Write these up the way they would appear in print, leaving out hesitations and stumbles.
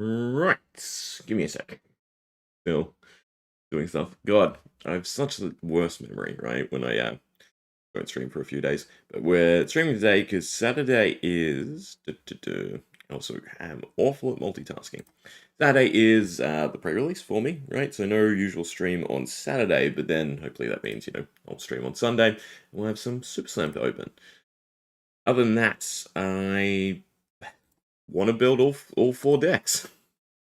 Right. Give me a sec. Still doing stuff. God, I have such a worse memory, right? When I don't stream for a few days. But we're streaming today because Saturday is. Also, I'm awful at multitasking. Saturday is the pre-release for me, right? So no usual stream on Saturday, but then hopefully that means, I'll stream on Sunday and we'll have some Super Slam to open. Other than that, I want to build all four decks.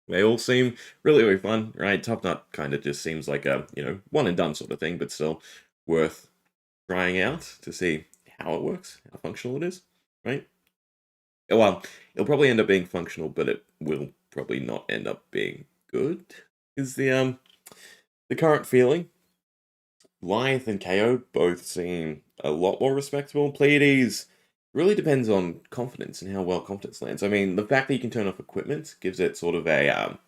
They all seem really, really fun, right? Top Nut kind of just seems like a, one and done sort of thing, but still worth trying out to see how it works, how functional it is, right? Well, it'll probably end up being functional, but it will probably not end up being good, is the current feeling. Lyth and KO both seem a lot more respectable. Pleiades really depends on confidence and how well confidence lands. I mean, the fact that you can turn off equipment gives it sort of an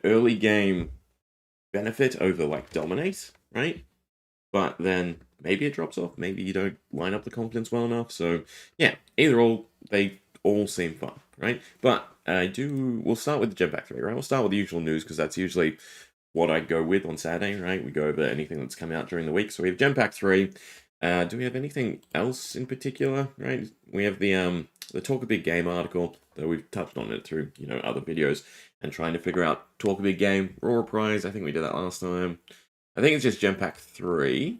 early game benefit over like dominate, right? But then maybe it drops off. Maybe you don't line up the confidence well enough. So yeah, either or, they all seem fun, right? But we'll start with the Jetpack 3, right? We'll start with the usual news because that's usually what I go with on Saturday, right? We go over anything that's come out during the week. So we have Jetpack 3. Do we have anything else in particular, right? We have the Talk a Big Game article, though we've touched on it through, other videos and trying to figure out Talk a Big Game, Raw Prize. I think we did that last time. I think it's just Jetpack 3,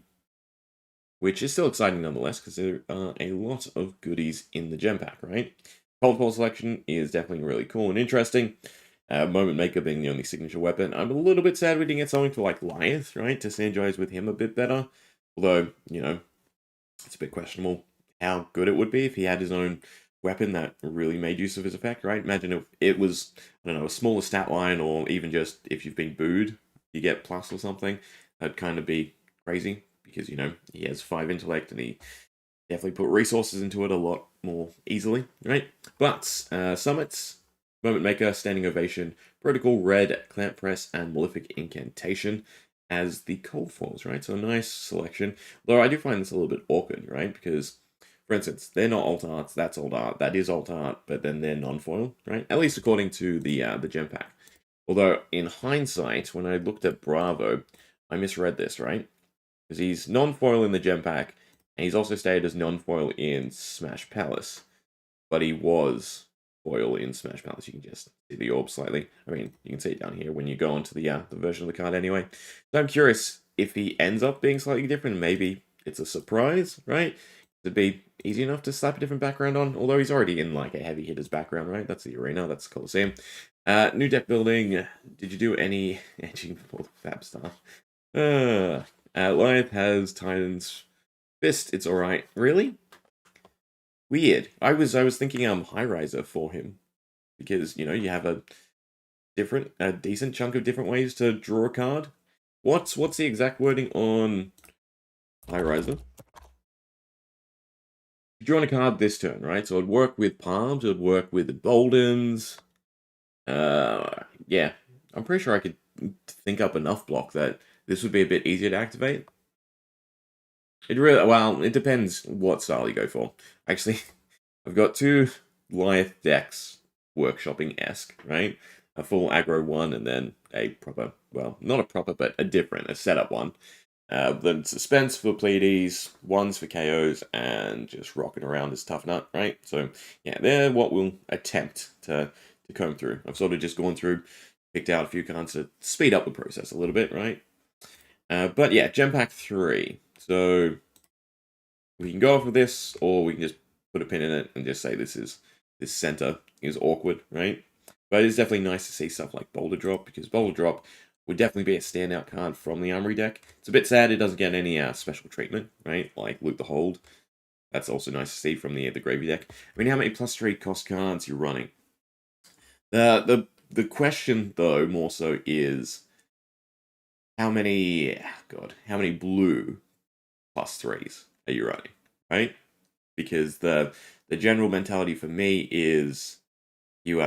which is still exciting nonetheless, because there are a lot of goodies in the Jetpack, right? Cold Ball selection is definitely really cool and interesting. Moment Maker being the only signature weapon. I'm a little bit sad we didn't get something for like Lyth, right? To synergize with him a bit better. Although, it's a bit questionable how good it would be if he had his own weapon that really made use of his effect, right? Imagine if it was, I don't know, a smaller stat line, or even just if you've been booed, you get plus or something. That'd kind of be crazy because, he has 5 intellect and he definitely put resources into it a lot more easily, right? But summits, Moment Maker, Standing Ovation, Protocol, Red, Clamp Press, and Malefic Incantation as the cold foils, right? So a nice selection. Though I do find this a little bit awkward, right? Because, for instance, they're not alt arts, that's alt art, that is alt art, but then they're non-foil, right? At least according to the gem pack. Although, in hindsight, when I looked at Bravo, I misread this, right? Because he's non-foil in the gem pack, and he's also stated as non-foil in Smash Palace. But he was foil in Smash Palace. You can just see the orb slightly. I mean, you can see it down here when you go onto the version of the card anyway. So I'm curious if he ends up being slightly different. Maybe it's a surprise, right? It'd be easy enough to slap a different background on. Although he's already in like a heavy hitters background, right? That's the arena. That's the Coliseum. New deck building. Did you do any edging for the Fab stuff? Lyth has Titan's Fist. It's alright. Really? Weird. I was thinking High Riser for him. Because, you have a decent chunk of different ways to draw a card. What's the exact wording on High Riser? You're drawing a card this turn, right? So it'd work with Palms, it would work with the Boldens. Yeah. I'm pretty sure I could think up enough block that this would be a bit easier to activate. It depends what style you go for. Actually, I've got 2 Lyth decks, workshopping-esque, right? A full aggro one, and then a proper, well, not a proper, but a setup one. Then Suspense for Pleiades, ones for KOs, and just rocking around as Tough Nut, right? So, yeah, they're what we'll attempt to comb through. I've sort of just gone through, picked out a few cards to speed up the process a little bit, right? But yeah, Gem Pack 3. So we can go off of this, or we can just put a pin in it and just say this center is awkward, right? But it's definitely nice to see stuff like Boulder Drop, because Boulder Drop would definitely be a standout card from the Armory deck. It's a bit sad it doesn't get any special treatment, right? Like Loot the Hold. That's also nice to see from the Gravy deck. I mean, how many +3 cost cards you're running? The question, though, more so is how many blue +3s are you running, right? Because the general mentality for me is you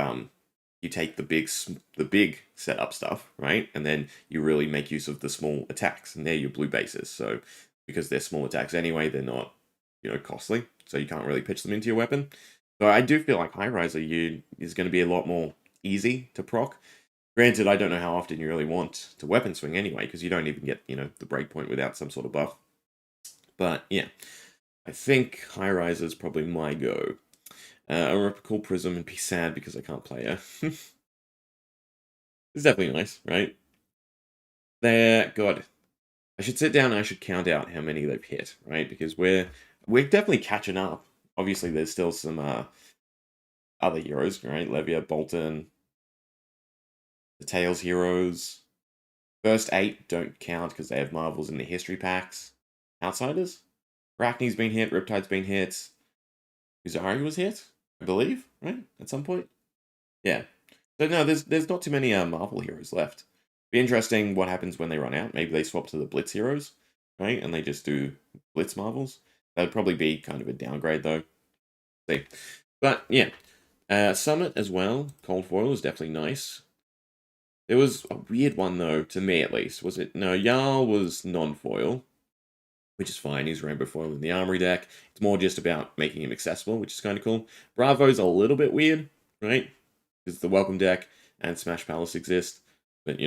take the big setup stuff, right, and then you really make use of the small attacks, and they're your blue bases. So because they're small attacks anyway, they're not costly, so you can't really pitch them into your weapon. So I do feel like High Riser is going to be a lot more easy to proc. Granted, I don't know how often you really want to weapon swing anyway, because you don't even get, the breakpoint without some sort of buff. But yeah, I think High Rise is probably my go. I remember Cool Prism and be sad because I can't play her. It's definitely nice, right? There, God, I should sit down and I should count out how many they've hit, right? Because we're definitely catching up. Obviously, there's still some other heroes, right? Levia, Bolton, the Tails heroes. First 8 don't count because they have Marvels in the history packs. Outsiders? Arachne's been hit, Riptide's been hit. Uzari was hit, I believe, right? At some point. Yeah. So no, there's not too many Marvel heroes left. Be interesting what happens when they run out. Maybe they swap to the Blitz heroes, right? And they just do Blitz Marvels. That'd probably be kind of a downgrade though. See. But yeah. Summit as well. Cold Foil is definitely nice. There was a weird one though, to me at least. Was it? No, Jarl was non-foil, which is fine. He's rainbow foil in the armory deck. It's more just about making him accessible, which is kind of cool. Bravo's a little bit weird, right? Because the welcome deck and Smash Palace exist, but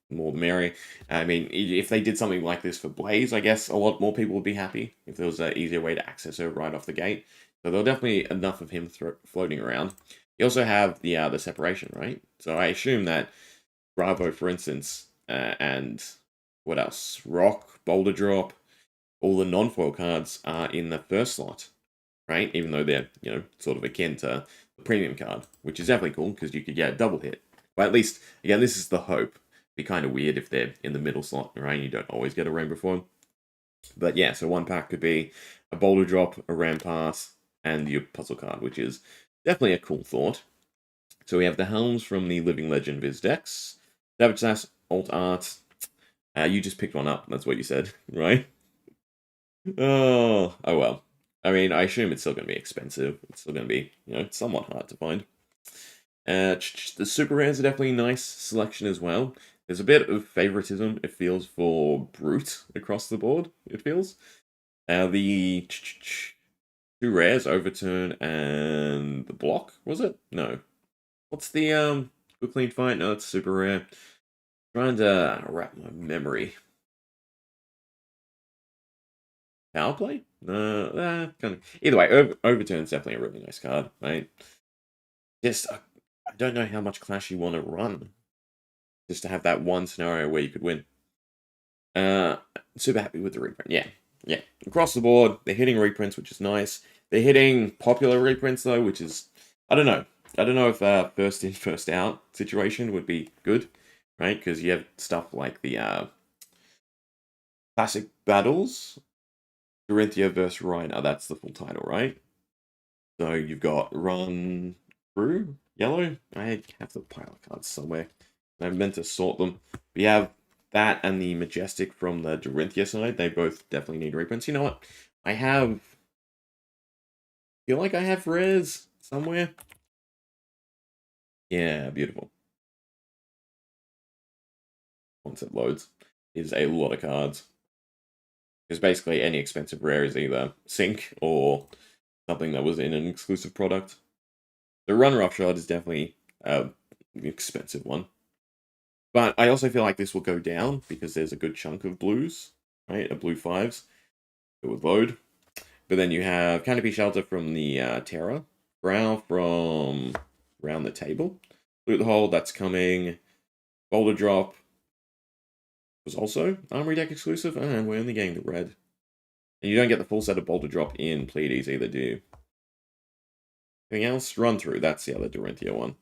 more the merrier. I mean, if they did something like this for Blaze, I guess a lot more people would be happy if there was an easier way to access her right off the gate. So there'll definitely enough of him floating around. You also have the separation, right? So I assume that Bravo, for instance, and what else? Rock, Boulder Drop, all the non-foil cards are in the first slot, right? Even though they're, sort of akin to the premium card, which is definitely cool because you could get a double hit. But at least, again, this is the hope. It'd be kind of weird if they're in the middle slot, right? You don't always get a rainbow foil. But yeah, so one pack could be a Boulder Drop, a Rampass, and your puzzle card, which is definitely a cool thought. So we have the Helms from the Living Legend Viz decks. Savage Sass, Alt Art. You just picked one up, that's what you said, right? Oh well. I mean, I assume it's still going to be expensive. It's still going to be, somewhat hard to find. The super rares are definitely a nice selection as well. There's a bit of favoritism, it feels, for Brute across the board, it feels. The two rares, Overturn and the Block, was it? No. What's the Good Clean Fight? No, it's super rare. Trying to wrap my memory. Power play? Kind of. Either way, Overturn's definitely a really nice card, right? Just, I don't know how much Clash you want to run. Just to have that one scenario where you could win. Super happy with the reprint. Yeah. Across the board, they're hitting reprints, which is nice. They're hitting popular reprints, though, which is, I don't know. I don't know if first in, first out situation would be good, right? Because you have stuff like the Classic Battles, Dorinthia versus Reiner, that's the full title, right? So you've got Run Through, Yellow. I have the pile of cards somewhere. I meant to sort them. We have that and the Majestic from the Dorinthia side. They both definitely need reprints. You know what? I feel like I have rares somewhere. Yeah, beautiful. Once it loads, is a lot of cards. Because basically any expensive rare is either sync or something that was in an exclusive product. The Run Roughshod is definitely an expensive one. But I also feel like this will go down because there's a good chunk of blues, right? A blue 5s that would load. But then you have Canopy Shelter from the Terra. Brow from Round the Table. Loot the Hole, that's coming. Boulder Drop was also Armory Deck exclusive. And we're only getting the red. And you don't get the full set of Boulder Drop in Pleiades either, do you? Anything else? Run Through, that's the other Dorinthia one.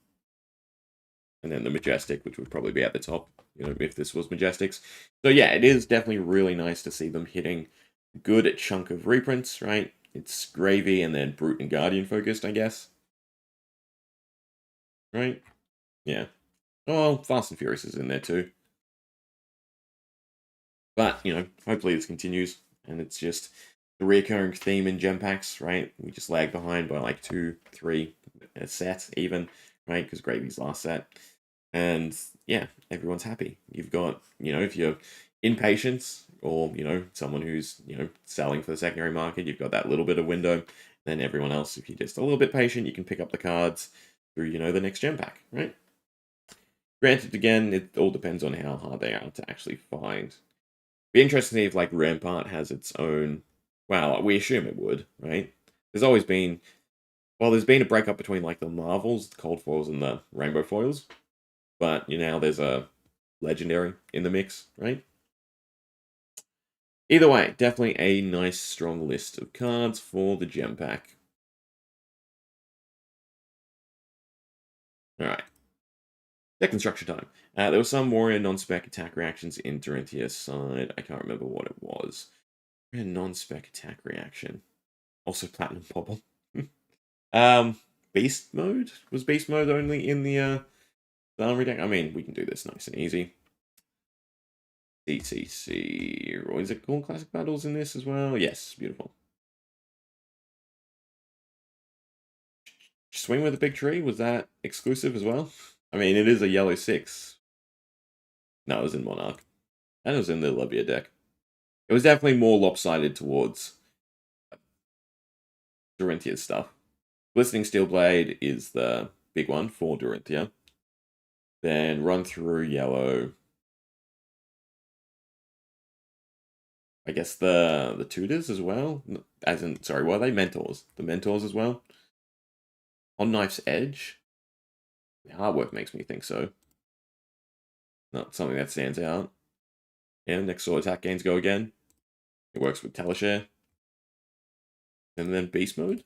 And then the Majestic, which would probably be at the top, if this was Majestics. So yeah, it is definitely really nice to see them hitting a good chunk of reprints, right? It's Gravy and then Brute and Guardian focused, I guess. Right? Yeah. Oh, Fast and Furious is in there too. But, hopefully this continues, and it's just the recurring theme in gem packs, right? We just lag behind by like 2, 3 a set even, right? Because Gravy's last set. And yeah, everyone's happy. You've got, if you're impatient or, someone who's, selling for the secondary market, you've got that little bit of window. Then everyone else, if you're just a little bit patient, you can pick up the cards through, the next gem pack, right? Granted, again, it all depends on how hard they are to actually find. Be interesting to see if like Rampart has its own. Well, we assume it would, right? There's always been. Well, there's been a breakup between like the Marvels, the Cold Foils, and the Rainbow Foils, but there's a legendary in the mix, right? Either way, definitely a nice strong list of cards for the gem pack. Alright. Deck construction time. There was some warrior non-spec attack reactions in Dorinthia's side. I can't remember what it was. Non-spec attack reaction. Also platinum pobble. Beast mode? Was beast mode only in the armory deck? I mean, we can do this nice and easy. TCG. Or is it called Classic Battles in this as well? Yes, beautiful. Swing with a big tree, was that exclusive as well? I mean, it is a yellow 6. No, it was in Monarch. And it was in the Levia deck. It was definitely more lopsided towards Dorinthia's stuff. Glistening Steel Blade is the big one for Dorinthia. Then Run Through Yellow. I guess the tutors as well. As in, sorry, what are they? Mentors. The mentors as well. On Knife's Edge. The artwork makes me think so. Not something that stands out. Yeah, next sword attack gains go again. It works with Talishare. And then Beast Mode.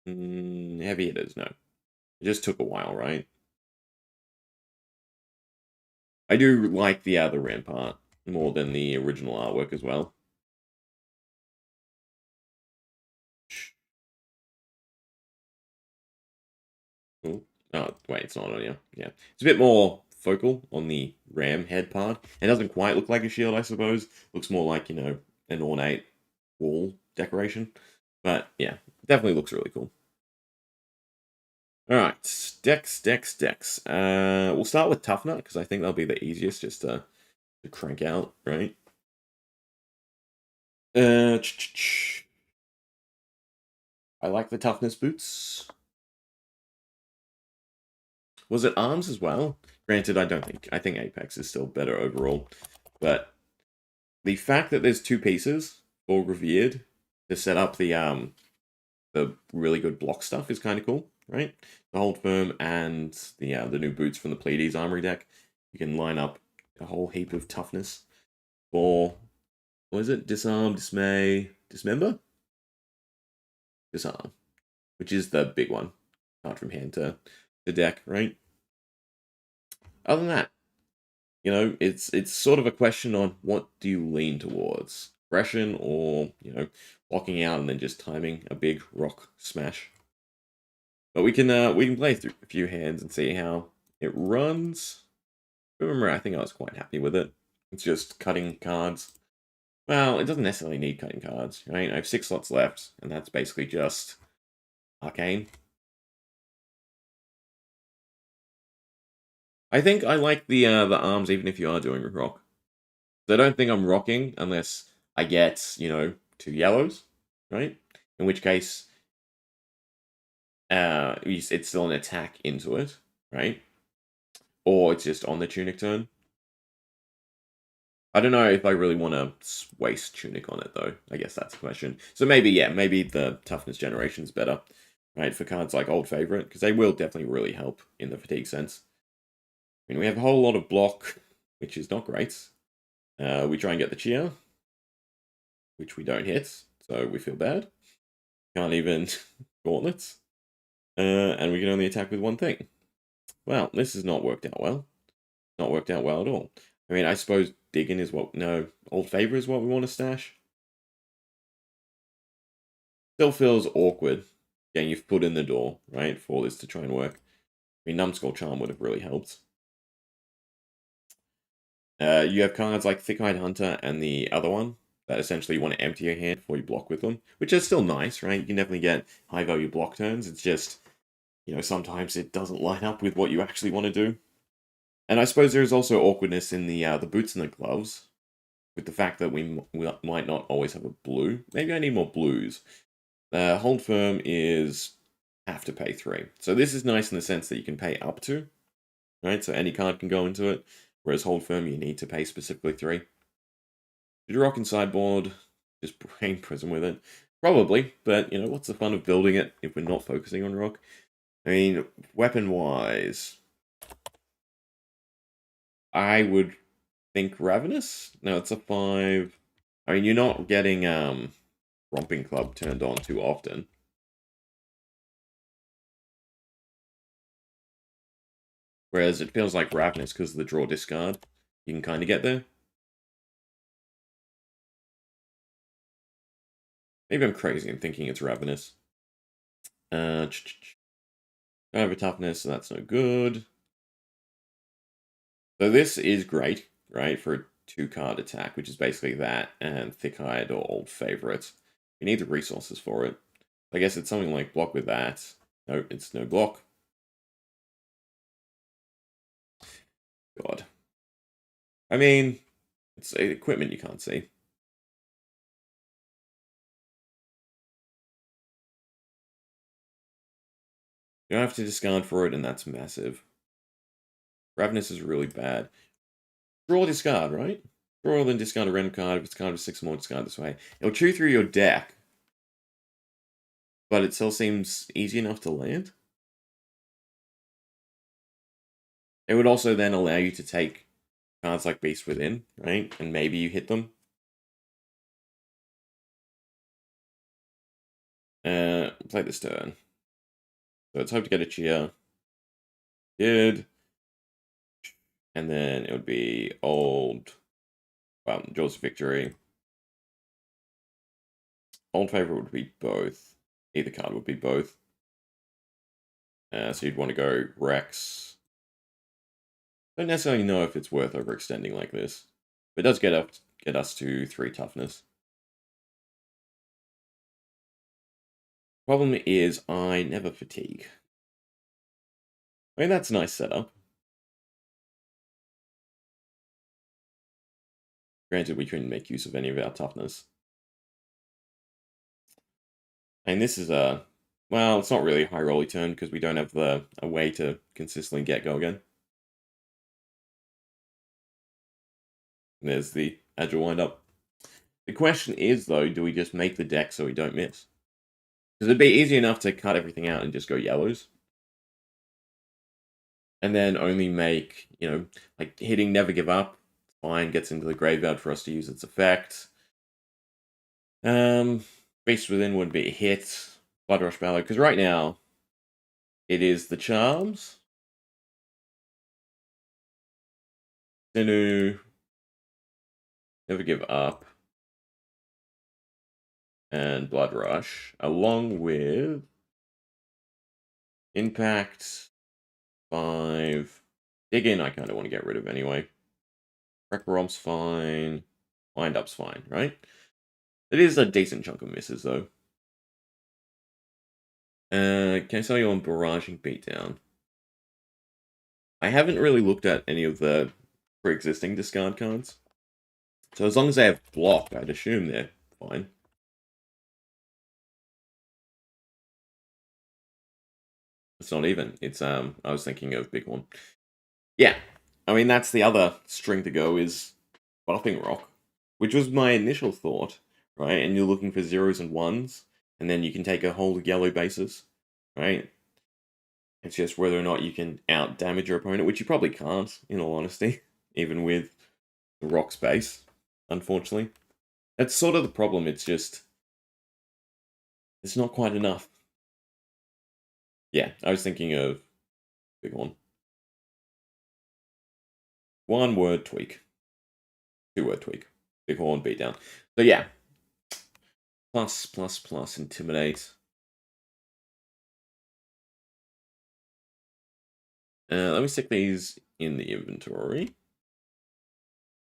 Heavy hitters, no. It just took a while, right? I do like the other Rampart more than the original artwork as well. Ooh. Oh, wait, it's not on here. Yeah. It's a bit more focal on the ram head part. It doesn't quite look like a shield, I suppose. Looks more like, an ornate wall decoration. But, yeah, definitely looks really cool. Alright, decks. We'll start with Tough Nut, because I think that'll be the easiest just to crank out, right? I like the Toughness boots. Was it arms as well? Granted, I think Apex is still better overall. But the fact that there's two pieces for Revered to set up the really good block stuff is kind of cool, right? The Hold Firm and the new boots from the Pleiades Armory deck. You can line up a whole heap of toughness for, what is it? Disarm, Dismay, Dismember? Disarm, which is the big one. Card from hand to the deck, right? Other than that, it's sort of a question on what do you lean towards, aggression or blocking out and then just timing a big rock smash. But we can play through a few hands and see how it runs. Remember, I think I was quite happy with it. It's just cutting cards. Well, it doesn't necessarily need cutting cards, right? I have 6 slots left, and that's basically just Arcane. I think I like the arms even if you are doing rock. So I don't think I'm rocking unless I get, 2 yellows, right? In which case, it's still an attack into it, right? Or it's just on the Tunic turn. I don't know if I really want to waste Tunic on it, though. I guess that's the question. So maybe the Toughness generation is better, right? For cards like Old Favorite, because they will definitely really help in the fatigue sense. I mean, we have a whole lot of block, which is not great. We try and get the cheer, which we don't hit, so we feel bad. Can't even gauntlets. And we can only attack with one thing. Well, this has not worked out well. Not worked out well at all. I mean, I suppose digging is what... No, Old Favor is what we want to stash. Still feels awkward getting your foot in the door, right, for this to try and work. I mean, Numbskull Charm would have really helped. You have cards like Thick-Eyed Hunter and the other one that essentially you want to empty your hand before you block with them, which is still nice, right? You can definitely get high-value block turns. It's just, sometimes it doesn't line up with what you actually want to do. And I suppose there's also awkwardness in the boots and the gloves, with the fact that we might not always have a blue. Maybe I need more blues. Hold Firm is have to pay 3. So this is nice in the sense that you can pay up to, right? So any card can go into it, whereas Hold Firm, you need to pay specifically 3. Did you rock in sideboard? Just brain prison with it? Probably, but, you know, what's the fun of building it if we're not focusing on rock? I mean, weapon-wise, I would think Ravenous? No, it's a 5. I mean, you're not getting Romping Club turned on too often. Whereas it feels like Ravenous, because of the draw discard, you can kind of get there. Maybe I'm crazy in thinking it's Ravenous. Over toughness, so that's no good. So this is great, right, for a 2-card attack, which is basically that and Thick-Eyed or Old Favorite. You need the resources for it. I guess it's something like block with that. No, it's no block. God. I mean, it's equipment you can't see. You don't have to discard for it, and that's massive. Ravenous is really bad. Draw discard, right? Draw then discard a random card. If it's card of 6 or more, discard this way. It'll chew through your deck, but it still seems easy enough to land. It would also then allow you to take cards like Beast Within, right? And maybe you hit them. Play this turn. So let's hope to get a cheer. Good. And then it would be old. Well, Jaws of Victory. Old favorite would be both. Either card would be both. So you'd want to go Rex. Don't necessarily know if it's worth overextending like this. But it does get us to 3 toughness. Problem is, I never fatigue. I mean, that's a nice setup. Granted, we couldn't make use of any of our toughness. And this is a... Well, it's not really a high rolly turn because we don't have a way to consistently get go again. And there's the agile windup. The question is, though, do we just make the deck so we don't miss? Because it'd be easy enough to cut everything out and just go yellows. And then only make, you know, like hitting Never Give Up. Fine, gets into the graveyard for us to use its effect. Beast Within would be a hit. Blood Rush Ballet, because right now, it is the Charms. Sinu. Never Give Up. And Blood Rush, along with Impact, 5. Dig In, I kind of want to get rid of anyway. Wreck Romp's fine. Wind Up's fine, right? It is a decent chunk of misses, though. Can I sell you on Barraging Beatdown? I haven't really looked at any of the pre-existing discard cards. So as long as they have block, I'd assume they're fine. It's not even. It's I was thinking of big one. Yeah. I mean that's the other string to go is buffing rock, which was my initial thought, right? And you're looking for 0s and 1s, and then you can take a whole yellow basis, right? It's just whether or not you can out damage your opponent, which you probably can't, in all honesty, even with the rock space, unfortunately. That's sort of the problem, it's just it's not quite enough. Yeah, I was thinking of big one. 1-word tweak. 2-word tweak. Big horn beat down. So yeah. Plus, intimidate. Let me stick these in the inventory.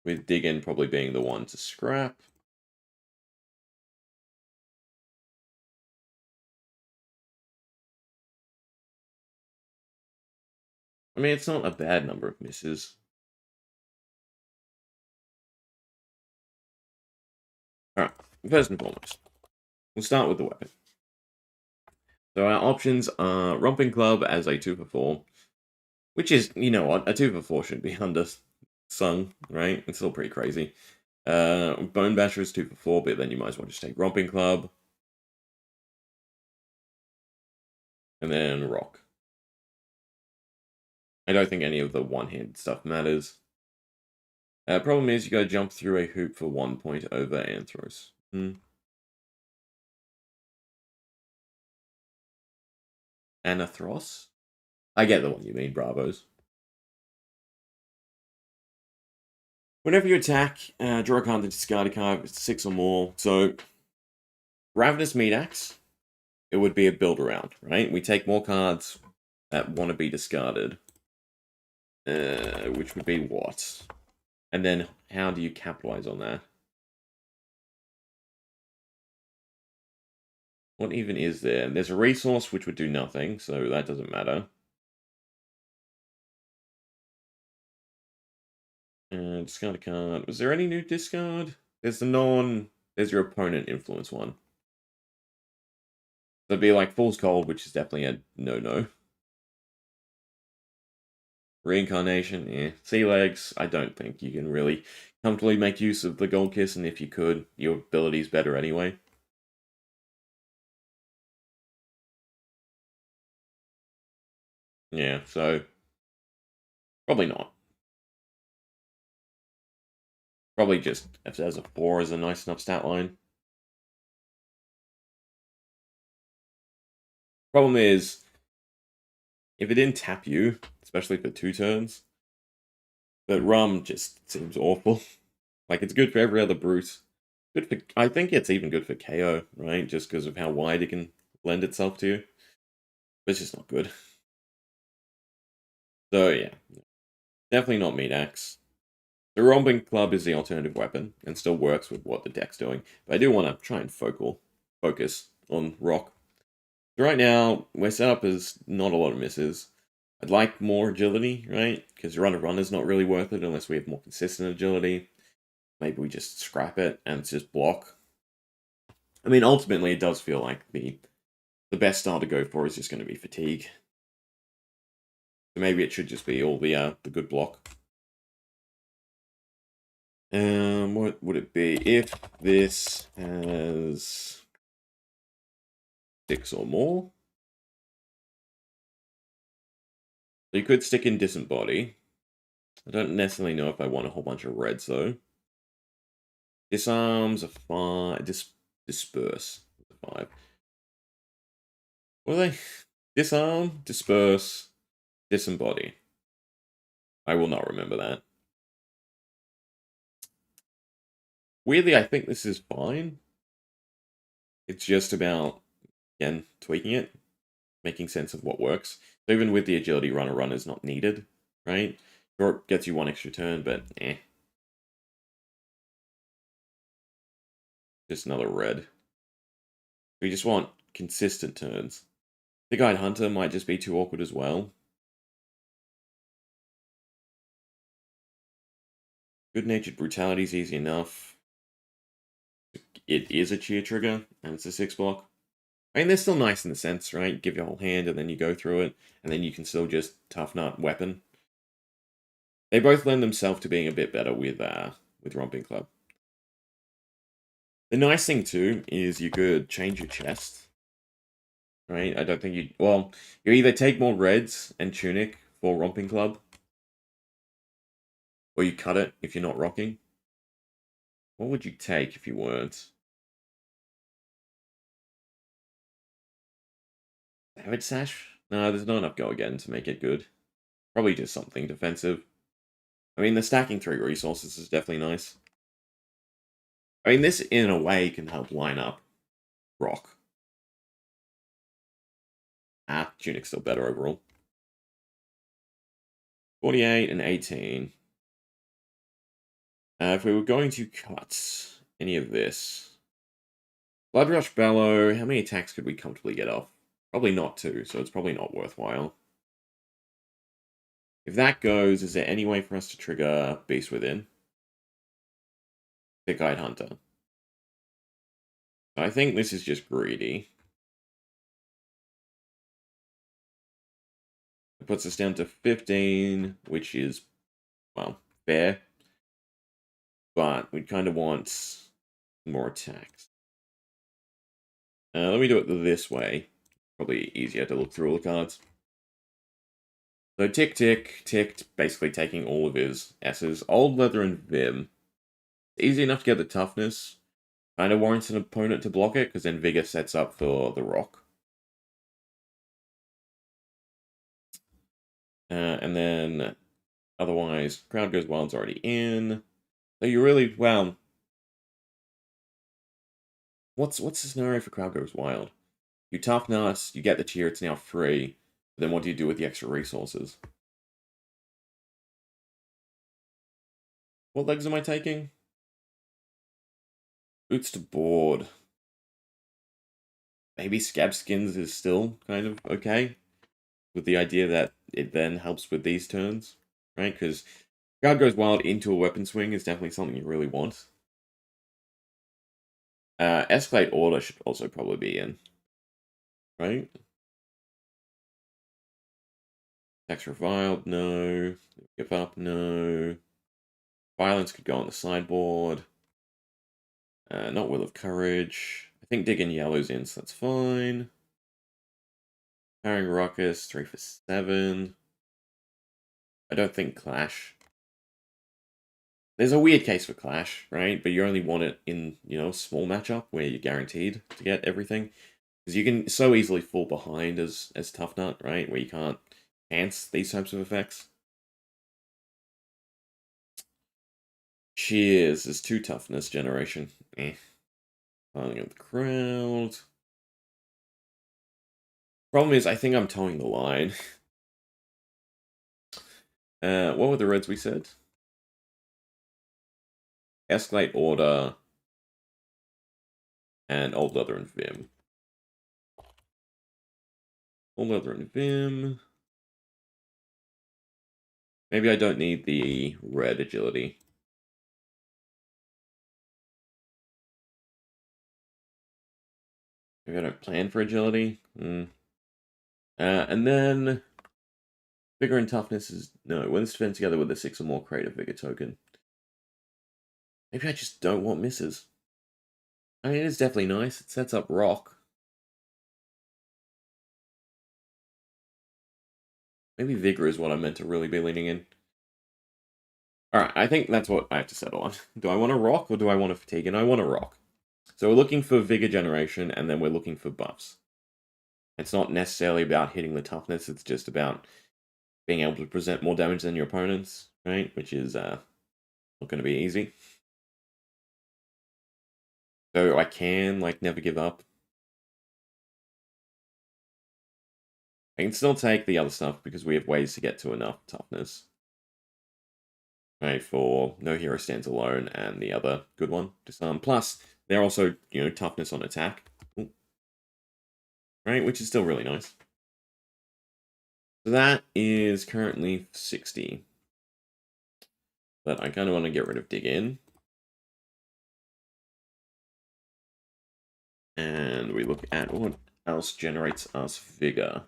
With dig in probably being the one to scrap. I mean, it's not a bad number of misses. Alright, first and foremost, we'll start with the weapon. So our options are Romping Club as a 2 for 4, which is, you know what, a 2 for 4 should be undersung, right? It's still pretty crazy. Bone Basher is 2 for 4, but then you might as well just take Romping Club. And then Rock. I don't think any of the one-handed stuff matters. Problem is, you gotta jump through a hoop for 1 point over Anthros. Anathros? I get the one you mean, bravos. Whenever you attack, draw a card to discard a card if it's 6 or more. So, Ravenous Meat Axe, it would be a build around, right? We take more cards that want to be discarded. Which would be what? And then, how do you capitalize on that? What even is there? There's a resource which would do nothing, so that doesn't matter. Discard a card. Was there any new discard? There's the non... There's your opponent influence one. So it'd be like Fool's Cold, which is definitely a no-no. Reincarnation, yeah. Sea Legs, I don't think you can really comfortably make use of the Gold Kiss, and if you could, your ability's better anyway. Yeah, so... Probably not. Probably just if there's a 4 is a nice enough stat line. Problem is, if it didn't tap you, especially for 2 turns, the Rum just seems awful. Like, it's good for every other brute. Good for, I think it's even good for KO, right? Just because of how wide it can lend itself to. But it's just not good. So, yeah. Definitely not Meat Axe. The Romping Club is the alternative weapon, and still works with what the deck's doing. But I do want to try and focus on Rock. So right now, we're set up as not a lot of misses. I'd like more agility, right? Because run is not really worth it unless we have more consistent agility. Maybe we just scrap it and it's just block. I mean, ultimately, it does feel like the best style to go for is just going to be fatigue. So maybe it should just be all the good block. What would it be if this has 6 or more? So you could stick in Disembody. I don't necessarily know if I want a whole bunch of reds though. Disarms a 5. Disperse a 5. What are they? Disarm, disperse, disembody. I will not remember that. Weirdly, I think this is fine. It's just about, again, tweaking it, making sense of what works. So even with the agility, run is not needed, right? Or it gets you 1 extra turn, but eh. Just another red. We just want consistent turns. The Guide Hunter might just be too awkward as well. Good-natured brutality is easy enough. It is a cheer trigger, and it's a 6 block. I mean, they're still nice in the sense, right? Give your whole hand, and then you go through it, and then you can still just tough nut weapon. They both lend themselves to being a bit better with Romping Club. The nice thing too is you could change your chest, right? I don't think you. Well, you either take more reds and tunic for Romping Club, or you cut it if you're not rocking. What would you take if you weren't? Savage Sash? No, there's not enough go again to make it good. Probably just something defensive. I mean, the stacking 3 resources is definitely nice. I mean, this in a way can help line up Rock. Tunic's still better overall. 48 and 18. If we were going to cut any of this, Blood Rush Bellow, how many attacks could we comfortably get off? Probably not 2, so it's probably not worthwhile. If that goes, is there any way for us to trigger Beast Within? Thick-Eyed Hunter. I think this is just greedy. It puts us down to 15, which is, well, fair. But we kind of want more attacks. Let me do it this way. Probably easier to look through all the cards. So tick, tick, ticked, basically taking all of his S's. Old Leather and Vim. Easy enough to get the toughness. Kind of warrants an opponent to block it, because then Vigor sets up for the rock. And then, otherwise, Crowd Goes Wild's already in. So you really, well... What's the scenario for Crowd Goes Wild? You tough nuts, you get the tier, it's now free. Then what do you do with the extra resources? What legs am I taking? Boots to board. Maybe Scab Skins is still kind of okay. With the idea that it then helps with these turns. Right? Because Guard Goes Wild into a weapon swing is definitely something you really want. Escalate Order should also probably be in. Right? Tax Reviled, no. Give up, no. Violence could go on the sideboard. Not Will of Courage. I think Digging Yellow's in, so that's fine. Carrying Ruckus, 3 for 7. I don't think Clash. There's a weird case for Clash, right? But you only want it in, small matchup where you're guaranteed to get everything. Because you can so easily fall behind as Tough Nut, right? Where you can't chance these types of effects. Cheers is 2 toughness generation. Filing of the crowd. Problem is, I think I'm towing the line. What were the reds we said? Escalate Order and Old Leather and Vim. Old Leather and Vim. Maybe I don't need the red agility. Maybe I don't plan for agility. And then Vigor and Toughness is... No, when it's defend together with a 6 or more, create a Vigor token. Maybe I just don't want misses. I mean, it is definitely nice. It sets up rock. Maybe Vigor is what I'm meant to really be leaning in. Alright, I think that's what I have to settle on. Do I want a rock or do I want a fatigue? And I want a rock. So we're looking for Vigor generation, and then we're looking for buffs. It's not necessarily about hitting the toughness, it's just about being able to present more damage than your opponents, right? Which is not going to be easy. So I can, never give up. I can still take the other stuff because we have ways to get to enough toughness. Right, for No Hero Stands Alone and the other good one, Disarm. Plus, they're also, toughness on attack. Ooh. Right, which is still really nice. So that is currently 60. But I kind of want to get rid of Dig In. And we look at what else generates us Vigor.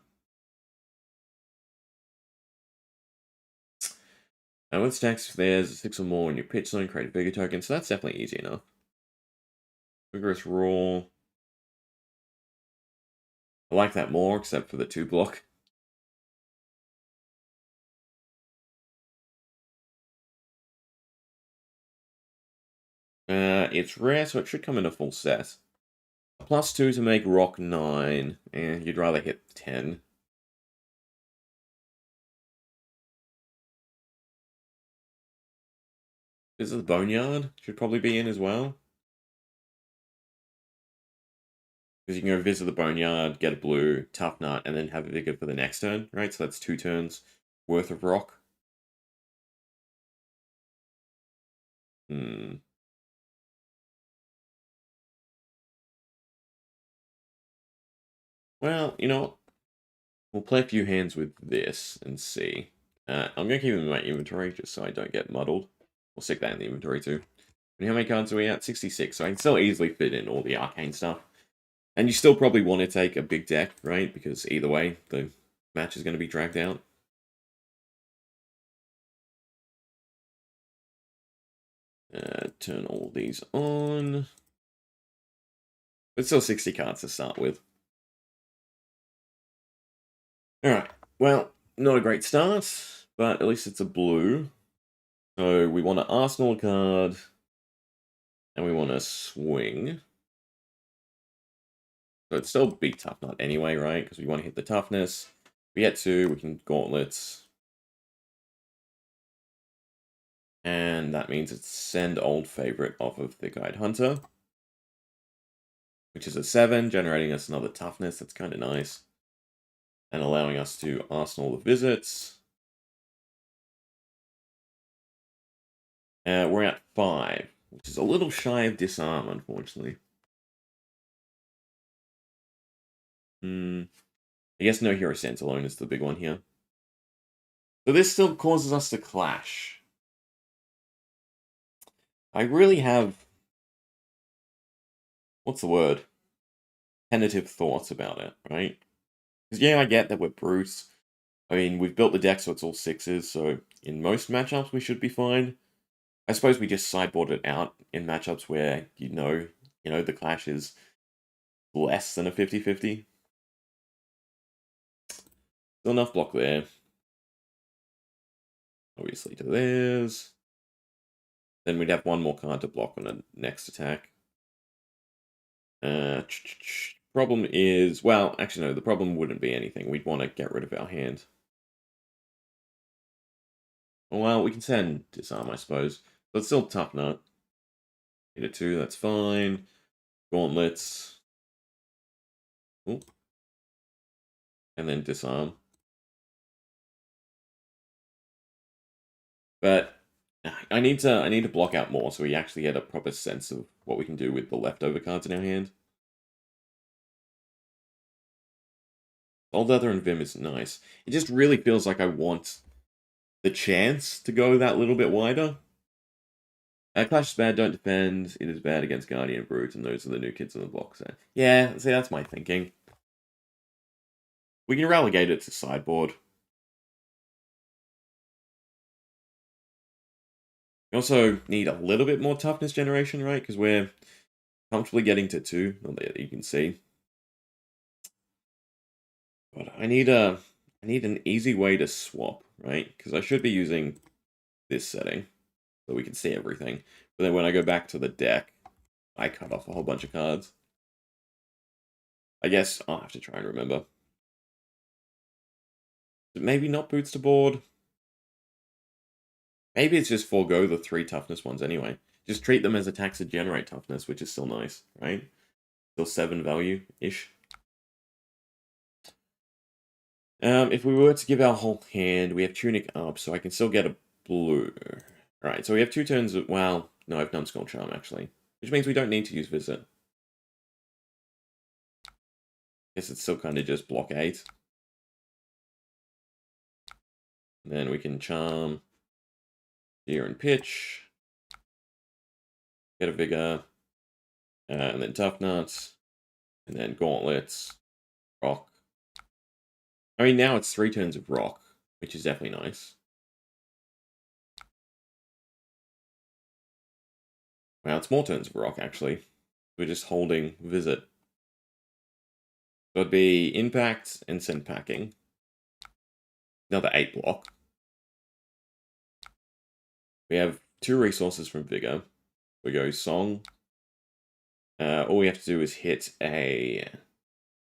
And with stacks, there's 6 or more in your pitch zone, create a Vigor token, so that's definitely easy enough. Vigorous Roar. I like that more, except for the 2 block. It's rare, so it should come in a full set. +2 to make rock 9. You'd rather hit 10. This is the Boneyard. Should probably be in as well. Because you can go visit the Boneyard, get a blue, Tough Nut, and then have a Vigor for the next turn, right? So that's 2 turns worth of rock. Well, you know what? We'll play a few hands with this and see. I'm going to keep them in my inventory just so I don't get muddled. We'll stick that in the inventory too. And how many cards are we at? 66. So I can still easily fit in all the arcane stuff. And you still probably want to take a big deck, right? Because either way, the match is going to be dragged out. Turn all these on. It's still 60 cards to start with. Alright, well, not a great start, but at least it's a blue. So we want to Arsenal a card, and we want to swing. So it's still big tough nut anyway, right? Because we want to hit the toughness. If we get 2, we can gauntlets. And that means it's send old favorite off of the Guide Hunter, which is a 7, generating us another toughness. That's kind of nice. And allowing us to Arsenal the visits. We're at 5, which is a little shy of disarm, unfortunately. I guess no hero sense alone is the big one here. So this still causes us to clash. I really have... what's the word? Tentative thoughts about it, right? Because yeah, I get that we're brutes. I mean, we've built the deck so it's all 6s, so in most matchups we should be fine. I suppose we just sideboard it out in matchups where you know the clash is less than a 50-50. Still enough block there. Obviously to theirs. Then we'd have one more card to block on the next attack. Problem is, well, actually no, the problem wouldn't be anything. We'd want to get rid of our hand. Well, we can send disarm, I suppose. But it's still tough nut. Hit a 2, that's fine. Gauntlets. Ooh. And then disarm. But I need to block out more so we actually get a proper sense of what we can do with the leftover cards in our hand. Old Leather and Vim is nice. It just really feels like I want the chance to go that little bit wider. Clash is bad, don't defend. It is bad against Guardian Brute, and those are the new kids on the block. So yeah, see, that's my thinking. We can relegate it to sideboard. We also need a little bit more toughness generation, right? Because we're comfortably getting to 2, not that you can see. But I need an easy way to swap, right? Because I should be using this setting so we can see everything. But then when I go back to the deck, I cut off a whole bunch of cards. I guess I'll have to try and remember. Maybe not boots to board. Maybe it's just forego the 3 toughness ones anyway. Just treat them as attacks that generate toughness, which is still nice, right? Still 7 value-ish. If we were to give our whole hand, we have Tunic up, so I can still get a blue. Alright, so we have 2 turns of... well, no, I've Numbskull Charm, actually. Which means we don't need to use Visit. Guess it's still kind of just block 8. And then we can Charm here and Pitch. Get a Vigor. And then Tough Nuts. And then Gauntlets. Rock. I mean, now it's 3 turns of Rock, which is definitely nice. Well, it's more turns of Rock, actually. We're just holding Visit. So it'd be Impact and Send Packing. Another 8 block. We have 2 resources from Vigor. We go Song. All we have to do is hit a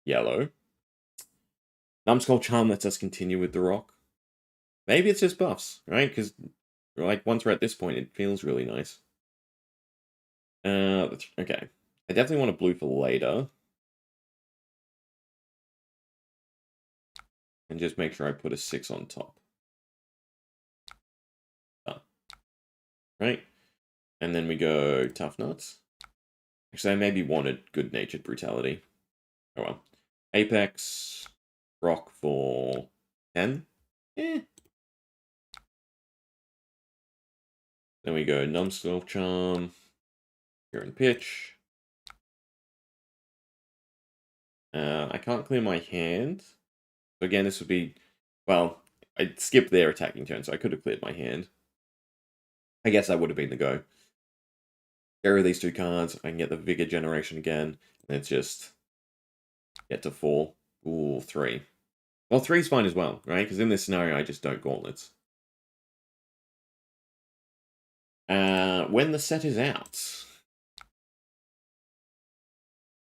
yellow. Numbskull Charm lets us continue with the rock. Maybe it's just buffs, right? Because like once we're at this point, it feels really nice. Okay. I definitely want a blue for later. And just make sure I put a 6 on top. Right? And then we go Tough Nuts. Actually, I maybe wanted Good-Natured Brutality. Oh well. Apex. Rock for 10. Eh. Then we go Numbskull Charm. Here and Pitch. I can't clear my hand. So again, this would be... well, I skipped their attacking turn, so I could have cleared my hand. I guess that would have been the go. get rid of these 2 cards, I can get the Vigor generation again, and it's just get to 4. Ooh, 3. Well, 3's fine as well, right? Because in this scenario, I just don't gauntlets. When the set is out,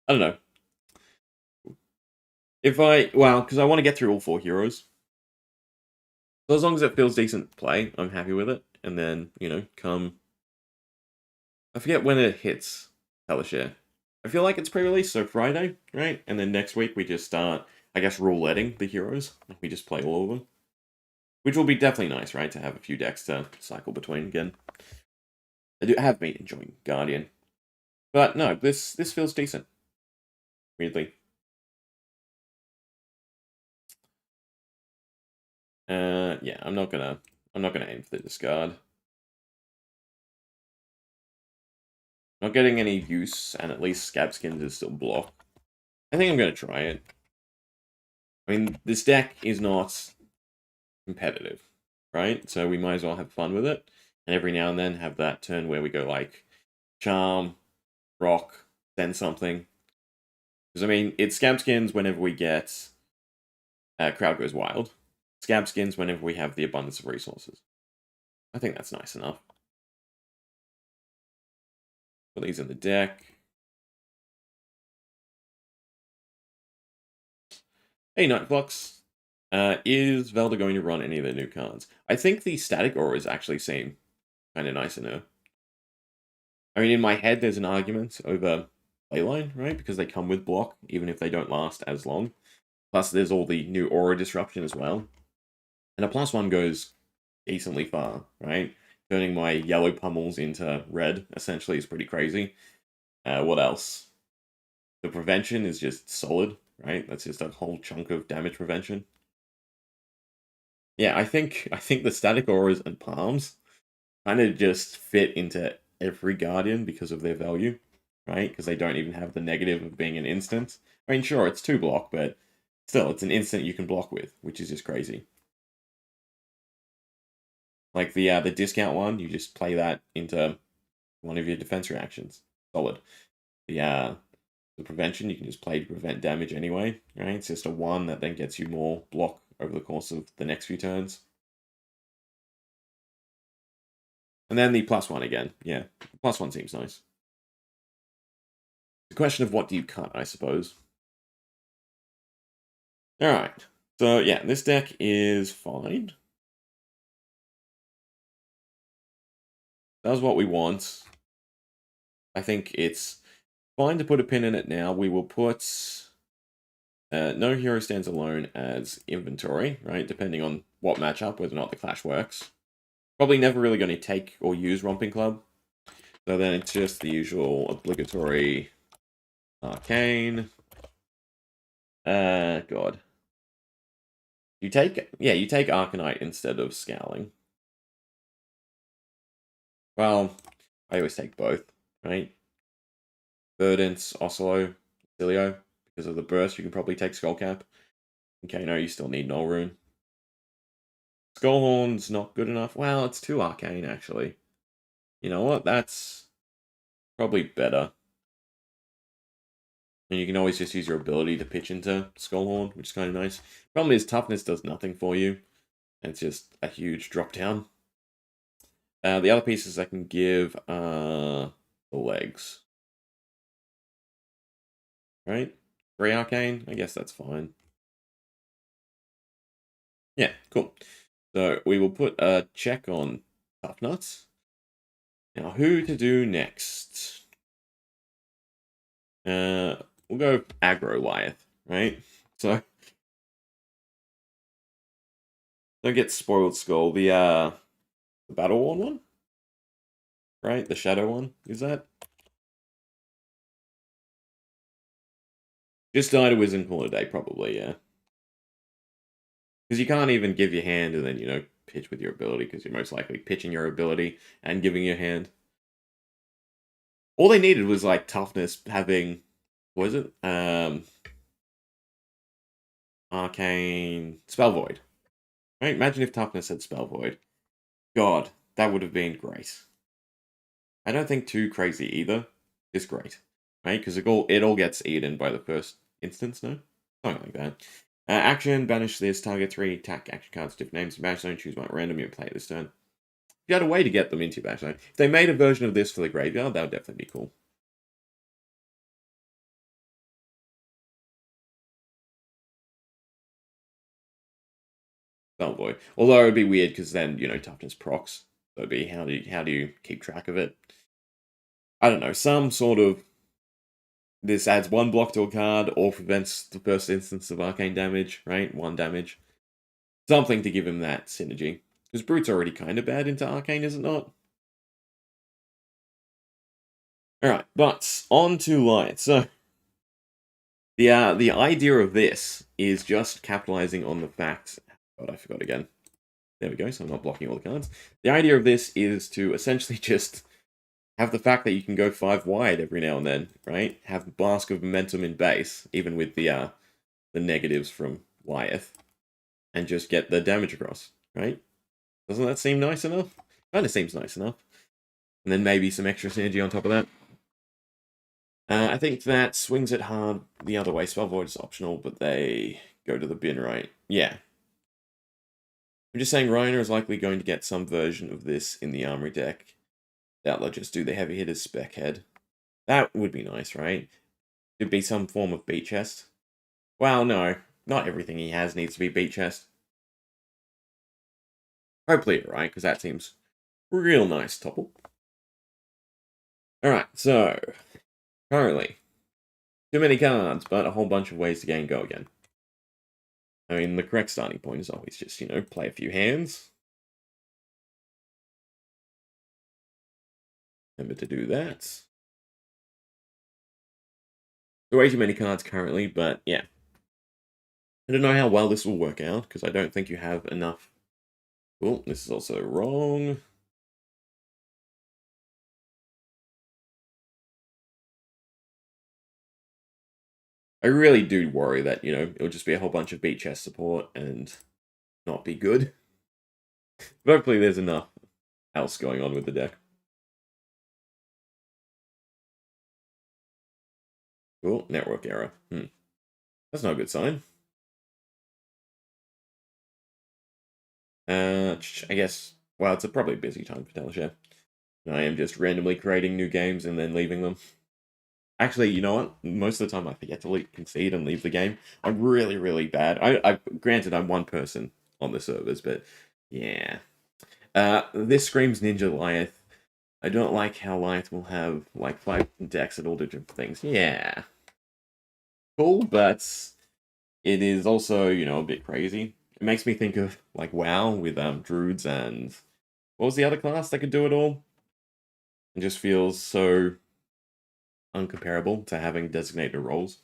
I don't know. Well, because I want to get through all 4 heroes. So as long as it feels decent play, I'm happy with it. And then, come... I forget when it hits Teleshare. I feel like it's pre-release, so Friday, right? And then next week we just start, I guess, rouletting the heroes. We just play all of them. Which will be definitely nice, right? To have a few decks to cycle between again. I have been enjoying Guardian. But no, this feels decent. Weirdly. Yeah, I'm not gonna aim for the discard. Not getting any use, and at least Scab Skins is still block. I think I'm gonna try it. I mean, this deck is not competitive, right? So we might as well have fun with it. And every now and then have that turn where we go like Charm, Rock, then something. Because I mean, it's Scab Skins whenever we get Crowd Goes Wild. Scab Skins whenever we have the abundance of resources. I think that's nice enough. Put these in the deck. Hey, Nightflux. Is Velda going to run any of the new cards? I think the static auras actually seem kind of nice in her. I mean, in my head, there's an argument over Playline, right? Because they come with block, even if they don't last as long. Plus, there's all the new aura disruption as well. And a +1 goes decently far, right? Turning my yellow pummels into red, essentially, is pretty crazy. What else? The prevention is just solid, right? That's just a whole chunk of damage prevention. Yeah, I think the static auras and palms kind of just fit into every Guardian because of their value, right? Because they don't even have the negative of being an instant. I mean, sure, it's 2 block, but still, it's an instant you can block with, which is just crazy. Like the discount one, you just play that into one of your defense reactions. Solid. The prevention, you can just play to prevent damage anyway, right? It's just a 1 that then gets you more block over the course of the next few turns. And then the +1 again. Yeah, +1 seems nice. It's a question of what do you cut, I suppose. Alright. So, yeah, this deck is fine. Does what we want. I think it's fine to put a pin in it now. We will put no hero stands alone as inventory, right? Depending on what matchup, whether or not the clash works. Probably never really going to take or use Romping Club. So then it's just the usual obligatory Arcane. God. You take Arcanite instead of Scowling. Well, I always take both, right? Verdance, Oslo, Cilio. Because of the burst, you can probably take Skullcap. Okay, no, you still need Null Rune. Skullhorn's not good enough. Well, it's too arcane, actually. You know what? That's probably better. And you can always just use your ability to pitch into Skullhorn, which is kind of nice. Problem is, toughness does nothing for you. And it's just a huge drop down. The other pieces I can give are the legs. Right? 3 arcane? I guess that's fine. Yeah, cool. So we will put a check on Tough Nuts. Now, who to do next? We'll go aggro Rathe, right? So don't get spoiled skull. The battle worn one, right? The shadow one is that? Just die to Wisdom Call a day, probably, yeah. Because you can't even give your hand and then pitch with your ability because you're most likely pitching your ability and giving your hand. All they needed was like toughness having, what is it? Arcane Spell Void. Right? Imagine if toughness had Spell Void. God, that would have been great. I don't think too crazy either is great, right? Because it all gets eaten by the first instance, no? Something like that. Action, banish this, target 3 attack action cards, different names, bash zone, choose one at random, you play it this turn. If you had a way to get them into your bash zone, if they made a version of this for the graveyard, that would definitely be cool. Void. Although it would be weird because then, toughness procs. So it'd be how do you keep track of it? I don't know, some sort of this adds 1 block to a card or prevents the first instance of arcane damage, right? 1 damage. Something to give him that synergy. Because Brute's already kind of bad into arcane, is it not? Alright, but on to Light. So the idea of this is just capitalizing on the fact. God, I forgot again. There we go, so I'm not blocking all the cards. The idea of this is to essentially just have the fact that you can go 5 wide every now and then, right? Have Blast of Momentum in base, even with the negatives from Wyeth, and just get the damage across, right? Doesn't that seem nice enough? Kind of seems nice enough. And then maybe some extra synergy on top of that. I think that swings it hard the other way. Spell Void is optional, but they go to the bin, right? Yeah. I'm just saying Reiner is likely going to get some version of this in the Armory deck. Doubt they'll just do the heavy hitters spec head. That would be nice, right? It'd be some form of beat chest. Well, no. Not everything he has needs to be beat chest. Hopefully, right? Because that seems real nice, Topple. Alright, so currently, too many cards, but a whole bunch of ways to gain go again. I mean, the correct starting point is always just, play a few hands. Remember to do that. There are way too many cards currently, but yeah. I don't know how well this will work out, because I don't think you have enough. Oh, this is also wrong. I really do worry that, it'll just be a whole bunch of beat chest support and not be good. But hopefully there's enough else going on with the deck. Cool, network error. That's not a good sign. I guess, well, it's probably a busy time for Teleshare. I am just randomly creating new games and then leaving them. Actually, you know what? Most of the time I forget to concede and leave the game. I'm really, really bad. Granted, I'm one person on the servers, but yeah. This screams Ninja Lyeth. I don't like how Lyeth will have like 5 decks at all different things. Yeah. Cool, but it is also, a bit crazy. It makes me think of like WoW with druids and what was the other class that could do it all? It just feels so uncomparable to having designated roles.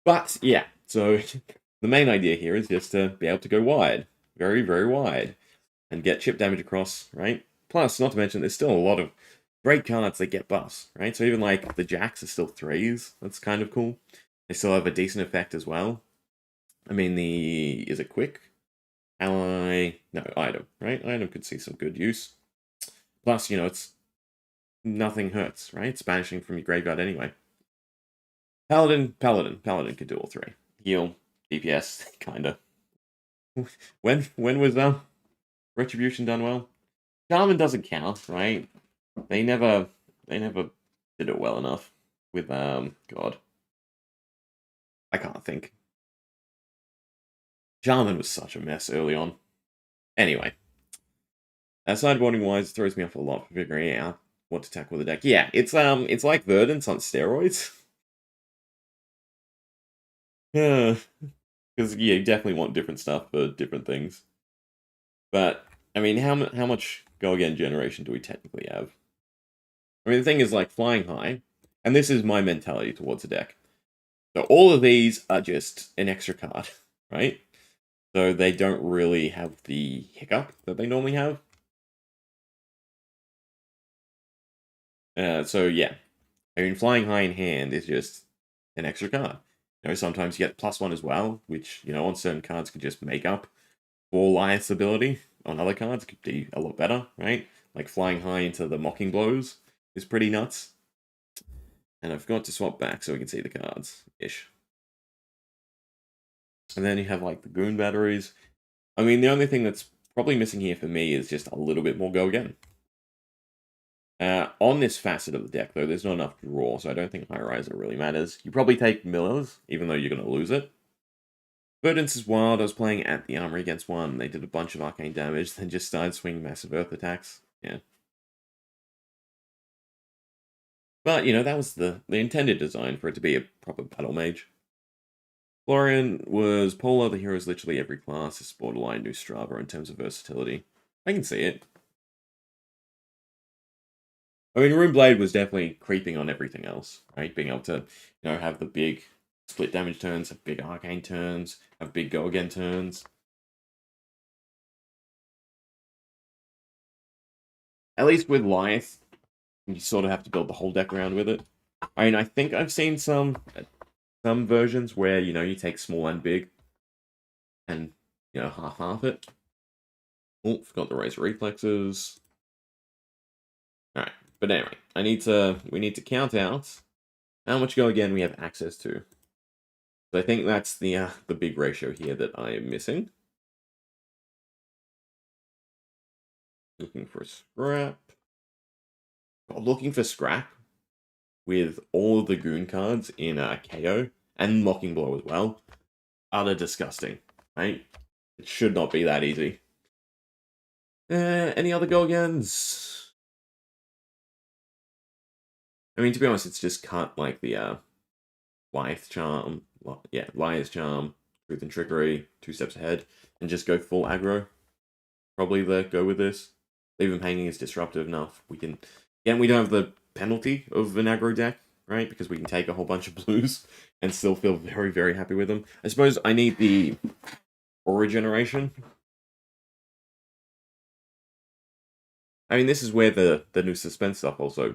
But yeah, so the main idea here is just to be able to go wide, very, very wide, and get chip damage across, right? Plus, not to mention, there's still a lot of great cards that get buffs, right? So even like the jacks are still 3s. That's kind of cool. They still have a decent effect as well. I mean, is it quick? Ally, no, item, right? Item could see some good use. Plus, it's nothing hurts, right? It's banishing from your graveyard anyway. Paladin could do all 3. Heal, DPS, kinda. When was Retribution done well? Shaman doesn't count, right? They never did it well enough with God. I can't think. Shaman was such a mess early on. Anyway. Sideboarding wise, it throws me off a lot for figuring out what to tackle with the deck. Yeah, it's like Verdance on steroids. Yeah. Because you definitely want different stuff for different things. But I mean, how much go again generation do we technically have? I mean, the thing is like flying high, and this is my mentality towards the deck. So all of these are just an extra card, right? So they don't really have the hiccup that they normally have. So yeah, I mean, flying high in hand is just an extra card. Sometimes you get +1 as well, which on certain cards could just make up for Liath's ability. On other cards, it could be a lot better, right? like flying high into the mocking blows is pretty nuts. And I forgot to swap back so we can see the cards ish. And then you have like the goon batteries. I mean, the only thing that's probably missing here for me is just a little bit more go again. On this facet of the deck, though, there's not enough draw, so I don't think High Riser really matters. You probably take Millers, even though you're going to lose it. Verdance is wild. I was playing at the Armory against one. They did a bunch of arcane damage, then just started swinging massive earth attacks. Yeah. But, you know, that was the intended design for it to be a proper battle mage. Florian was Polar. The hero is literally every class. Is borderline new Strava in terms of versatility. I can see it. I mean, Runeblade was definitely creeping on everything else, right? Being able to, you know, have the big split damage turns, have big arcane turns, have big go again turns. At least with Lithe, you sort of have to build the whole deck around with it. I mean, I think I've seen some versions where, you know, you take small and big and, you know, half it. Oh, forgot to raise reflexes. Alright, but anyway, we need to count out how much go again we have access to. So I think that's the big ratio here that I am missing. Looking for scrap. Oh, looking for scrap with all of the goon cards in KO and Mocking Blow as well. Utter disgusting, right? It should not be that easy. Any other go agains? I mean, to be honest, it's just cut like the Lithe Charm. Yeah, Liar's Charm, Truth and Trickery, 2 steps ahead, and just go full aggro. Probably go with this. Even painting is disruptive enough. We can, again, we don't have the penalty of an aggro deck, right? Because we can take a whole bunch of blues and still feel very, very happy with them. I suppose I need the aura generation. I mean, this is where the new suspense stuff also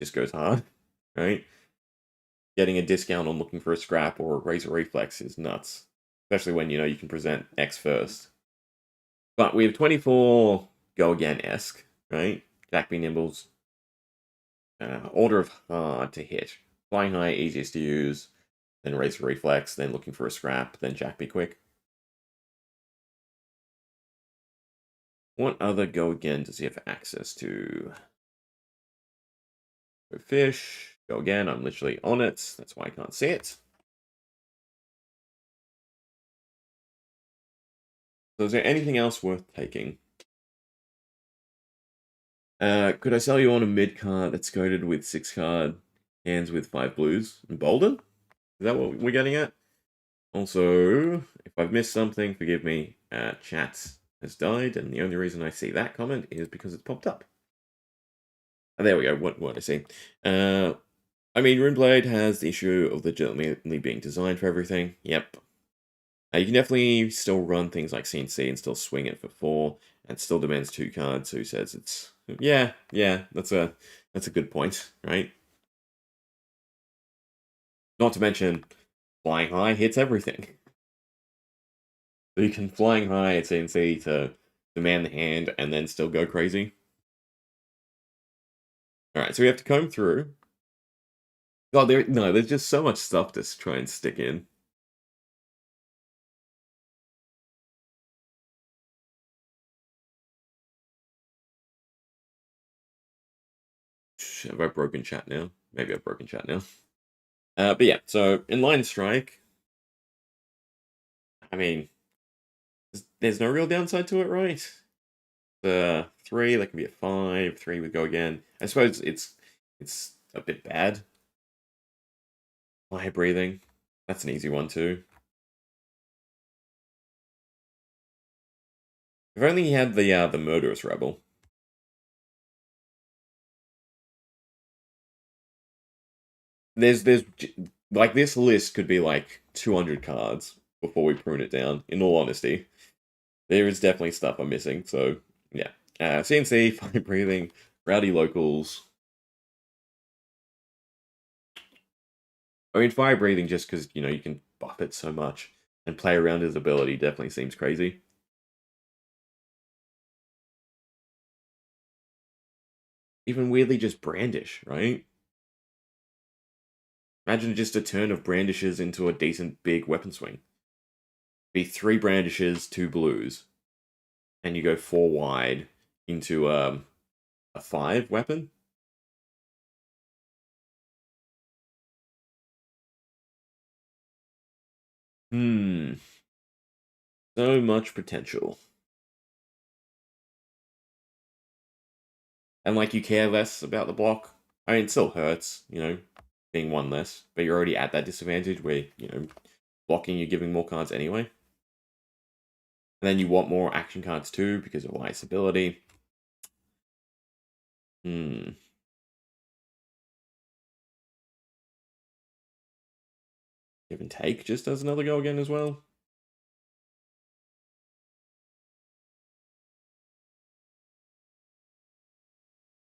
just goes hard, right? Getting a discount on looking for a scrap or a razor reflex is nuts. Especially when, you know, you can present X first. But we have 24 go again-esque, right? Jack B Nimbles. Order of hard to hit. Flying high, easiest to use. Then razor reflex, then looking for a scrap, then Jack B quick. What other go again does he have access to? Go fish. Go again, I'm literally on it. That's why I can't see it. So is there anything else worth taking? Could I sell you on a mid card that's coded with 6 card hands with 5 blues? And Bolden? Is that what we're getting at? Also, if I've missed something, forgive me. Chat has died, and the only reason I see that comment is because it's popped up. Oh, there we go. What I see. I mean, Runeblade has the issue of legitimately being designed for everything. Yep. You can definitely still run things like CNC and still swing it for 4, and still demands 2 cards. Who says it's yeah, that's a good point, right? Not to mention, flying high hits everything. So you can flying high at CNC to demand the hand and then still go crazy. Alright, so we have to comb through. God, there's just so much stuff to try and stick in. Have I broken chat now? Maybe I've broken chat now. But yeah, so in line strike, I mean, there's no real downside to it, right? The 3, that can be a 5, 3 would go again. I suppose it's a bit bad. Fire breathing, that's an easy one too. If only he had the murderous rebel. There's like this list could be like 200 cards before we prune it down. In all honesty, there is definitely stuff I'm missing. So yeah, CNC, fire breathing, rowdy locals. I mean, fire breathing just because you know you can buff it so much and play around his ability definitely seems crazy. even weirdly just brandish, right? Imagine just a turn of brandishes into a decent big weapon swing. Be 3 brandishes, 2 blues, and you go 4 wide into a 5 weapon. So much potential. And like you care less about the block. I mean, it still hurts, being 1 less, but you're already at that disadvantage where, blocking, you're giving more cards anyway. And then you want more action cards too because of Light's ability. Give and take just does another go again as well.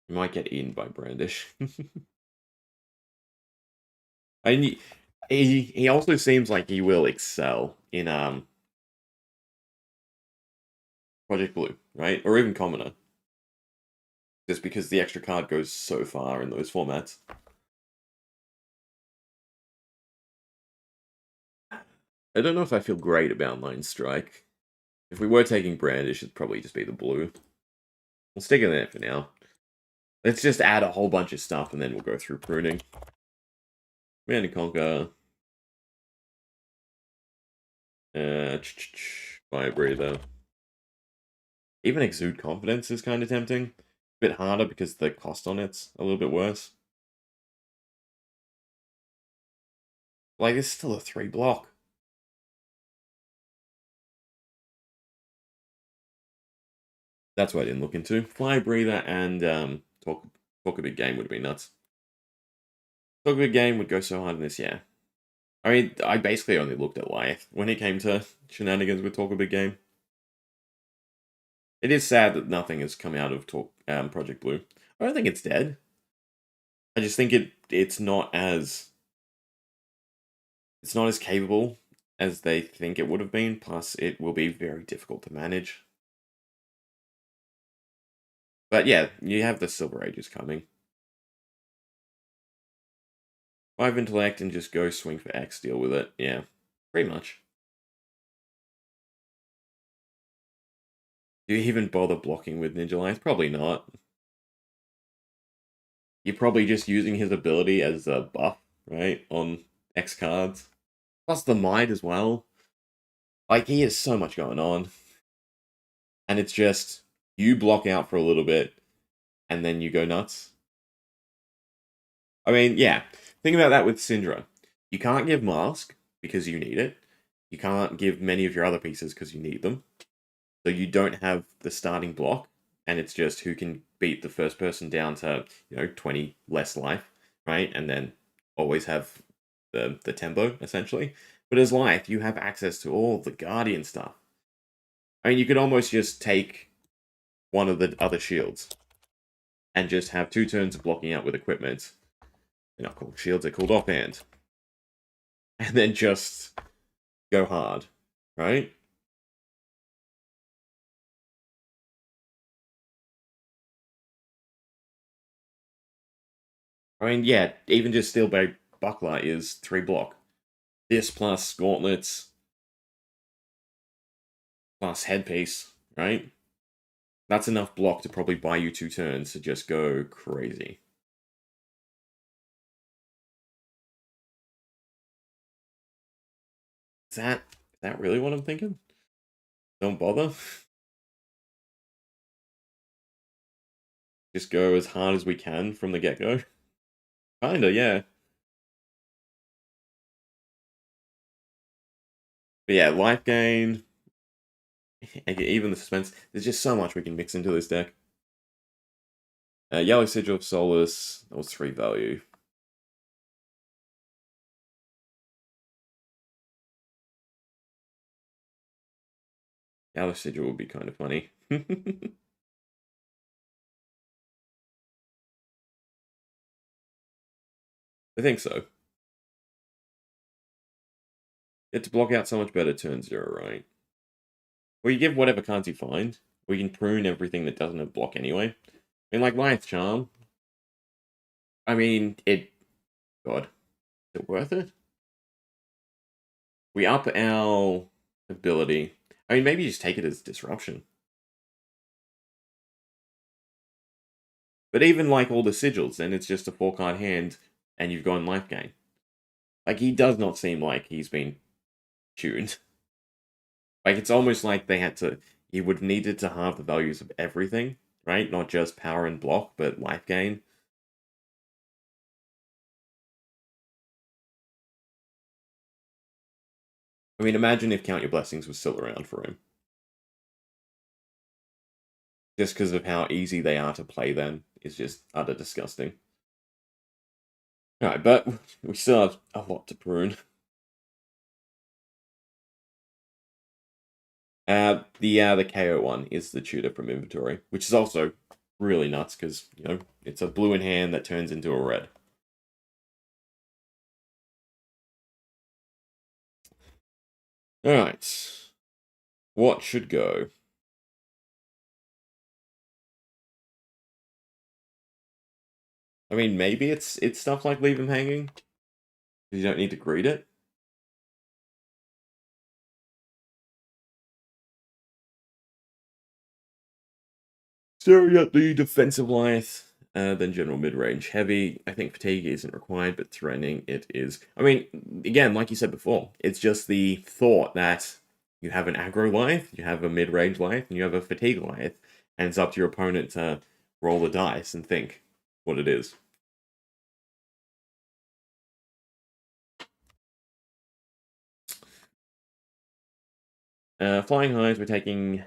You might get eaten by Brandish. And he also seems like he will excel in Project Blue, right? Or even Commoner. Just because the extra card goes so far in those formats. I don't know if I feel great about Line Strike. If we were taking Brandish, it'd probably just be the blue. We'll stick it there for now. Let's just add a whole bunch of stuff and then we'll go through pruning. Command and Conquer. Fire Breather. Even Exude Confidence is kind of tempting. A bit harder because the cost on it's a little bit worse. Like, it's still a 3 block. That's what I didn't look into. Fire Breather and Talk a Big Game would have been nuts. Talk a Big Game would go so hard in this, yeah. I mean, I basically only looked at life when it came to shenanigans with Talk a Big Game. It is sad that nothing has come out of Project Blue. I don't think it's dead. I just think it's not as capable as they think it would have been. Plus, it will be very difficult to manage. But yeah, you have the Silver Ages coming. 5 intellect and just go swing for X, deal with it. Yeah, pretty much. Do you even bother blocking with Ninja Lines? Probably not. You're probably just using his ability as a buff, right, on X cards. Plus the Might as well. Like, he has so much going on. And it's just, you block out for a little bit, and then you go nuts. I mean, yeah. Think about that with Syndra. You can't give Mask, because you need it. You can't give many of your other pieces, because you need them. So you don't have the starting block, and it's just who can beat the first person down to, 20 less life, right? And then always have the tempo, essentially. But as life, you have access to all the Guardian stuff. I mean, you could almost just take one of the other shields and just have 2 turns of blocking out with equipment. They're not called shields, they're called offhand. And then just go hard, right? I mean, yeah, even just Steel Blade Buckler is 3 block. This plus gauntlets plus headpiece, right? That's enough block to probably buy you 2 turns to just go crazy. Is that really what I'm thinking? Don't bother. Just go as hard as we can from the get-go. Kinda, yeah. But yeah, life gain, even the suspense. There's just so much we can mix into this deck. Yellow Sigil of Solace, that was 3 value. Yellow Sigil would be kind of funny. I think so. Get to block out so much better turn 0, right? Or you give whatever cards you find, or you can prune everything that doesn't have block anyway. I mean, like Lion's Charm, I mean, God, is it worth it? We up our ability. I mean, maybe just take it as disruption. But even like all the sigils, then it's just a 4-card hand and you've gone life gain. Like, he does not seem like he's been tuned. Like, it's almost like they had to. He would have needed to halve the values of everything, right? Not just power and block, but life gain. I mean, imagine if Count Your Blessings was still around for him. Just because of how easy they are to play then is just utter disgusting. Alright, but we still have a lot to prune. The KO one is the tutor from inventory, which is also really nuts because, you know, it's a blue in hand that turns into a red. Alright. What should go? I mean, maybe it's stuff like Leave Him Hanging. You don't need to greet it. Staring at the defensive life, then general mid-range heavy. I think fatigue isn't required, but threatening it is. I mean, again, like you said before, it's just the thought that you have an aggro life, you have a mid-range life, and you have a fatigue life, and it's up to your opponent to roll the dice and think what it is. Flying highs, we're taking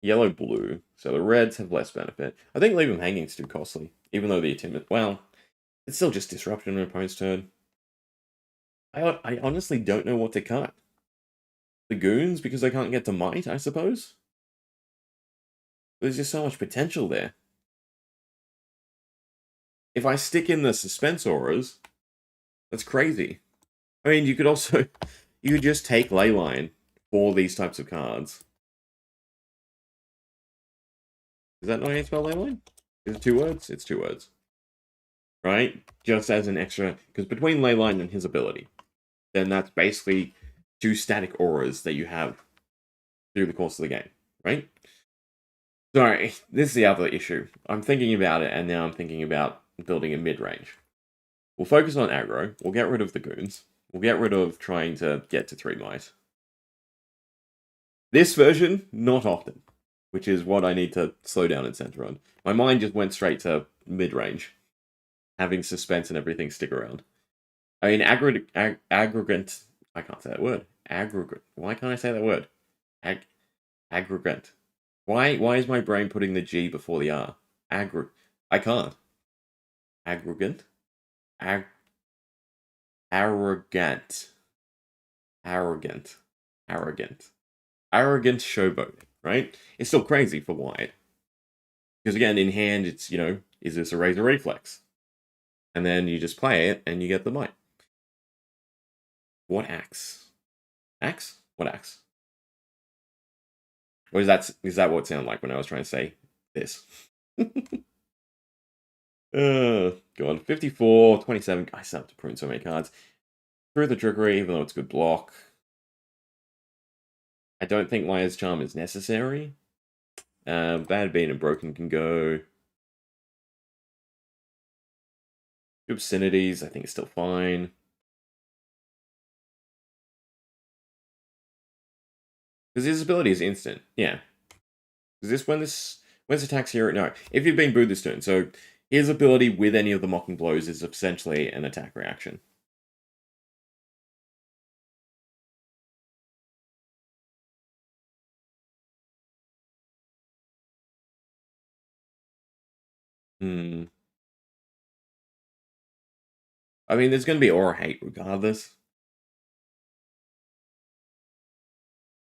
yellow blue, so the reds have less benefit. I think Leave Them Hanging is too costly, even though the timid. Well, it's still just disruption on an opponent's turn. I honestly don't know what to cut. The goons, because they can't get to might, I suppose? There's just so much potential there. If I stick in the suspense auras, that's crazy. I mean, you could also... You could just take Leyline for these types of cards. Is that not how you spell Leyline? Is it 2 words? It's 2 words. Right? Just as an extra... Because between Leyline and his ability, then that's basically 2 static auras that you have through the course of the game, right? Sorry, this is the other issue. I'm thinking about it, and now I'm thinking about building a mid-range. We'll focus on aggro, we'll get rid of the goons, we'll get rid of trying to get to 3 might. This version, not often, which is what I need to slow down and center on. My mind just went straight to mid-range, having suspense and everything stick around. I mean, aggregate... I can't say that word. Aggregate. Why can't I say that word? Aggregate. Why is my brain putting the G before the R? I can't. Aggregate? Arrogant. Arrogant. Arrogant. Arrogant showboat, right? It's still crazy for wide. Because again, in hand, it's, you know, is this a razor reflex? And then you just play it and you get the might. What axe? Axe? What axe? Or is that what it sounded like when I was trying to say this? God. 54, 27. I still have to prune so many cards. Through the trickery, even though it's good block. I don't think Liar's Charm is necessary. Bad Bean and Broken can go. Obscenities, I think it's still fine. Because his ability is instant, yeah. Is this when this attacks hero? No. If you've been booed this turn, so his ability with any of the mocking blows is essentially an attack reaction. Hmm. I mean, there's going to be aura hate regardless.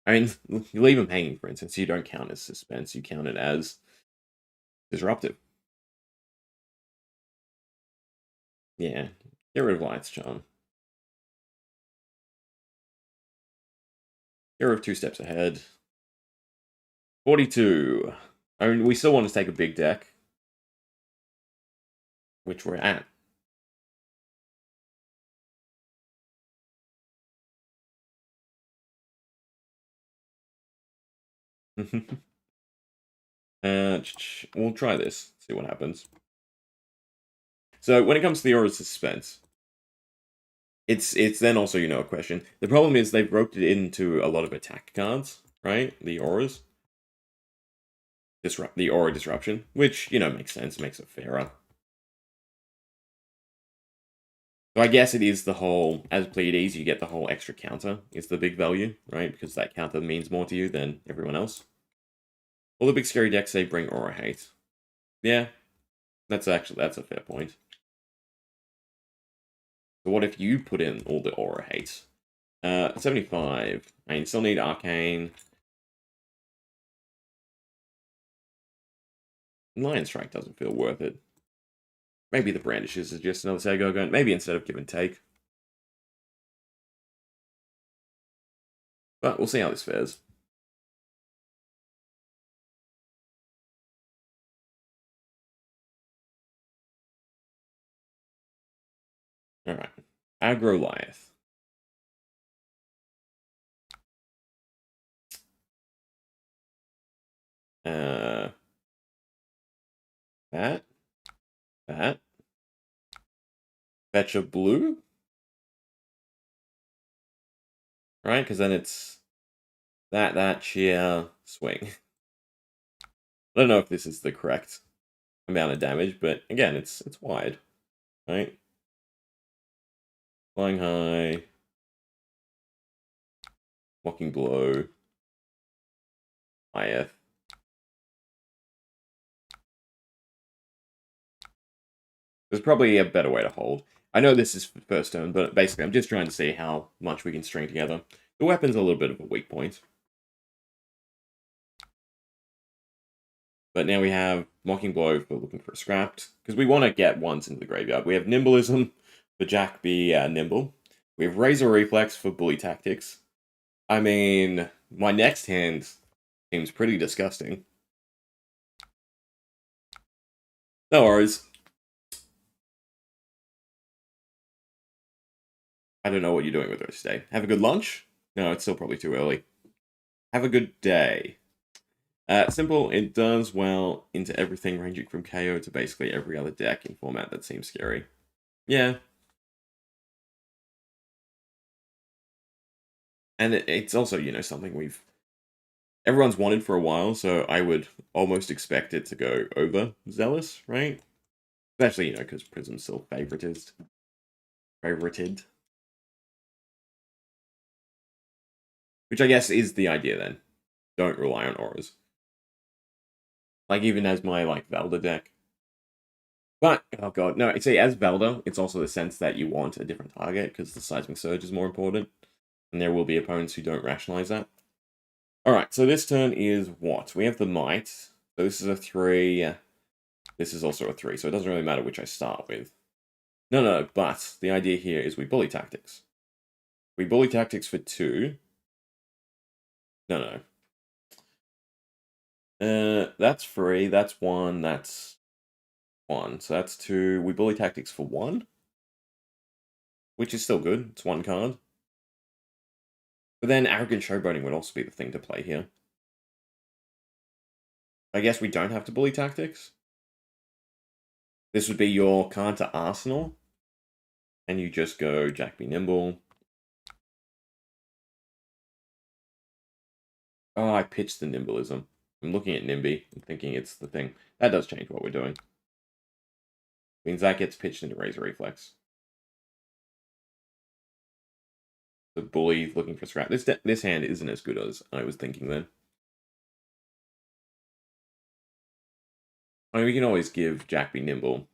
I mean, you leave him hanging, for instance, you don't count as suspense, you count it as disruptive. Yeah, get rid of Light's Charm. Get rid of 2 steps ahead. 42. I mean, we still want to take a big deck, which we're at. We'll try this, see what happens. So when it comes to the Aura Suspense, it's then also, a question. The problem is they've roped it into a lot of attack cards, right? The Auras. The Aura Disruption, which, makes sense, makes it fairer. So I guess it is the whole, as Pleiades, you get the whole extra counter is the big value, right? Because that counter means more to you than everyone else. All the big scary decks say bring Aura Hate. Yeah, that's a fair point. So what if you put in all the Aura Hate? 75. I mean, still need Arcane. Lion Strike doesn't feel worth it. Maybe the Brandishes is just another Sago gun. Maybe instead of give and take. But we'll see how this fares. Alright. Aggro Lyeth. That. That. Fetch a blue? Right? Because then it's that, sheer, swing. I don't know if this is the correct amount of damage, but again, it's wide. Right? Flying High. Mocking Blow. IF. There's probably a better way to hold. I know this is first turn, but basically I'm just trying to see how much we can string together. The weapon's a little bit of a weak point. But now we have Mocking Blow for looking for a scrapped, because we want to get ones into the graveyard. We have Nimbleism for Jack be nimble. We have Razor Reflex for Bully Tactics. I mean, my next hand seems pretty disgusting. No worries. I don't know what you're doing with the rest of the day. Have a good lunch? No, it's still probably too early. Have a good day. Simple, it does well into everything ranging from KO to basically every other deck in format that seems scary. Yeah. And it's also, something everyone's wanted for a while, so I would almost expect it to go over Zealous, right? Especially, because Prism's still favorited. Which I guess is the idea then. Don't rely on auras. Like, even as my, Velda deck. But, oh god, no, see, as Velda, it's also the sense that you want a different target, because the Seismic Surge is more important. And there will be opponents who don't rationalize that. Alright, so this turn is what? We have the Might. So this is a 3. This is also a 3, so it doesn't really matter which I start with. No, but the idea here is we bully tactics. We bully tactics for 2. No. That's free, that's 1, that's 1. So that's 2. We bully tactics for 1. Which is still good. It's 1 card. But then Arrogant Showboating would also be the thing to play here. I guess we don't have to bully tactics. This would be your card to Arsenal. And you just go Jack be nimble. Oh, I pitched the Nimbleism. I'm looking at Nimby and thinking it's the thing. That does change what we're doing. Means that gets pitched into Razor Reflex. The bully looking for scrap. This hand isn't as good as I was thinking then. I mean, we can always give Jack be nimble.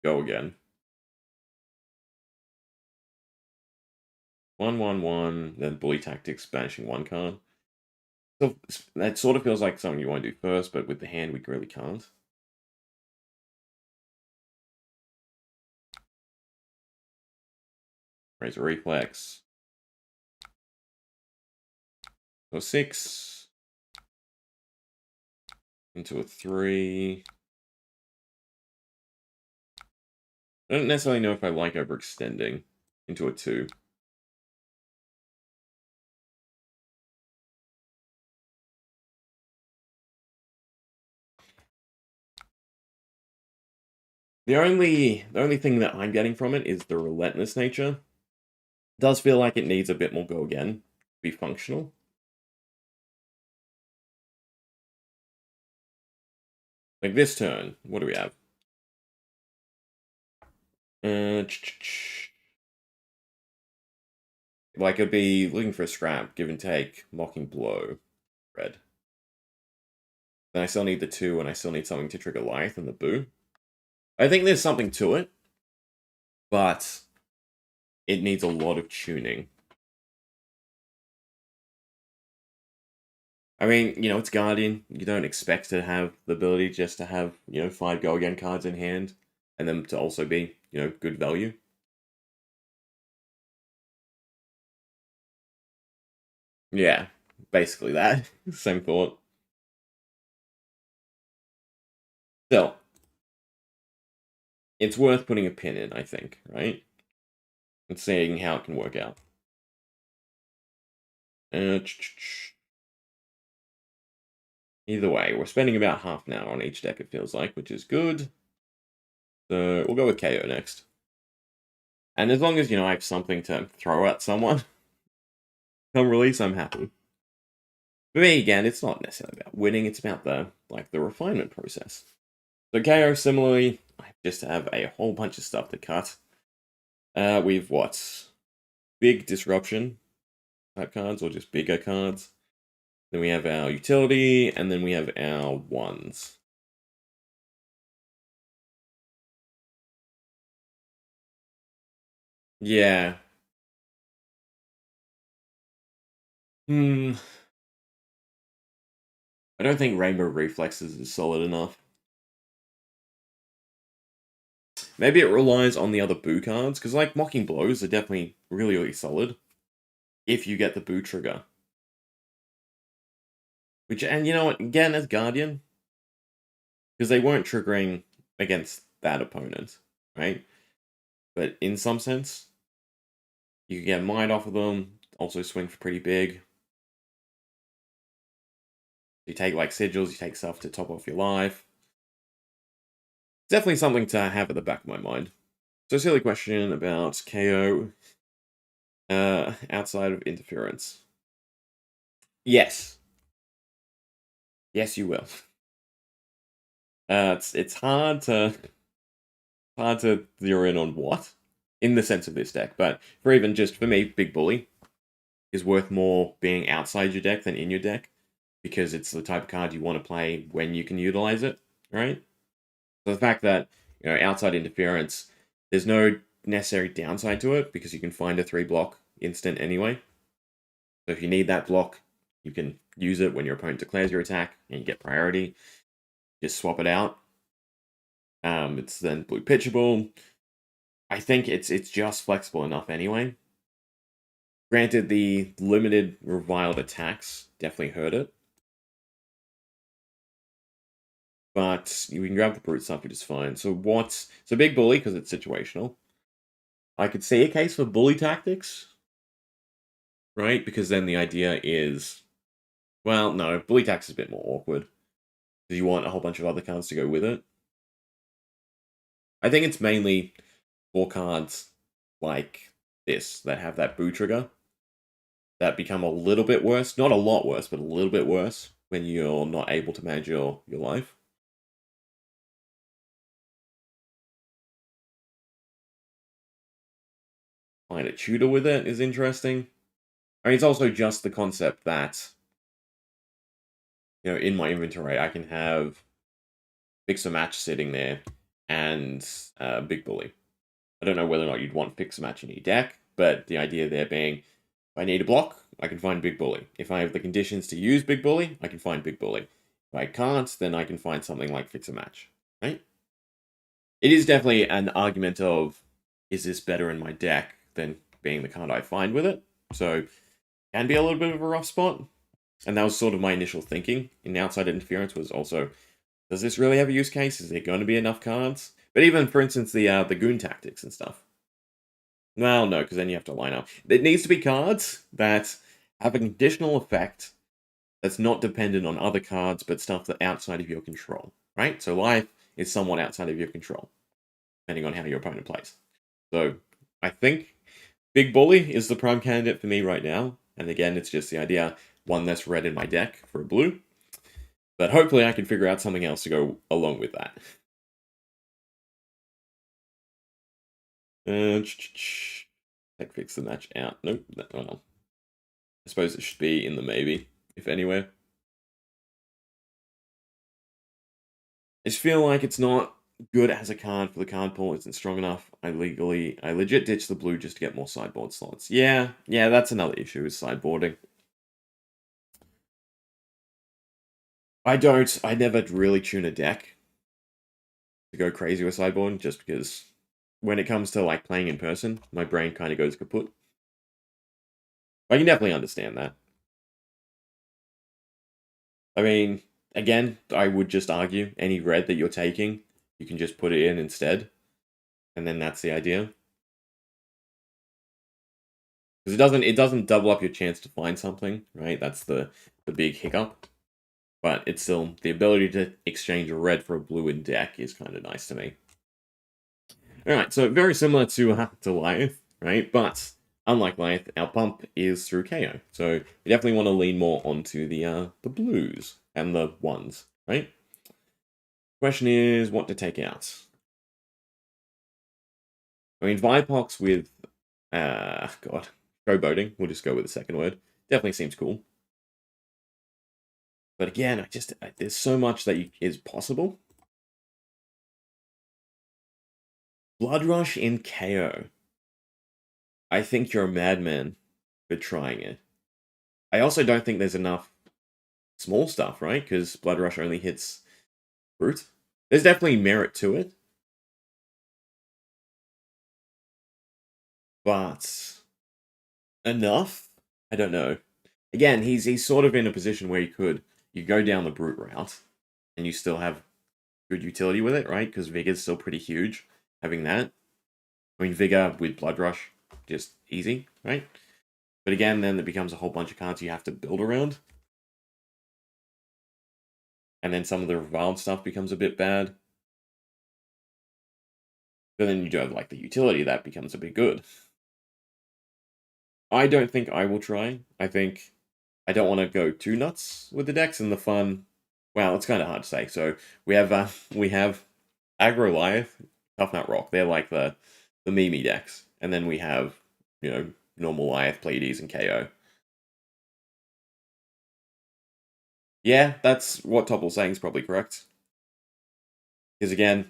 Go again. 1/1/1, then bully tactics, banishing 1 card. So that sort of feels like something you want to do first, but with the hand we really can't. Razor Reflex. So 6 into a 3. I don't necessarily know if I like overextending into a 2. The only thing that I'm getting from it is the relentless nature. It does feel like it needs a bit more go again to be functional. Like this turn, what do we have? Like I'd be looking for a scrap, give and take, mocking blow, red. Then I still need the 2, and I still need something to trigger Lithe and the boo. I think there's something to it, but it needs a lot of tuning. I mean, it's Guardian. You don't expect to have the ability just to have, 5 go again cards in hand, and them to also be, good value. Yeah, basically that. Same thought. Still, it's worth putting a pin in, I think, right? And seeing how it can work out. Either way, we're spending about half an hour on each deck, it feels like, which is good. So we'll go with KO next. And as long as, I have something to throw at someone, come release, I'm happy. For me, again, it's not necessarily about winning, it's about the refinement process. So KO, similarly, I just have a whole bunch of stuff to cut. We've what? Big disruption type cards, or just bigger cards. Then we have our utility, and then we have our ones. Yeah. I don't think Rainbow Reflexes is solid enough. Maybe it relies on the other boo cards, because like Mocking Blows are definitely really, really solid. If you get the boo trigger. Which, and you know what, again, as Guardian, because they weren't triggering against that opponent, right? But in some sense, you can get Might off of them, also swing for pretty big. You take like sigils, you take stuff to top off your life. Definitely something to have at the back of my mind. So silly question about KO outside of interference. Yes. Yes, you will. It's hard to zero in on what in the sense of this deck, but for me, Big Bully is worth more being outside your deck than in your deck because it's the type of card you want to play when you can utilize it, right? So the fact that outside interference, there's no necessary downside to it because you can find a 3-block instant anyway. So if you need that block, you can use it when your opponent declares your attack and you get priority. Just swap it out. It's then blue pitchable. I think it's just flexible enough anyway. Granted, the limited reviled attacks definitely hurt it. But you can grab the brute stuff, which is fine. So Big Bully, because it's situational. I could see a case for bully tactics. Right? Because then the idea is, well, no, bully tactics is a bit more awkward. Because you want a whole bunch of other cards to go with it. I think it's mainly 4 cards like this that have that boo trigger that become a little bit worse. Not a lot worse, but a little bit worse when you're not able to manage your life. Find a tutor with it is interesting. I mean, it's also just the concept that, in my inventory, I can have Fix a Match sitting there and Big Bully. I don't know whether or not you'd want Fix a Match in your deck, but the idea there being, if I need a block, I can find Big Bully. If I have the conditions to use Big Bully, I can find Big Bully. If I can't, then I can find something like Fix a Match, right? It is definitely an argument of, is this better in my deck than being the card I find with it? So, can be a little bit of a rough spot. And that was sort of my initial thinking in outside interference was also, does this really have a use case? Is there going to be enough cards? But even, for instance, the goon tactics and stuff. Well, no, because then you have to line up. It needs to be cards that have a conditional effect that's not dependent on other cards, but stuff that outside of your control, right? So life is somewhat outside of your control. depending on how your opponent plays. So I think Big Bully is the prime candidate for me right now. And again, it's just the idea, one less red in my deck for a blue. But hopefully I can figure out something else to go along with that. Tech fix the match out. Nope, that one. I suppose it should be in the maybe, if anywhere. I just feel like it's not good as a card for the card pool. Isn't strong enough. I legit ditched the blue just to get more sideboard slots. Yeah, that's another issue is sideboarding. I never really tune a deck to go crazy with sideboard just because when it comes to like playing in person, my brain kind of goes kaput. I can definitely understand that. I mean, again, I would just argue any red that you're taking, you can just put it in instead. And then that's the idea. Because it doesn't double up your chance to find something, right? That's the big hiccup. But it's still the ability to exchange a red for a blue in deck is kind of nice to me. Alright, so very similar to Lyeth, right? But unlike Lyeth, our pump is through KO. So we definitely want to lean more onto the blues and the ones, right? Question is what to take out. I mean, Vipox with, God, showboating, we'll just go with the second word. Definitely seems cool. But again, there's so much that is possible. Blood Rush in KO. I think you're a madman for trying it. I also don't think there's enough small stuff, right? Because Blood Rush only hits Brute. There's definitely merit to it. But enough? I don't know. Again, he's sort of in a position where you go down the Brute route, and you still have good utility with it, right? Because Vigor's still pretty huge, having that. I mean, Vigor with Blood Rush, just easy, right? But again, then it becomes a whole bunch of cards you have to build around. And then some of the Reviled stuff becomes a bit bad. But then you do have, like, the utility that becomes a bit good. I don't think I will try. I think I don't want to go too nuts with the decks and the fun. Well, it's kind of hard to say. So we have Aggro Lyeth, Tough Nut Rock. They're like the Mimi decks, and then we have normal Lyeth, Pleiades, and KO. Yeah, that's what Topple's saying is probably correct. Because again,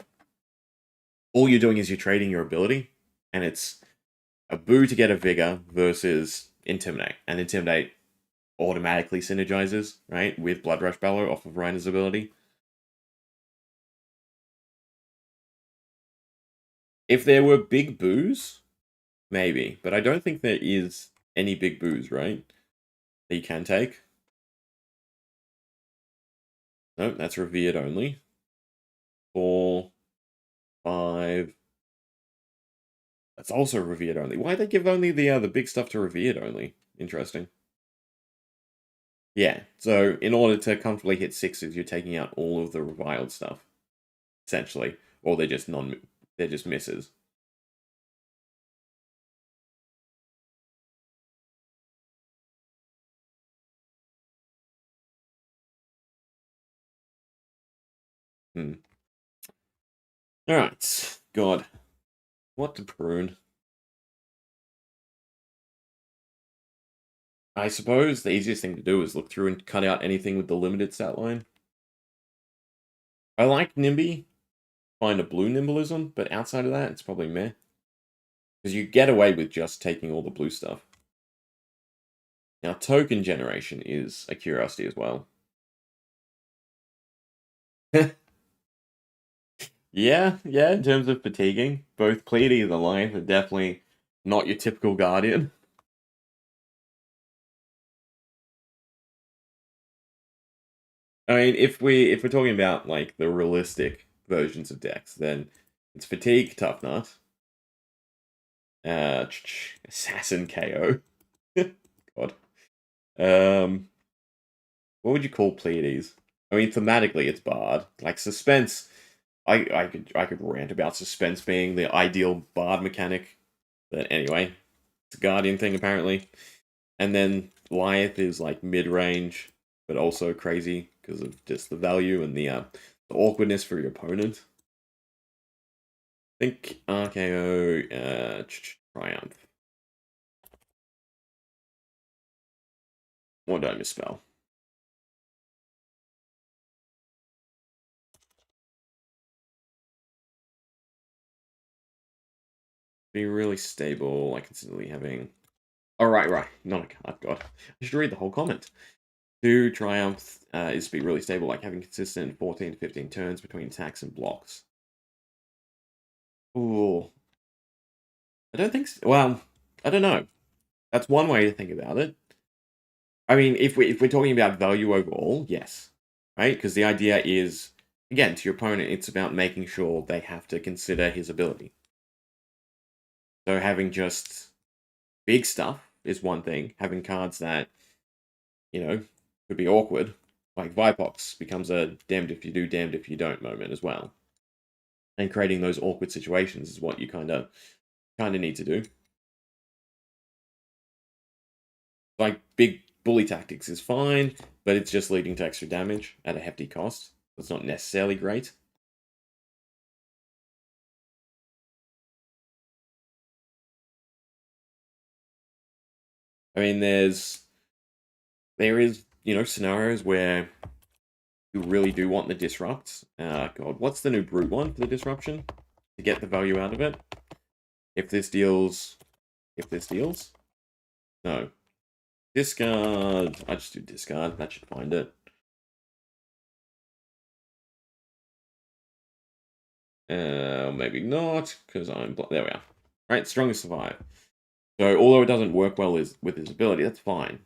all you're doing is you're trading your ability, and it's a boo to get a Vigor versus Intimidate, and Intimidate automatically synergizes, right, with Blood Rush Bellow off of Reiner's ability. If there were big boos, maybe, but I don't think there is any big boos, right, that you can take. No, that's Revered only. 4, 5. That's also Revered only. Why'd they give only the big stuff to Revered only? Interesting. Yeah, so in order to comfortably hit 6s, you're taking out all of the Reviled stuff, essentially. Or they're just misses. Alright, God. What to prune? I suppose the easiest thing to do is look through and cut out anything with the limited stat line. I like Nimby, find a blue Nimblism, but outside of that, it's probably meh. Because you get away with just taking all the blue stuff. Now, token generation is a curiosity as well. Yeah, in terms of fatiguing, both Pleiades and Lion are definitely not your typical Guardian. I mean, if we're talking about like the realistic versions of decks, then it's Fatigue, Tough Nut, Assassin KO. God. What would you call Pleiades? I mean, thematically, it's Bard. Like, Suspense I could rant about suspense being the ideal bard mechanic, but anyway, it's a guardian thing apparently. And then Lyeth is like mid range, but also crazy because of just the value and the awkwardness for your opponent. I think RKO Triumph. What did I misspell? Be really stable, like consistently having. Oh, right. Not a card, God. I should read the whole comment. 2 Triumph is to be really stable, like having consistent 14 to 15 turns between attacks and blocks. Ooh. I don't think so. Well, I don't know. That's one way to think about it. I mean, if we're talking about value overall, yes. Right? Because the idea is, again, to your opponent, it's about making sure they have to consider his ability. So having just big stuff is one thing. Having cards that, could be awkward, like Vipox becomes a damned if you do, damned if you don't moment as well. And creating those awkward situations is what you kind of need to do. Like big bully tactics is fine, but it's just leading to extra damage at a hefty cost. It's not necessarily great. I mean, there is scenarios where you really do want the disrupt. God, what's the new brute one for the disruption to get the value out of it? If this deals, no, discard. I just do discard. That should find it. Maybe not, because there we are. Right, strongest survive. So although it doesn't work well with his ability, that's fine.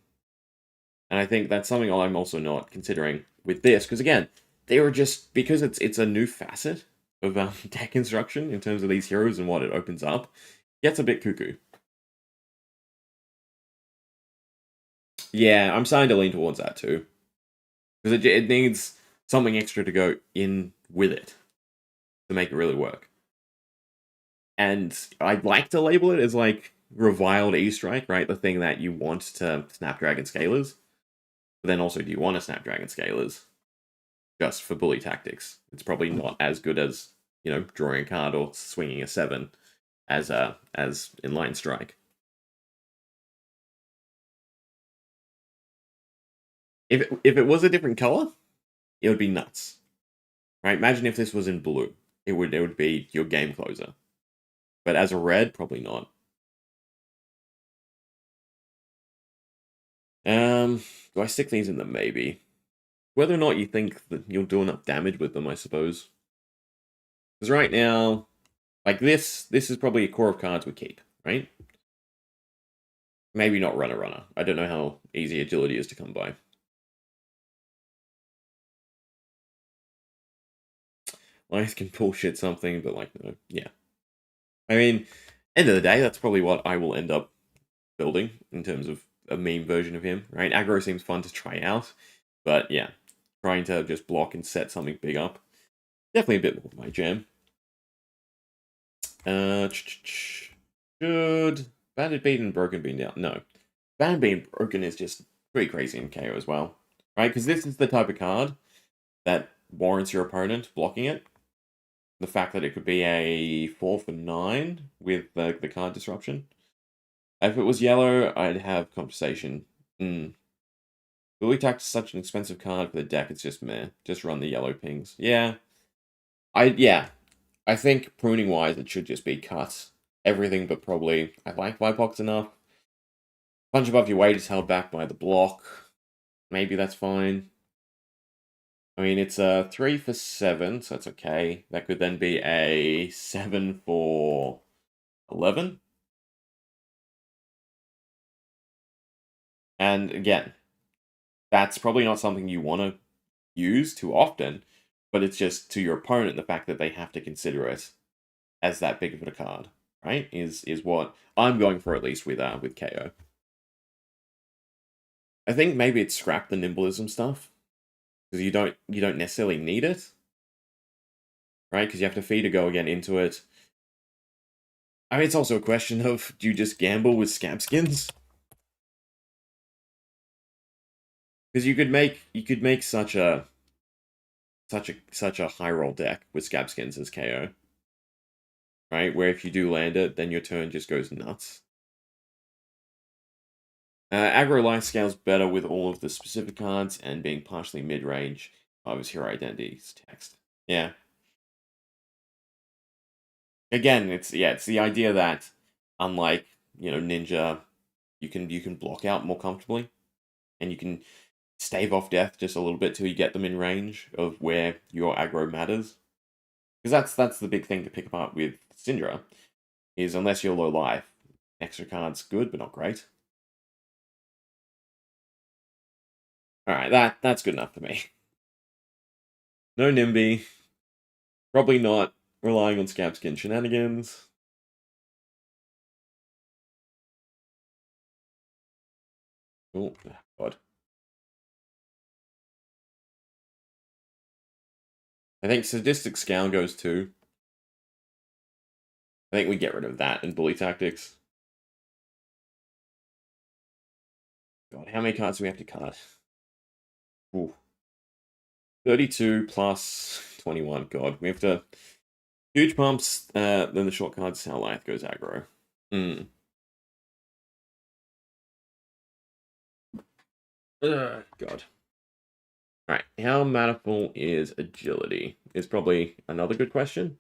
And I think that's something I'm also not considering with this, because again, they were just because it's a new facet of deck construction in terms of these heroes and what it opens up, gets a bit cuckoo. Yeah, I'm starting to lean towards that too, because it needs something extra to go in with it to make it really work. And I'd like to label it as like Reviled E-Strike, right? The thing that you want to Snapdragon Scalers. But then also, do you want to Snapdragon Scalers just for bully tactics? It's probably not as good as, drawing a card or swinging a 7 as Inline Strike. If it was a different color, it would be nuts. Right? Imagine if this was in blue. It would be your game closer. But as a red, probably not. Do I stick these in them? Maybe. Whether or not you think that you'll do enough damage with them, I suppose. Because right now, like this is probably a core of cards we keep, right? Maybe not runner. I don't know how easy agility is to come by. Life can bullshit something, but like, no, yeah. I mean, end of the day, that's probably what I will end up building in terms of a meme version of him, right? Aggro seems fun to try out, but yeah, trying to just block and set something big up, definitely a bit more my jam. Should Banded Beaten Broken Bean down? No. Banded Bean Broken is just pretty crazy in KO as well, right? Because this is the type of card that warrants your opponent blocking it. The fact that it could be a 4 for 9 with the card disruption. If it was yellow, I'd have conversation. Bully Tax is such an expensive card for the deck, it's just meh. Just run the yellow pings. Yeah. I think pruning wise it should just be cut. Everything but probably I like Vipox enough. Punch above your weight is held back by the block. Maybe that's fine. I mean, it's a 3 for 7, so that's okay. That could then be a 7 for 11. And again, that's probably not something you want to use too often, but it's just to your opponent, the fact that they have to consider it as that big of a card, right? Is what I'm going for, at least with KO. I think maybe it's scrap the nimblism stuff because you don't necessarily need it. right? Because you have to feed a go again into it. I mean, it's also a question of, do you just gamble with scab skins? Because you could make such a high roll deck with scab skins as KO, right? Where if you do land it, then your turn just goes nuts. Aggro life scales better with all of the specific cards and being partially mid-range of his hero identities text. Yeah. Again, it's the idea that unlike, Ninja, you can block out more comfortably and you can stave off death just a little bit till you get them in range of where your aggro matters. Because that's the big thing to pick apart with Syndra, is unless you're low life, extra cards good but not great. Alright, that's good enough for me. No Nimby. Probably not relying on scab skin shenanigans. Oh, God. I think Sadistic Scowl goes too. I think we get rid of that in Bully Tactics. God, how many cards do we have to cut? Ooh. 32 plus 21. God, we have to... Huge pumps, then the short cards, how Lithe goes aggro. God. Alright, how matterful is agility? Is probably another good question.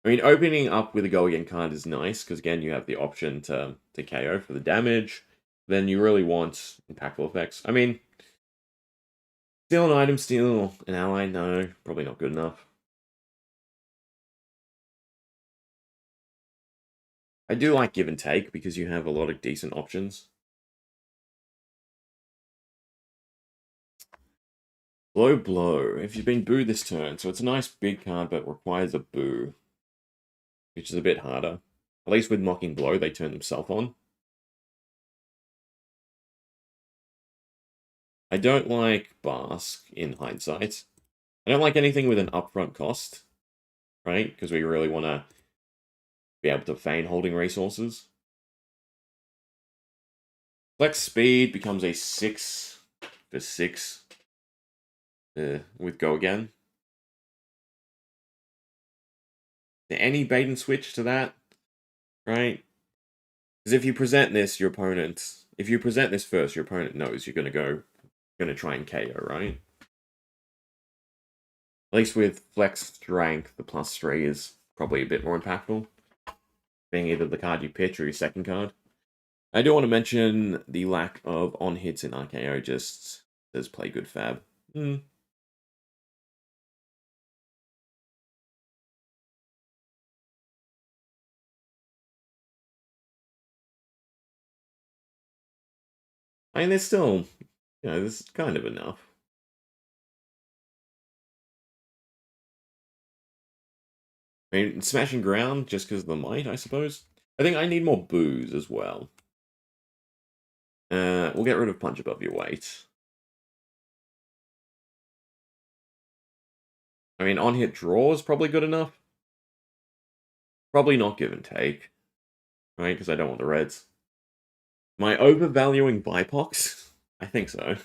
I mean, opening up with a go again card is nice, because again, you have the option to KO for the damage. Then you really want impactful effects. I mean, steal an item, steal an ally, no, probably not good enough. I do like give and take, because you have a lot of decent options. Blow Blow. If you've been boo this turn, so it's a nice big card, but requires a boo, which is a bit harder. At least with Mocking Blow, they turn themselves on. I don't like Bask in hindsight. I don't like anything with an upfront cost, right? Because we really want to be able to feign holding resources. Flex Speed becomes a 6 for 6 with Go Again. Any bait and switch to that, right? Because if you present this, if you present this first, your opponent knows you're going to try and KO, right? At least with Flex Strength, the +3 is probably a bit more impactful, being either the card you pitch or your second card. I do want to mention the lack of on-hits in RKO just says play good fab. I mean, there's still, there's kind of enough. I mean, smashing ground just because of the might, I suppose. I think I need more booze as well. We'll get rid of punch above your weight. I mean, on-hit draw is probably good enough. Probably not give and take, right? Because I don't want the reds. Am I overvaluing Vipox? I think so.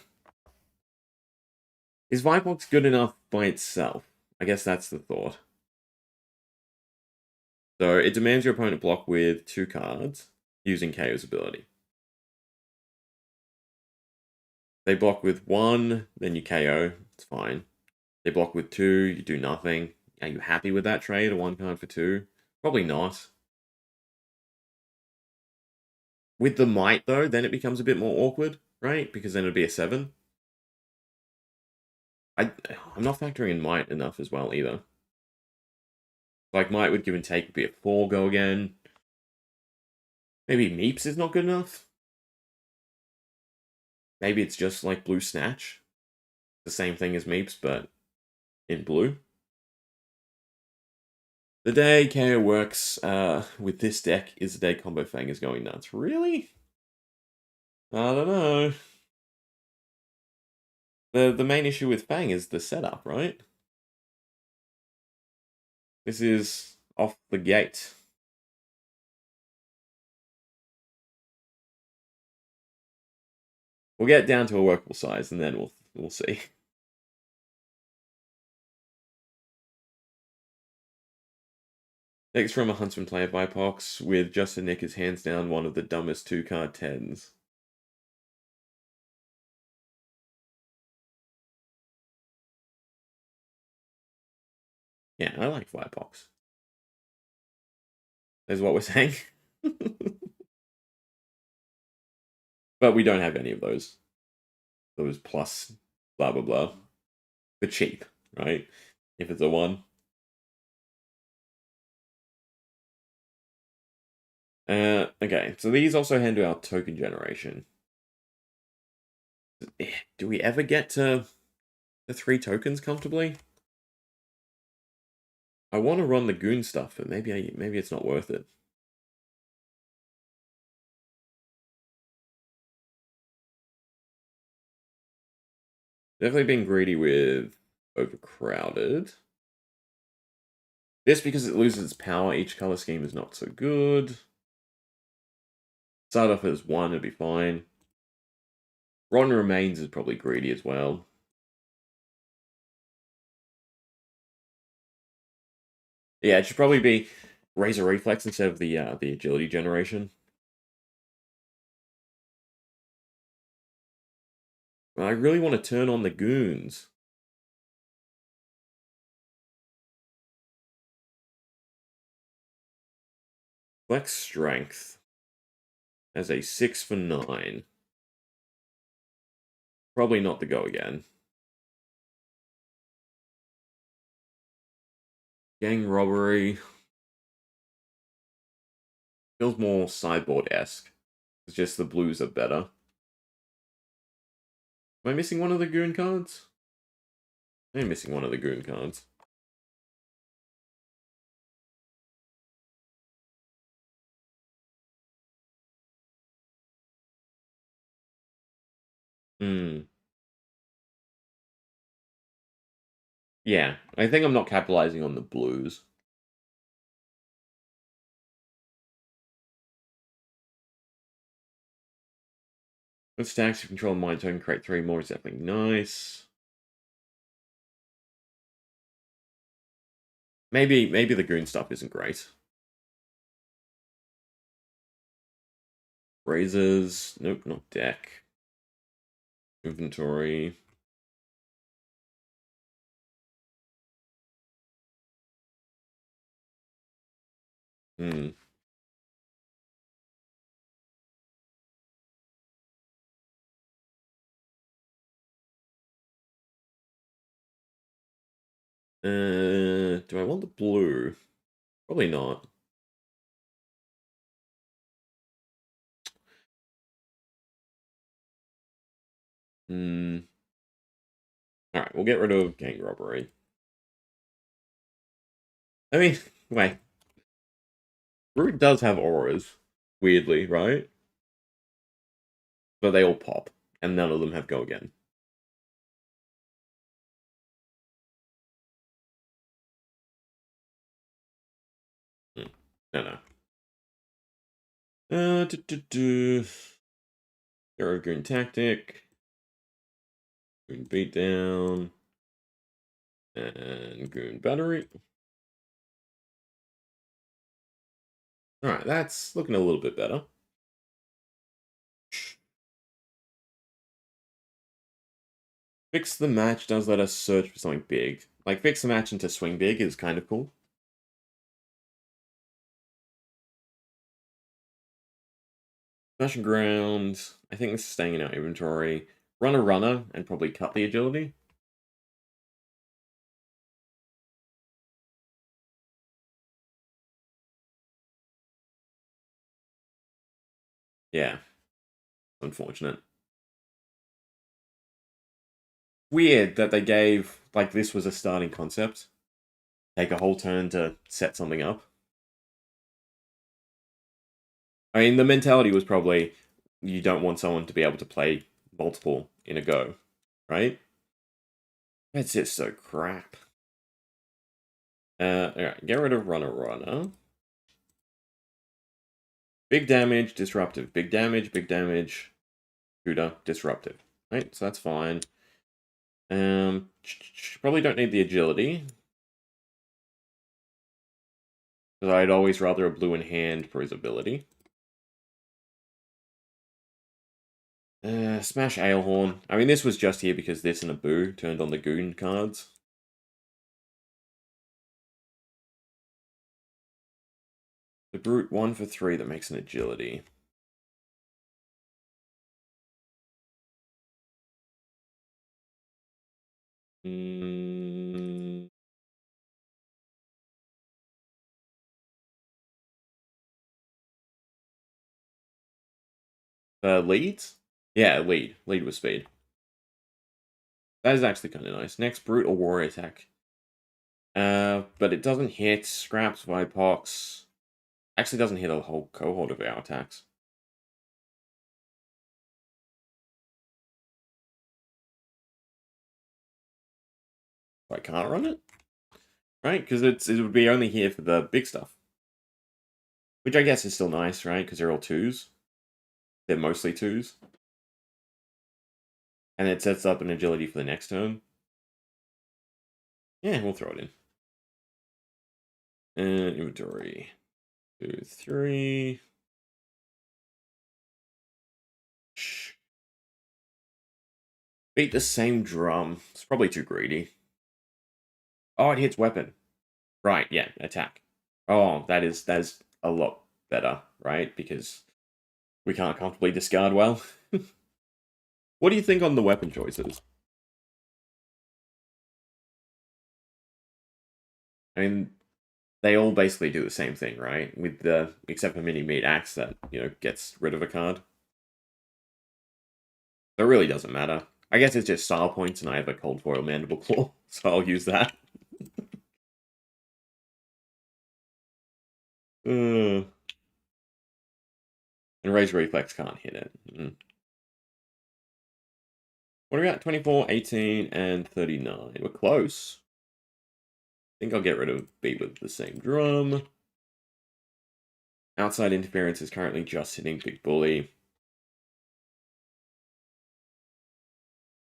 Is Vipox good enough by itself? I guess that's the thought. So it demands your opponent block with 2 cards using KO's ability. They block with 1, then you KO. It's fine. They block with 2, you do nothing. Are you happy with that trade? A 1 card for 2? Probably not. With the might, though, then it becomes a bit more awkward, right? Because then it'd be a 7. I'm not factoring in might enough as well, either. Like, might with give and take would be a 4 go again. Maybe Meeps is not good enough. Maybe it's just like Blue Snatch. The same thing as Meeps, but in blue. The day KO works with this deck is the day Combo Fang is going nuts. Really? I don't know. The main issue with Fang is the setup, right? This is off the gate. We'll get down to a workable size, and then we'll see. Next from a Huntsman player by Pox with Justin Nick is hands down one of the dumbest 2-card 10s. Yeah, I like Firepox. Is what we're saying. But we don't have any of those. Those plus blah blah blah. For cheap, right? If it's a 1. Okay, so these also handle our token generation. Do we ever get to the 3 tokens comfortably? I want to run the goon stuff, but maybe it's not worth it. Definitely being greedy with overcrowded. This, because it loses its power, each color scheme is not so good. Start off as 1, it'd be fine. Ron Remains is probably greedy as well. Yeah, it should probably be Razor Reflex instead of the agility generation. I really want to turn on the goons. Flex Strength as a 6 for 9. Probably not the go again. Gang Robbery. Feels more sideboard-esque. It's just the blues are better. Am I missing one of the goon cards? I'm missing one of the goon cards. Hmm. Yeah, I think I'm not capitalizing on the blues. With stacks to control my turn, create 3 more is definitely nice. Maybe the goon stuff isn't great. Razors, nope, not deck. Inventory. Hmm. Do I want the blue? Probably not. Hmm. Alright, we'll get rid of gang robbery. I mean, wait. Root does have auras, weirdly, right? But they all pop, and none of them have go again. Hmm. No. Hero Goon Tactic. Goon Beatdown. And Goon Battery. Alright, that's looking a little bit better. Fix the Match does let us search for something big. Like, Fix the Match into Swing Big is kind of cool. Fashion Ground. I think this is staying in our inventory. Run a runner and probably cut the agility. Yeah. Unfortunate. Weird that they gave, like, this was a starting concept. Take a whole turn to set something up. I mean, the mentality was probably you don't want someone to be able to play multiple in a go, right? That's just so crap. Alright, get rid of runner. Big damage, disruptive. Big damage, shooter, disruptive. Right, so that's fine. Probably don't need the agility. Because I'd always rather a blue in hand for his ability. Smash Alehorn. I mean, this was just here because this and a boo turned on the goon cards. The brute 1 for 3 that makes an agility. Leads? Yeah, lead. Lead with speed. That is actually kind of nice. Next, brute or warrior attack. But it doesn't hit. Scraps, Vipox. Actually doesn't hit a whole cohort of our attacks. I can't run it? Right? Because it would be only here for the big stuff. Which I guess is still nice, right? Because they're all 2s. They're mostly 2s. And it sets up an agility for the next turn. Yeah, we'll throw it in. Inventory. 2, 3. Beat the same drum. It's probably too greedy. Oh, it hits weapon. Right, yeah, attack. Oh, that is a lot better, right? Because we can't comfortably discard well. What do you think on the weapon choices? I mean, they all basically do the same thing, right? With the except for mini meat axe that gets rid of a card. So it really doesn't matter. I guess it's just style points, and I have a cold foil mandible claw, so I'll use that. And Rage Reflex can't hit it. What are we at? 24, 18, and 39. We're close. I think I'll get rid of beat with the same drum. Outside interference is currently just hitting Big Bully.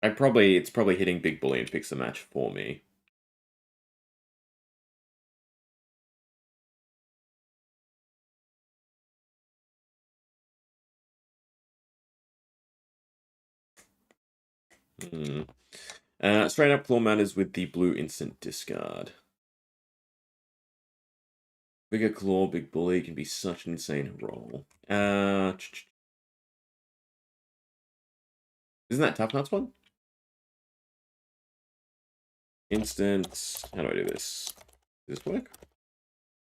It's probably hitting Big Bully and picks the match for me. Straight up claw matters with the blue instant discard. Bigger claw, Big Bully can be such an insane roll. Isn't that Tough Nuts one? Instant. How do I do this? Does this work?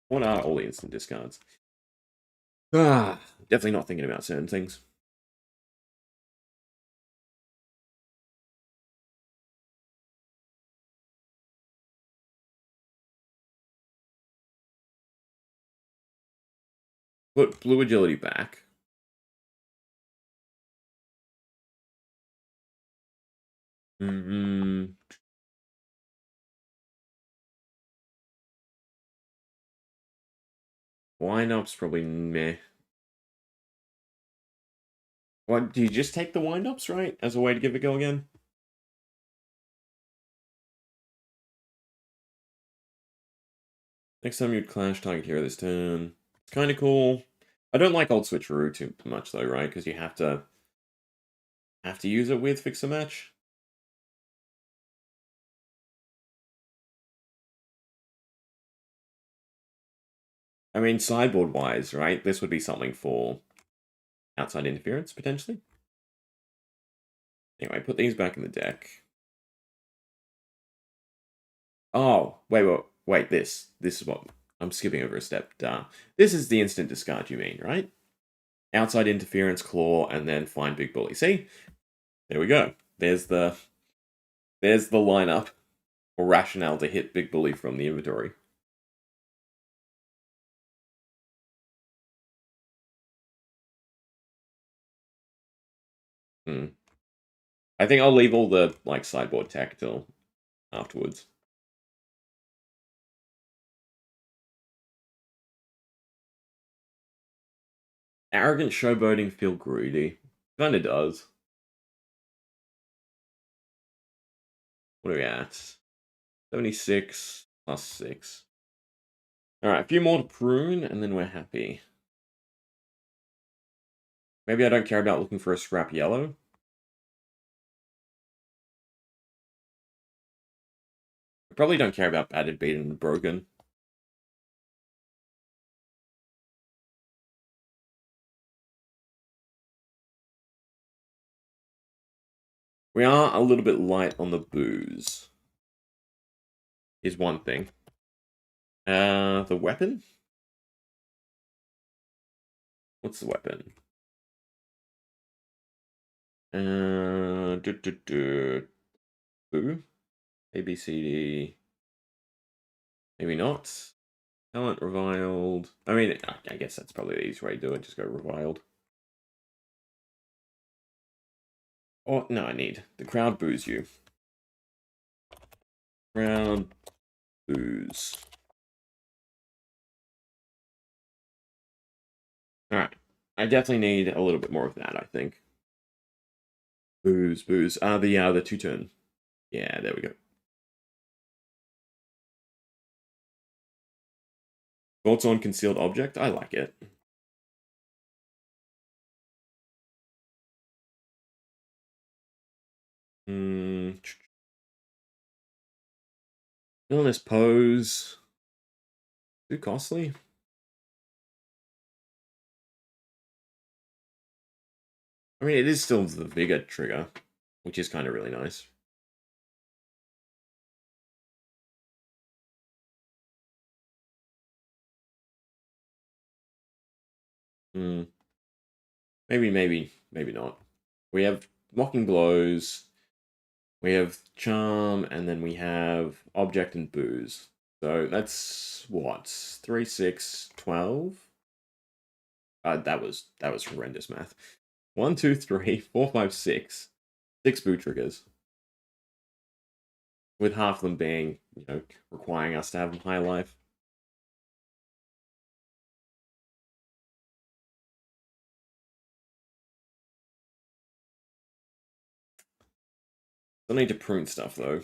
What are all the instant discards? Definitely not thinking about certain things. Put blue agility back. Wind-up's probably meh. What, do you just take the wind-ups, right? As a way to give it a go again? Next time you'd clash target hero this turn. It's kind of cool. I don't like old switcheroo too much though, right? Because you have to use it with fix a match. I mean, sideboard wise, right? This would be something for outside interference potentially. Anyway, put these back in the deck. Oh, wait. This is what I'm skipping over a step. Duh. This is the instant discard you mean, right? Outside interference, claw, and then find Big Bully. See? There we go. There's the lineup or rationale to hit Big Bully from the inventory. I think I'll leave all the sideboard tech till afterwards. Arrogant showboating feel greedy. Kinda does. What are we at? 76 plus 6. Alright, a few more to prune, and then we're happy. Maybe I don't care about looking for a scrap yellow. I probably don't care about battered, beaten, and broken. We are a little bit light on the booze. Is one thing. The weapon? What's the weapon? Boo? A, B, C, D. Maybe not. Talent reviled. I mean, I guess that's probably the easiest way to do it. Just go reviled. Oh, no, I need. The crowd boos you. Crowd boos. Alright. I definitely need a little bit more of that, I think. Booze, booze. The two-turn. Yeah, there we go. Thoughts on concealed object? I like it. Villainous pose. Too costly? I mean, it is still the bigger trigger, which is kind of really nice. Maybe not. We have Mocking Blows, we have Charm, and then we have Object and Booze. So that's what? 3, 6, 12? That was horrendous math. 1, 2, 3, 4, 5, 6. 6 boo triggers. With half of them being, requiring us to have high life. Still need to prune stuff though.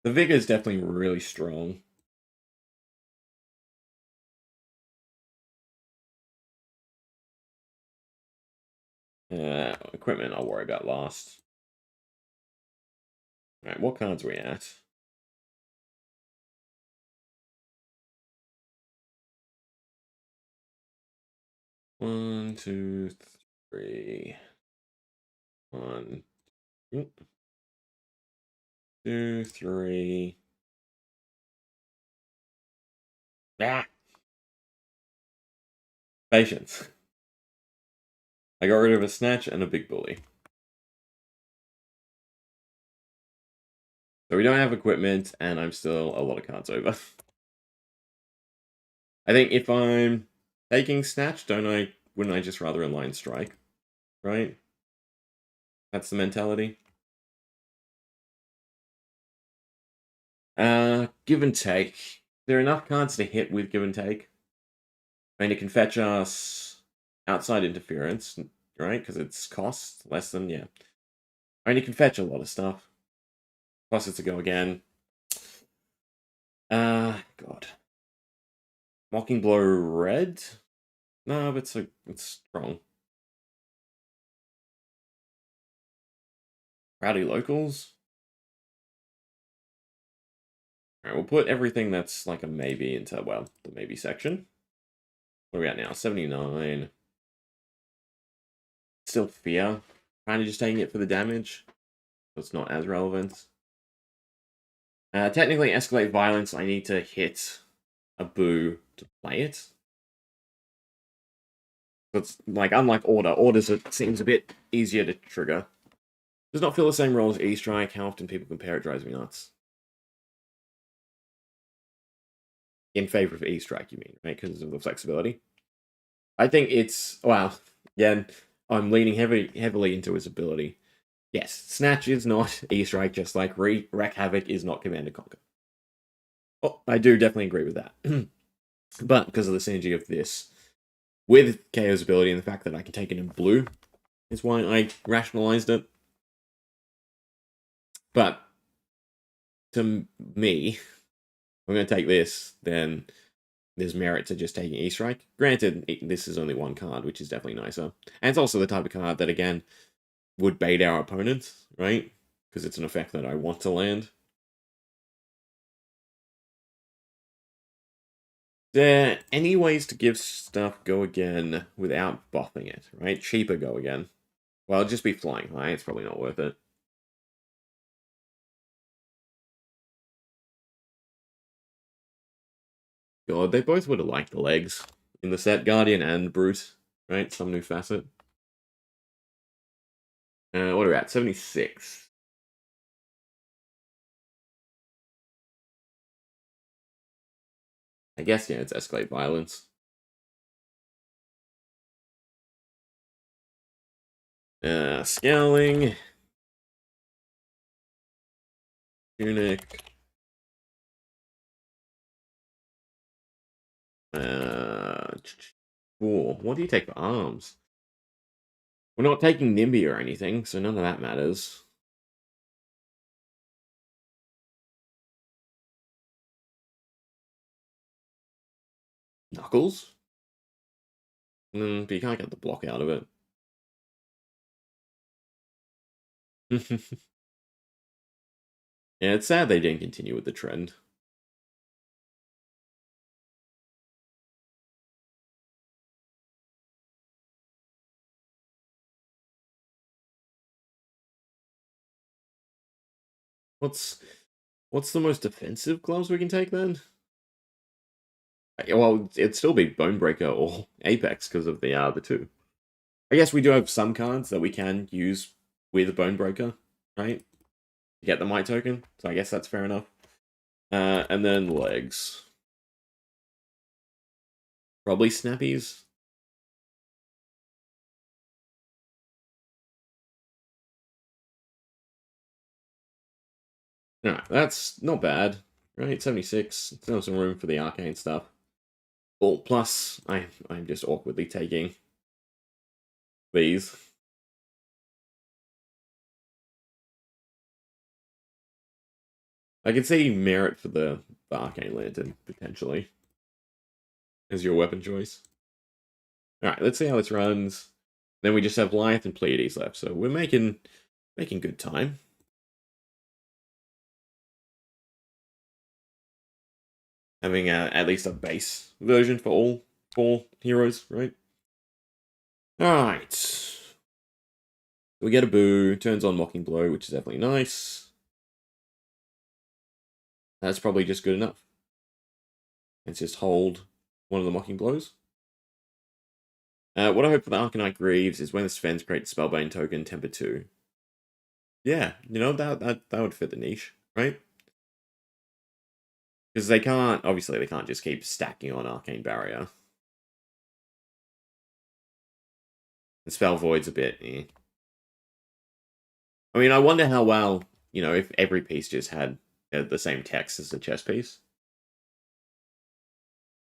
The vigor is definitely really strong. Equipment I'll worry about last. Alright, what cards are we at? One, two, three. 1, 2, 3. Ah! Patience. I got rid of a snatch and a big bully. So we don't have equipment, and I'm still a lot of cards over. I think if I'm taking snatch, wouldn't I just rather align strike? Right? That's the mentality. Give and take. There are enough cards to hit with give and take. I mean, it can fetch us outside interference, right? Because it's cost less than, yeah. I mean, it can fetch a lot of stuff. Plus, it's a go again. God. Mocking Blow red? No, but it's strong. Rowdy locals? Alright, we'll put everything that's like a maybe into, well, the maybe section. What are we at now? 79. Still fear. Kind of just taking it for the damage. So it's not as relevant. Technically, escalate violence, I need to hit a boo to play it. It's like, unlike order. Orders, it seems a bit easier to trigger. Does not feel the same role as E-Strike. How often people compare it drives me nuts. In favor of E-Strike, you mean, right? Because of the flexibility. I think it's, well, again, I'm leaning heavily into his ability. Yes, Snatch is not E-Strike, just like Wreak Havoc is not Command and Conquer. Oh, I do definitely agree with that. But because of the synergy of this with KO's ability and the fact that I can take it in blue is why I rationalized it. But to me, if I'm going to take this, then there's merit to just taking E-Strike. Granted, this is only one card, which is definitely nicer. And it's also the type of card that, again, would bait our opponent, right? Because it's an effect that I want to land. There any ways to give stuff go again without buffing it, right? Cheaper go again. Well, it'll just be flying high. It's probably not worth it. God, they both would have liked the legs in the set, Guardian and Brute, right? Some new facet. What are we at? 76. I guess, yeah, it's Escalate Violence. Scaling. Tunic. Cool. What do you take for arms? We're not taking Nimby or anything, so none of that matters. Knuckles? But you can't get the block out of it. Yeah, it's sad they didn't continue with the trend. What's the most defensive gloves we can take then? Well, it'd still be Bonebreaker or Apex because of the two. I guess we do have some cards that we can use with Bonebreaker, right? To get the Might token, so I guess that's fair enough. And then legs. Probably Snappies. Alright, that's not bad. Right, 76. Still some room for the arcane stuff. Well, plus, I'm just awkwardly taking these. I can see merit for the Arcane Lantern, potentially, as your weapon choice. Alright, let's see how this runs. Then we just have Lyeth and Pleiades left, so we're making good time. Having at least a base version for all 4 heroes, right? Alright. We get a Boo, turns on Mocking Blow, which is definitely nice. That's probably just good enough. Let's just hold one of the Mocking Blows. What I hope for the Arcanite Greaves is when this Fens create Spellbane token, temper 2. Yeah, you know, that would fit the niche, right? Because they can't, obviously they can't just keep stacking on Arcane Barrier. The Spell Void's a bit, eh. I mean, I wonder how well, you know, if every piece just had the same text as the chess piece.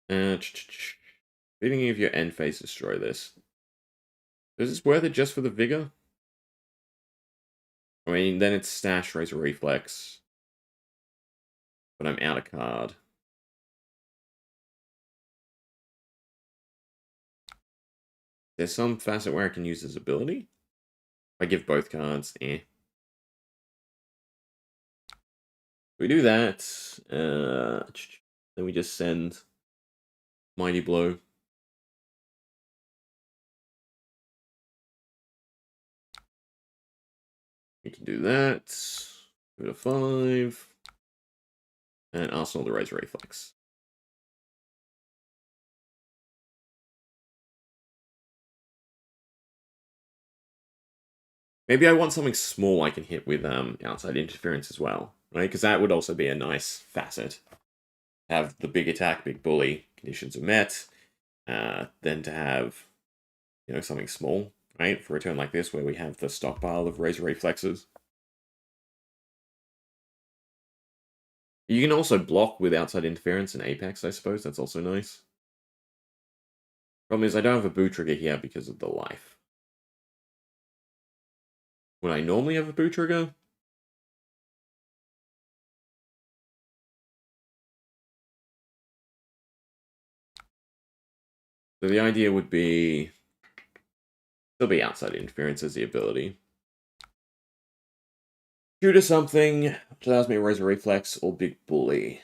Beginning of your end phase, destroy this. Is this worth it just for the Vigor? I mean, then it's Stash, Razor Reflex. But I'm out of card. There's some facet where I can use this ability. If I give both cards, eh. We do that. Then we just send Mighty Blow. We can do that. Give it a 5. And Arsenal the Razor Reflex. Maybe I want something small I can hit with outside interference as well, right? Because that would also be a nice facet. Have the big attack, big bully, conditions are met. Then to have you know, something small, right? For a turn like this where we have the stockpile of Razor Reflexes. You can also block with outside interference and Apex, I suppose. That's also nice. Problem is, I don't have a boo trigger here because of the life. Would I normally have a boo trigger? So the idea would be... Still be outside interference as the ability. Shoot something, which allows me to Razor Reflex or Big Bully.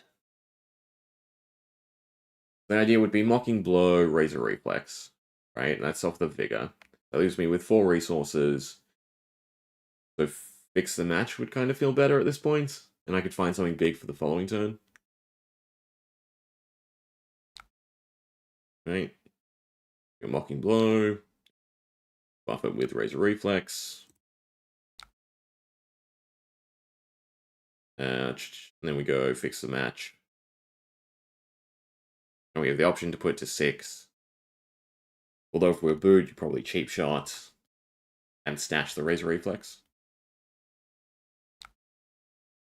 The idea would be Mocking Blow, Razor Reflex. Right? And that's off the Vigor. That leaves me with 4 resources. So Fix the Match would kind of feel better at this point. And I could find something big for the following turn. Right? Mocking Blow. Buff it with Razor Reflex. And then we go Fix the Match. And we have the option to put it to 6. Although if we're booed, you probably cheap shot and stash the Razor Reflex.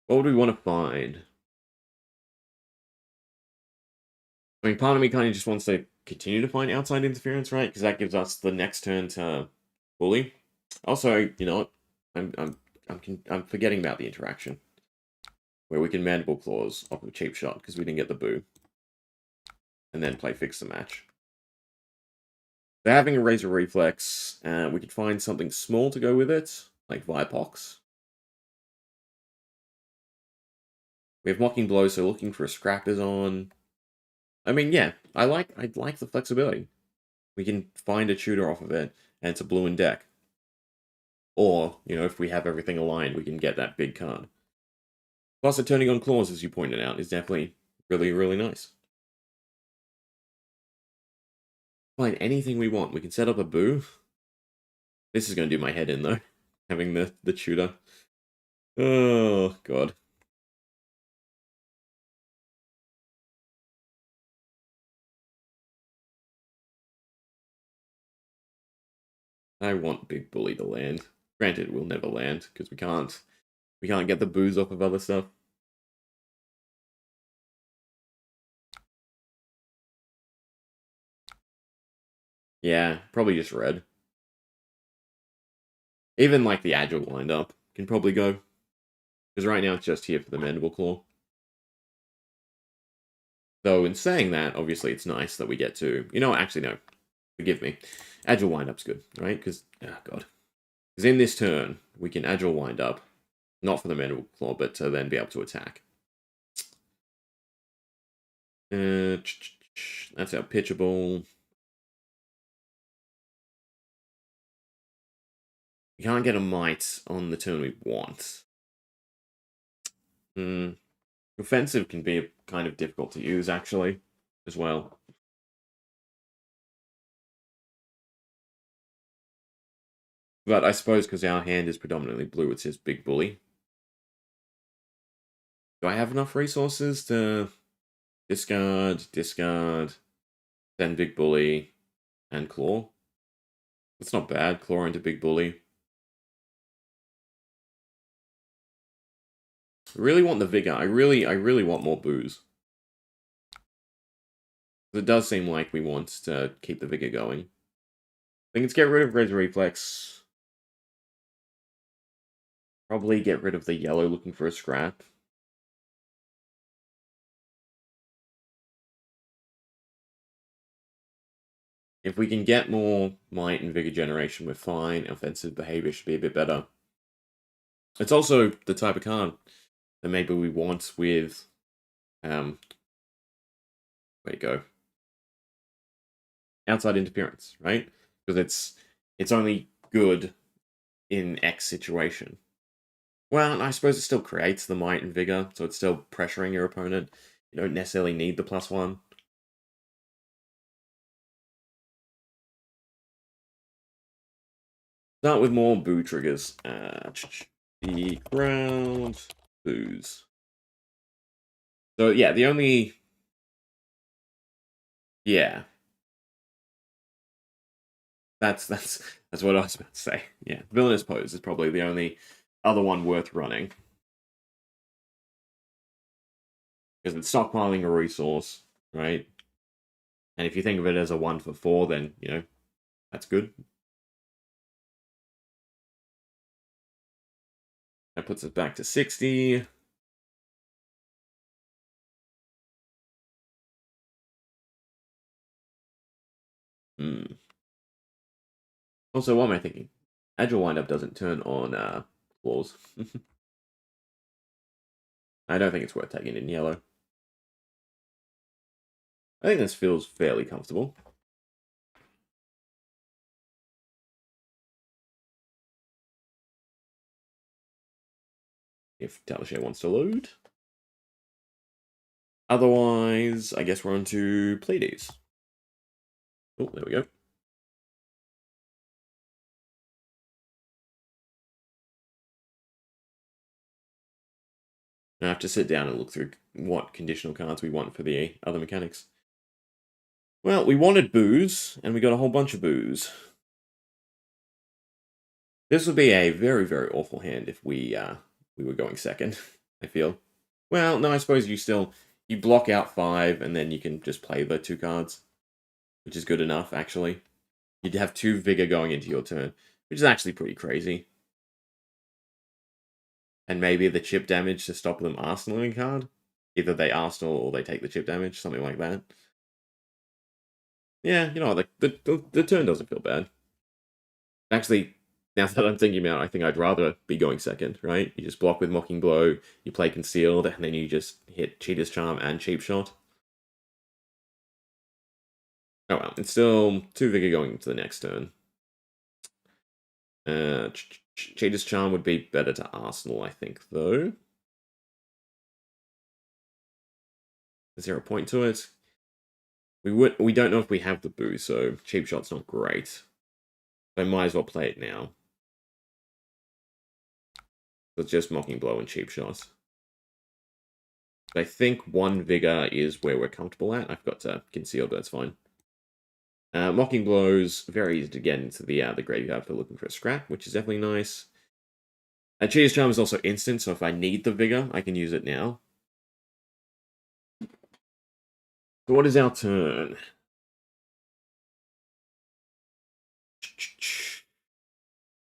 What would we want to find? I mean, part of me kind of just wants to continue to find outside interference, right? Because that gives us the next turn to bully. Also, you know what? I'm forgetting about the interaction where we can Mandible Claws off of a cheap shot because we didn't get the boo, and then play Fix the Match. So having a Razor Reflex, we could find something small to go with it, like Vipox. We have Mocking Blow, so looking for a Scrap is on. I mean, yeah, I like the flexibility. We can find a tutor off of it, and it's a blue in deck. Or, you know, if we have everything aligned, we can get that big card. Plus, the turning on claws, as you pointed out, is definitely really, really nice. Find anything we want. We can set up a boo. This is going to do my head in, though, having the tutor. Oh, God. I want Big Bully to land. Granted, we'll never land, because we can't get the boos off of other stuff. Yeah, probably just red. Even, like, the Agile wind-up can probably go. Because right now it's just here for the Mandible Claw. Though, in saying that, obviously it's nice that we get to... You know what? Actually, no. Forgive me. Agile wind-up's good, right? Because, oh, God. Because in this turn, we can Agile wind-up. Not for the Mandible Claw, but to then be able to attack. That's our pitchable. We can't get a Might on the turn we want. Offensive can be kind of difficult to use, actually, as well. But I suppose because our hand is predominantly blue, it says Big Bully. Do I have enough resources to discard, then Big Bully, and Claw? That's not bad. Claw into Big Bully. I really want the Vigor. I really want more boos. It does seem like we want to keep the Vigor going. I think it's get rid of Razor Reflex. Probably get rid of the yellow looking for a scrap. If we can get more Might and Vigor generation, we're fine. Offensive behavior should be a bit better. It's also the type of card that maybe we want with... where you go? Outside interference, right? Because it's only good in X situation. Well, I suppose it still creates the Might and Vigor, so it's still pressuring your opponent. You don't necessarily need the +1. Start with more boo triggers. The ground boos. So yeah, the only... Yeah. That's what I was about to say. Yeah, Villainous Pose is probably the only other one worth running. Because it's stockpiling a resource, right? And if you think of it as a 1 for 4, then, you know, that's good. That puts us back to 60. Also, what am I thinking? Agile Windup doesn't turn on claws. I don't think it's worth taking in yellow. I think this feels fairly comfortable. If Talishare wants to load. Otherwise, I guess we're on to Pleiades. Oh, there we go. I have to sit down and look through what conditional cards we want for the other mechanics. Well, we wanted booze, and we got a whole bunch of booze. This would be a very, very awful hand if we were going second, I feel. Well, no, I suppose you block out 5, and then you can just play the 2 cards, which is good enough, actually. You'd have 2 Vigor going into your turn, which is actually pretty crazy. And maybe the chip damage to stop them arsenaling card. Either they arsenal or they take the chip damage, something like that. Yeah, you know, like the turn doesn't feel bad. Actually, now that I'm thinking about it, I think I'd rather be going second, right? You just block with Mocking Blow, you play Concealed, and then you just hit Cheater's Charm and Cheap Shot. Oh well, it's still 2 Vigor going into the next turn. Cheater's Charm would be better to Arsenal, I think, though. Is there a point to it? We don't know if we have the boost, so Cheap Shot's not great. I might as well play it now. So it's just Mocking Blow and Cheap Shot. I think 1 Vigor is where we're comfortable at. I've got to conceal, but that's fine. Mocking Blow's very easy to get into the graveyard for looking for a scrap, which is definitely nice. Cheater's Charm is also instant, so if I need the Vigor, I can use it now. So what is our turn?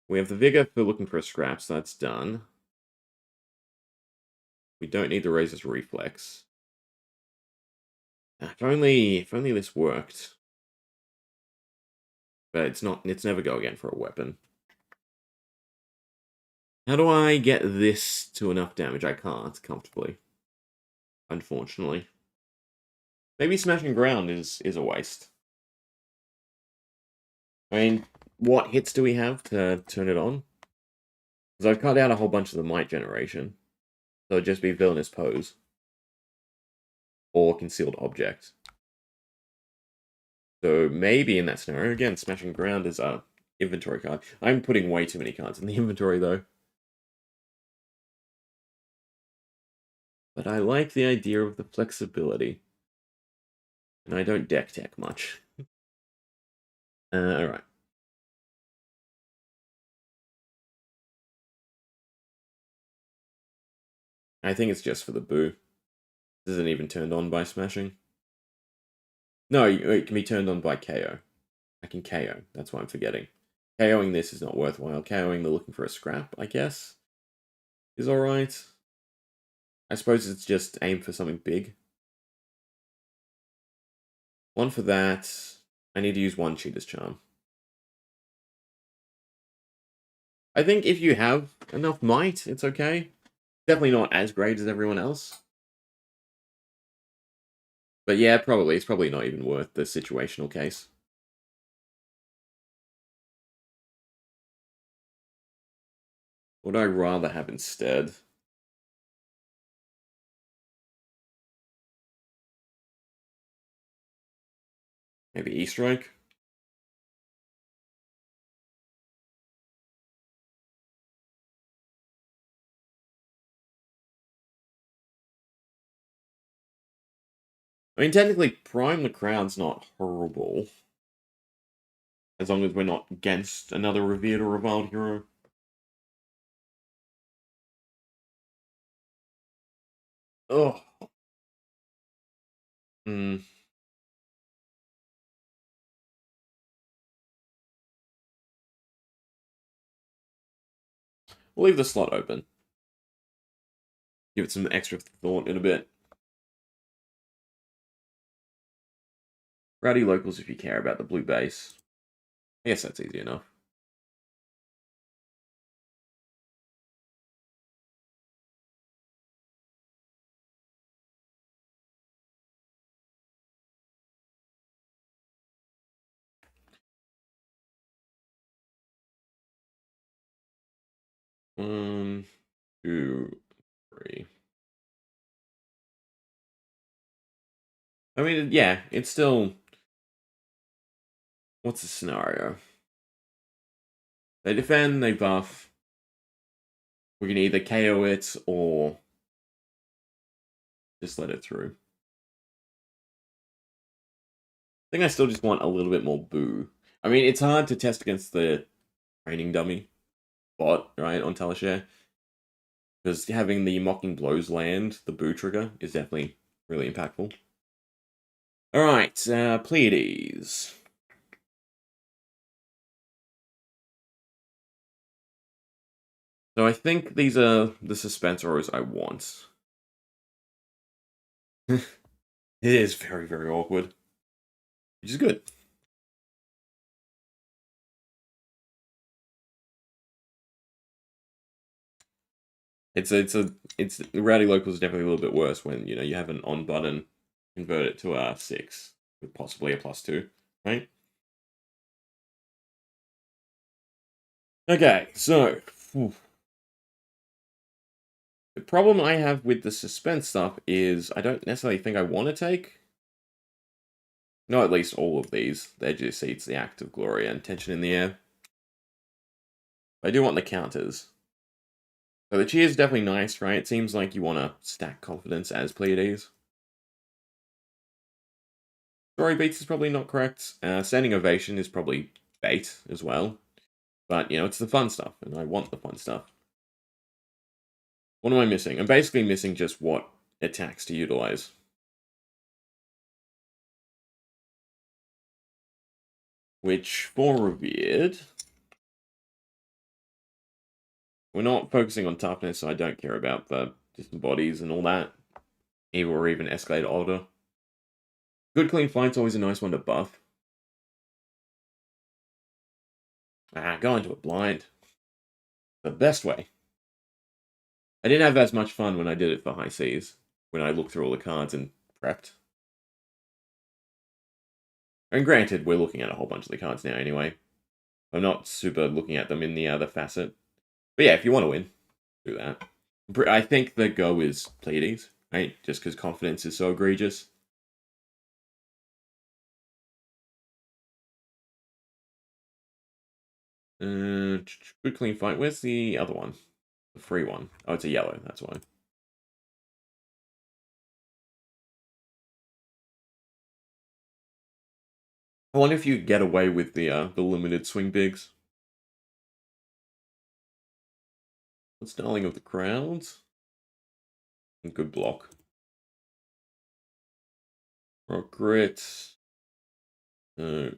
We have the Vigor for looking for a scrap, so that's done. We don't need the Razor's Reflex. If only this worked. But it's never go again for a weapon. How do I get this to enough damage? I can't, comfortably. Unfortunately. Maybe Smashing Ground is a waste. I mean, what hits do we have to turn it on? Because I've cut out a whole bunch of the Might generation. So it'd just be Villainous Pose. Or Concealed Object. So maybe in that scenario, again, Smashing Ground is a inventory card. I'm putting way too many cards in the inventory, though. But I like the idea of the flexibility. And I don't deck tech much. Alright. I think it's just for the boo. This isn't even turned on by smashing. No, it can be turned on by KO. I can KO. That's what I'm forgetting. KOing this is not worthwhile. KOing the looking for a scrap, I guess, is alright. I suppose it's just aim for something big. 1 for that. I need to use 1 Cheater's Charm. I think if you have enough might, it's okay. Definitely not as great as everyone else. But yeah, probably. It's probably not even worth the situational case. What would I rather have instead? Maybe E-Strike? I mean, technically, Prime the Crown's not horrible. As long as we're not against another Revered or Reviled hero. Oh. Hmm. We'll leave the slot open. Give it some extra thought in a bit. Rowdy locals if you care about the blue base. I guess that's easy enough. One, two, three. I mean, yeah, it's still... What's the scenario? They defend, they buff. We can either KO it or just let it through. I think I still just want a little bit more boo. I mean, it's hard to test against the training dummy bot, right, on Talishare. Because having the Mocking Blows land, the boo trigger, is definitely really impactful. Alright, Pleiades. So I think these are the Suspensoros I want. It is very, very awkward. Which is good. It's Rowdy Local is definitely a little bit worse when you have an on button, convert it to a 6 with possibly a +2, right? Okay, so the problem I have with the suspense stuff is I don't necessarily think I want to take. No, at least all of these. They're just seats, the act of glory and tension in the air. I do want the counters. So the cheer is definitely nice, right? It seems like you want to stack confidence as Pleiades. Story beats is probably not correct. Standing ovation is probably bait as well. But, it's the fun stuff, and I want the fun stuff. What am I missing? I'm basically missing just what attacks to utilize. Which, for Revered, we're not focusing on toughness, so I don't care about the distant bodies and all that. Or even escalate order. Good clean fight's always a nice one to buff. Go into it blind. The best way. I didn't have as much fun when I did it for high seas, when I looked through all the cards and prepped. And granted, we're looking at a whole bunch of the cards now anyway. I'm not super looking at them in the other facet. But yeah, if you want to win, do that. I think the go is Pleiades, right? Just because confidence is so egregious. Good clean fight. Where's the other one? The free one. Oh, it's a yellow, that's why. I wonder if you get away with the limited swing bigs. What's Darling of the Crowds? Good block. Rock Grit. 3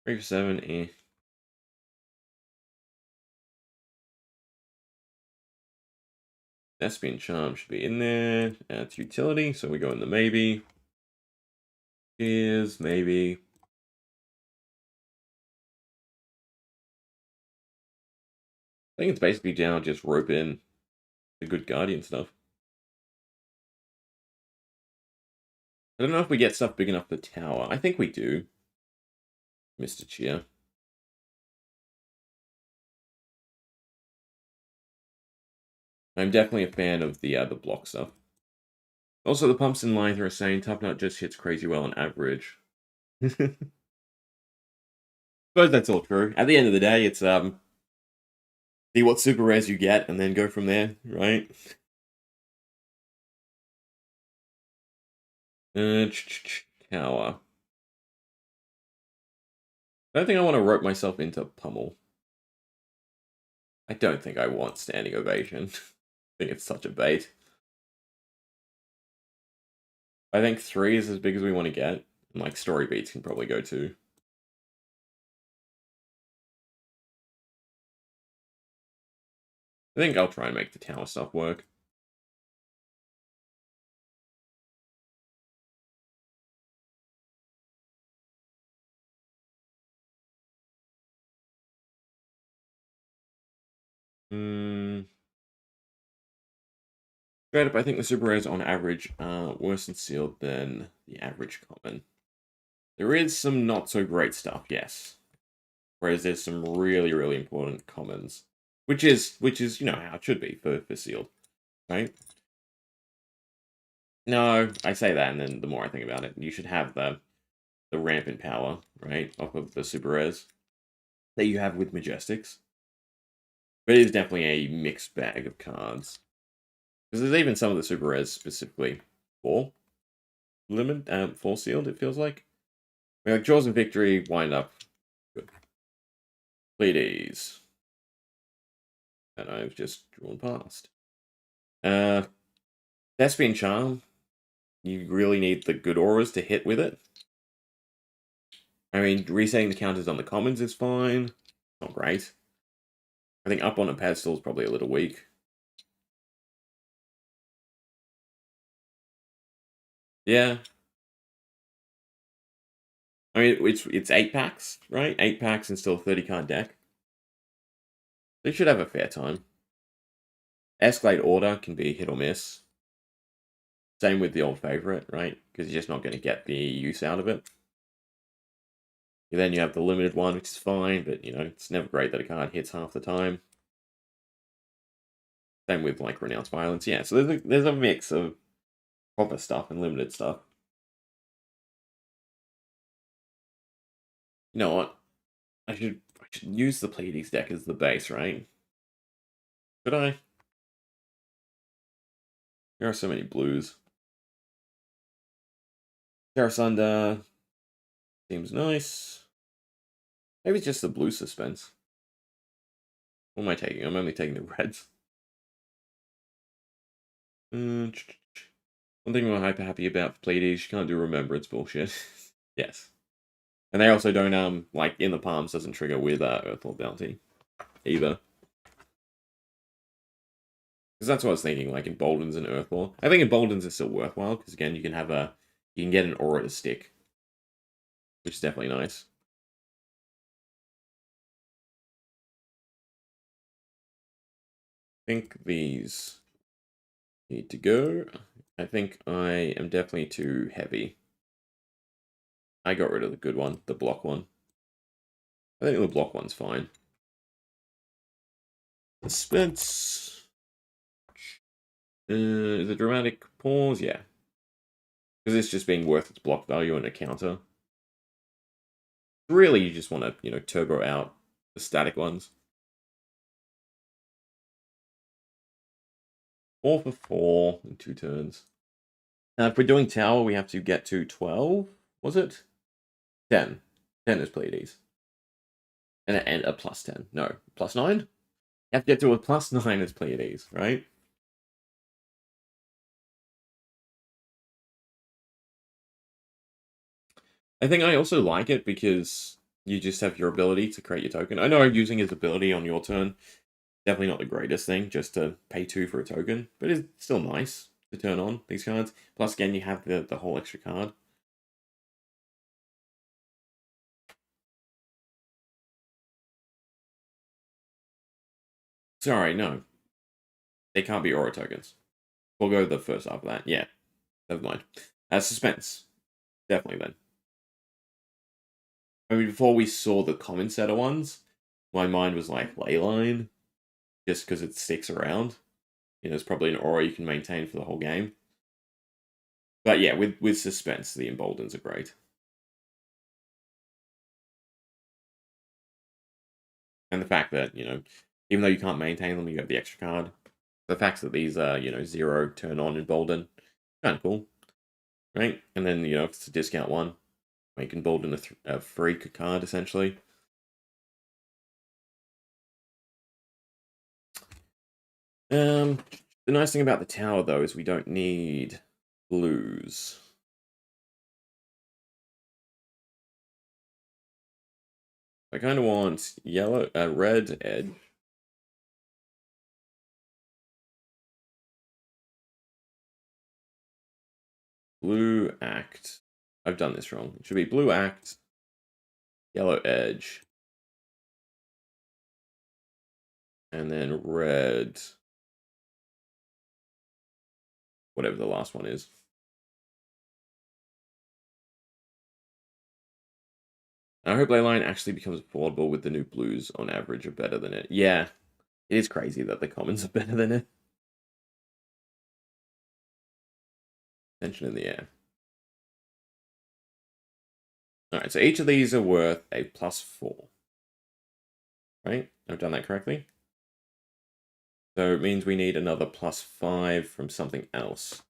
for 7, eh. Thespian Charm should be in there. Adds utility, so we go in the maybe. Cheers, maybe. I think it's basically down just rope in the good Guardian stuff. I don't know if we get stuff big enough for tower. I think we do. Mr. Cheer. I'm definitely a fan of the block stuff. Also, the pumps in Lither are saying Tough Nut just hits crazy well on average. Suppose that's all true. At the end of the day, it's see what super rares you get and then go from there, right? Tower. I don't think I want to rope myself into pummel. I don't think I want standing ovation. I think it's such a bait. I think 3 is as big as we want to get. And like story beats can probably go too. I think I'll try and make the tower stuff work. Straight up, I think the super rares on average are worse in sealed than the average common. There is some not so great stuff, yes. Whereas there's some really, really important commons. Which is you know how it should be for sealed. Right? No, I say that, and then the more I think about it, you should have the rampant power, right, off of the super rares that you have with Majestics. But it is definitely a mixed bag of cards. Because there's even some of the super rares specifically for for sealed, it feels like. I mean, like Jaws and Victory wind up good. Pleiades. And I've just drawn past. Thespian Charm. You really need the good auras to hit with it. I mean, resetting the counters on the commons is fine. Not great. I think up on a pedestal is probably a little weak. Yeah. I mean, it's 8 packs, right? 8 packs and still a 30-card deck. They should have a fair time. Escalate Order can be hit or miss. Same with the old favorite, right? Because you're just not going to get the use out of it. And then you have the limited one, which is fine, but, you know, it's never great that a card hits half the time. Same with, like, Renounced Violence. Yeah, so there's a mix of proper stuff and limited stuff. You know what? I should use the Pleiades deck as the base, right? Could I? There are so many blues. Terra Sunder seems nice. Maybe it's just the blue suspense. What am I taking? I'm only taking the reds. One thing I'm hyper happy about Pleiades, you can't do remembrance bullshit. Yes. And they also don't, like, in the palms doesn't trigger with Earthlord Bounty either. Because that's what I was thinking, like Emboldens and Earthlore. I think Emboldens is still worthwhile, because again, you can get an aura to stick. Which is definitely nice. I think these need to go. I think I am definitely too heavy. I got rid of the good one, the block one. I think the block one's fine. Suspense. Is a dramatic pause? Yeah. Because it's just being worth its block value and a counter. Really, you just want to, you know, turbo out the static ones. 4 for 4 in 2 turns. Now, if we're doing tower, we have to get to 12. Was it? 10. 10 is Pleiades. And a plus 10. No, plus 9? You have to get to a plus 9 as Pleiades, right? I think I also like it because you just have your ability to create your token. I know using his ability on your turn, definitely not the greatest thing, just to pay 2 for a token, but it's still nice to turn on these cards. Plus, again, you have the whole extra card. Sorry, no. They can't be aura tokens. We'll go the first after that. Yeah, never mind. Suspense. Definitely then. I mean, before we saw the common set of ones, my mind was like Leyline, just because it sticks around. You know, it's probably an aura you can maintain for the whole game. But yeah, with suspense, the emboldens are great. And the fact that, you know, even though you can't maintain them, you have the extra card. The fact that these are, you know, 0 turn on embolden, kind of cool. Right? And then, you know, if it's a discount one, You can bolden a freak card, essentially. The nice thing about the tower, though, is we don't need blues. I kind of want yellow, red edge. Blue act. I've done this wrong. It should be blue act, yellow edge, and then red. Whatever the last one is. I hope Leyline actually becomes affordable with the new blues on average are better than it. Yeah, it is crazy that the commons are better than it. Tension in the air. Alright, so each of these are worth a +4. Right? I've done that correctly? So it means we need another +5 from something else.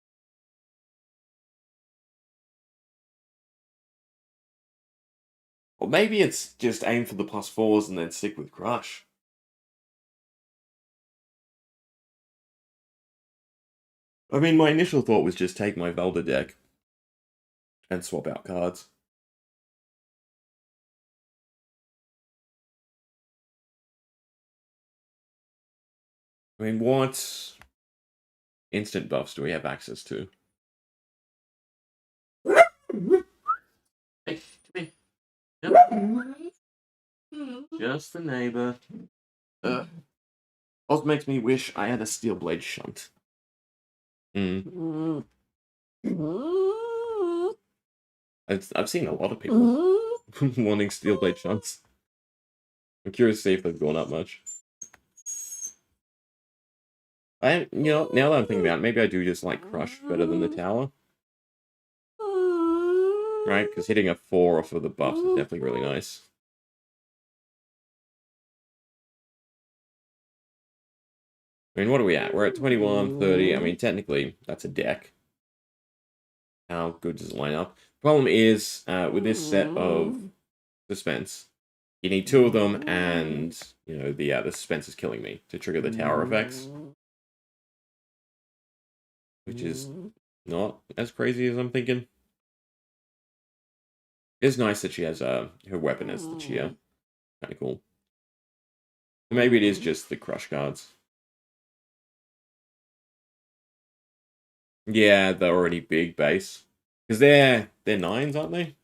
Or maybe it's just aim for the +4s and then stick with Crush. I mean, my initial thought was just take my Velda deck and swap out cards. I mean, what instant buffs do we have access to? Hey, come here. Just the neighbor. Also makes me wish I had a steel blade shunt. I've seen a lot of people wanting steel blade shunts. I'm curious to see if they've gone up much. Now that I'm thinking about it, maybe I do just like Crush better than the tower. Right? Because hitting a 4 off of the buffs is definitely really nice. I mean, what are we at? We're at 21, 30. I mean, technically, that's a deck. How good does it line up? Problem is, with this set of suspense, you need 2 of them, and, the suspense is killing me to trigger the tower effects. Which is not as crazy as I'm thinking. It's nice that she has her weapon as the cheer. Kind of cool. Maybe it is just the crush cards. Yeah, they're already big base. Because they're 9s, aren't they?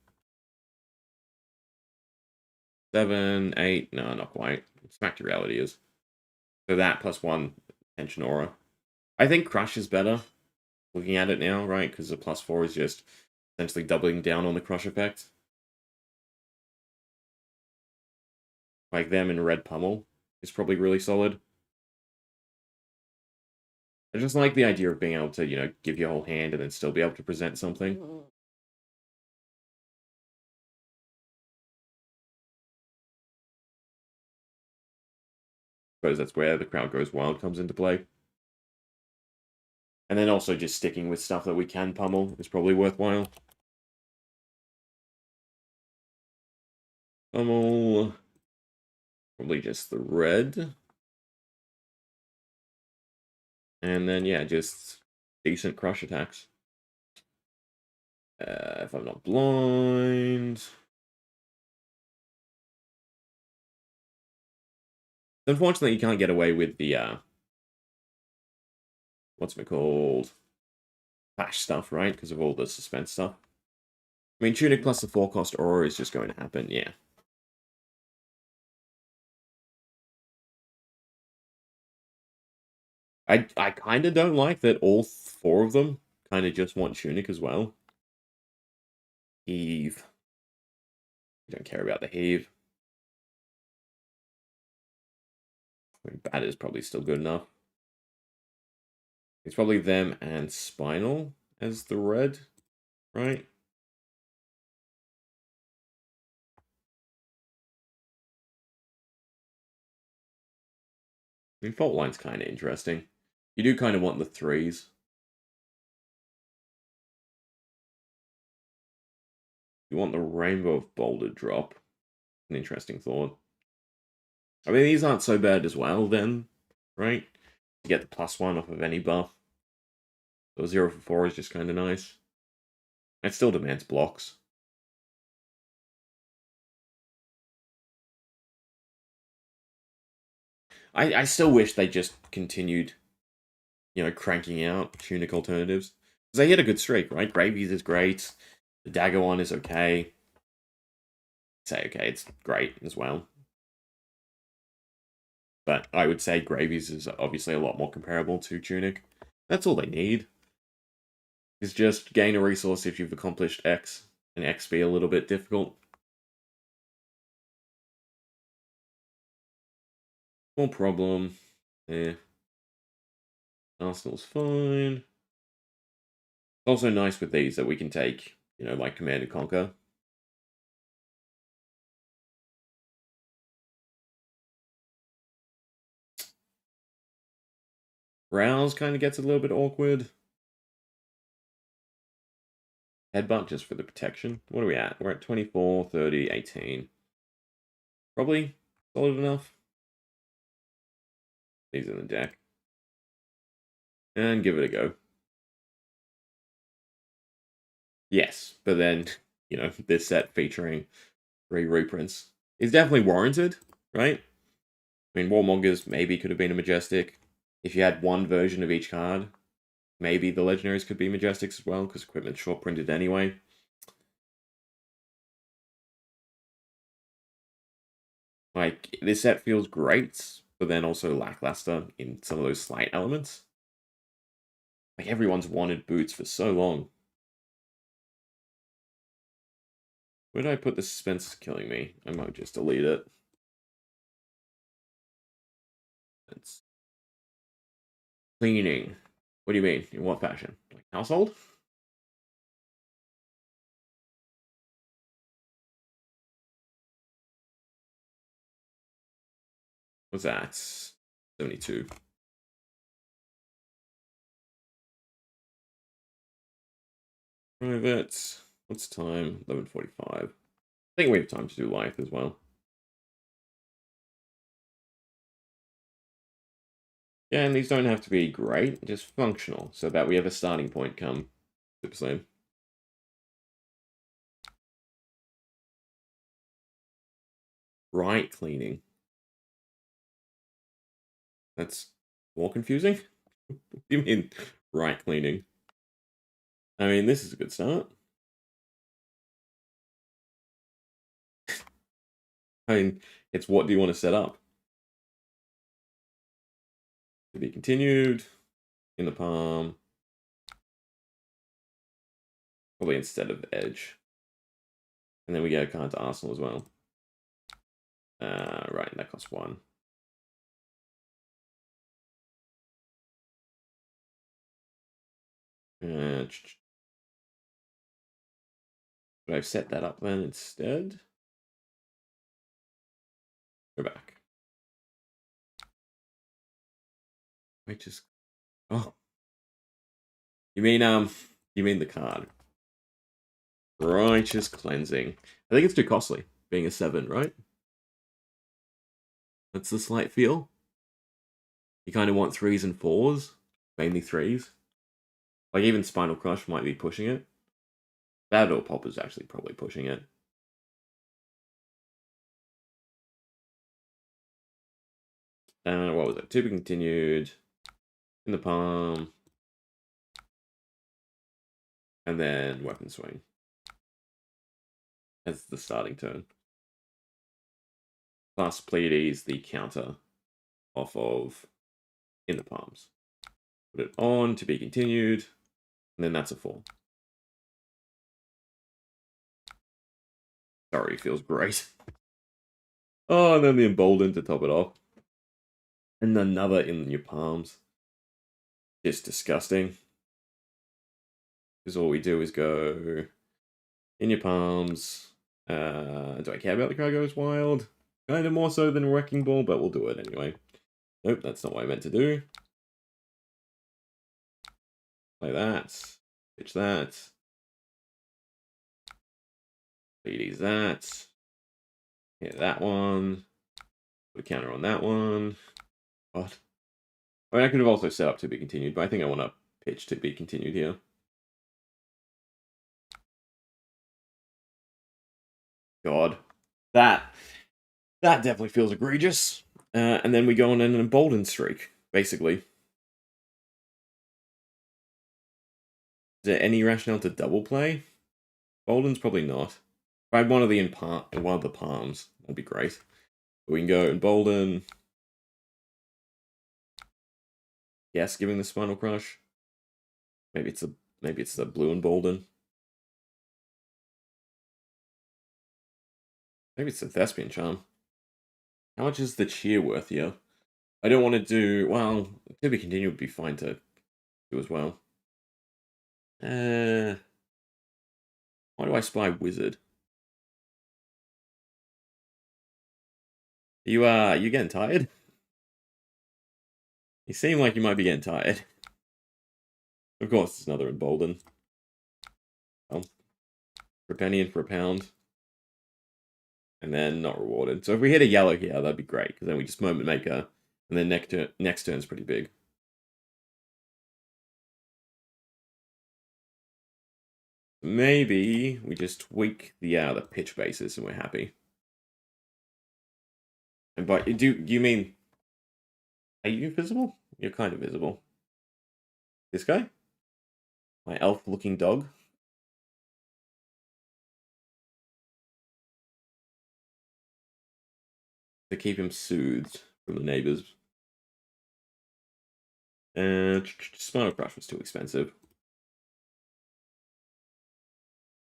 7, 8, no, not quite. Smack to reality is. So that +1 tension aura. I think crush is better. Looking at it now, right? Because the +4 is just essentially doubling down on the crush effect. Like them in red pummel is probably really solid. I just like the idea of being able to, give your whole hand and then still be able to present something. I suppose that's where the crowd goes wild comes into play. And then also just sticking with stuff that we can pummel is probably worthwhile. Pummel. Probably just the red. And then, yeah, just decent crush attacks. If I'm not blind. Unfortunately, you can't get away with the, what's it called? Flash stuff, right? Because of all the suspense stuff. I mean, Tunic plus the 4-cost Aura is just going to happen, yeah. I kind of don't like that all 4 of them kind of just want Tunic as well. Heave. You don't care about the heave. I mean, Bat is probably still good enough. It's probably them and Spinal as the red, right? I mean, Fault Line's kind of interesting. You do kind of want the 3s. You want the Rainbow of Boulder drop. An interesting thought. I mean, these aren't so bad as well, then, right? You get the +1 off of any buff. So 0 for 4 is just kind of nice. It still demands blocks. I still wish they just continued, cranking out Tunic alternatives. Because they hit a good streak, right? Gravies is great. The Dagger one is okay. Say okay, it's great as well. But I would say Gravies is obviously a lot more comparable to Tunic. That's all they need. Is just gain a resource if you've accomplished X, and X be a little bit difficult. No problem. Yeah. Arsenal's fine. Also nice with these that we can take, like Command and Conquer. Rouse kind of gets a little bit awkward. Headbutt just for the protection. What are we at? We're at 24, 30, 18. Probably solid enough. These in the deck. And give it a go. Yes, but then, this set featuring 3 reprints is definitely warranted, right? I mean, Warmongers maybe could have been a Majestic. If you had one version of each card, maybe the Legendaries could be Majestics as well, because equipment's short printed anyway. Like, this set feels great, but then also lackluster in some of those slight elements. Like, everyone's wanted boots for so long. Where did I put the suspense is killing me? I might just delete it. It's cleaning. What do you mean? In what fashion? Like household? What's that? 72. Private. What's time? 11:45. I think we have time to do life as well. Yeah, and these don't have to be great, just functional, so that we have a starting point come super soon. Right cleaning. That's more confusing? What do you mean, right cleaning? I mean, this is a good start. I mean, it's what do you want to set up? To be continued. In the palm. Probably instead of edge. And then we get a card to Arsenal as well. Right, and that costs 1. Should I have set that up then instead? Go back. Wait, just... Oh. You mean the card. Righteous Cleansing. I think it's too costly, being a 7, right? That's the slight feel. You kind of want 3s and 4s, mainly 3s. Like, even Spinal Crush might be pushing it. That or Pop is actually probably pushing it. What was it? To be continued. In the palm. And then Weapon Swing. As the starting turn. Plus Pleiades, the counter off of In the Palms. Put it on, to be continued. And then that's a 4. Sorry, feels great. Oh, and then the Emboldened to top it off. And another in your palms. It's disgusting. Because all we do is go in your palms. Do I care about the card goes wild? Kind of more so than Wrecking Ball, but we'll do it anyway. Nope, that's not what I meant to do. Like that. Pitch that. Ladies, that. Hit that one. Put a counter on that one. What? I mean, I could have also set up to be continued, but I think I want to pitch to be continued here. God. That definitely feels egregious. And then we go on an emboldened streak, basically. Is there any rationale to double play? Embolden's probably not. If I had one of the one of the palms, that'd be great. But we can go embolden. Yes, giving the Spinal Crush. Maybe it's the blue embolden. Maybe it's the Thespian Charm. How much is the cheer worth here? I don't want to do... Well, to be continued would be fine to do as well. Why do I spy Wizard? You getting tired? You seem like you might be getting tired. Of course, it's another embolden. For a penny and for a pound. And then not rewarded. So if we hit a yellow here, that'd be great, because then we just moment maker, and then next turn's pretty big. Maybe we just tweak the pitch basis and we're happy. And but do you mean, are you visible? You're kind of visible. This guy? My elf-looking dog? To keep him soothed from the neighbors. And Spinal Crush was too expensive.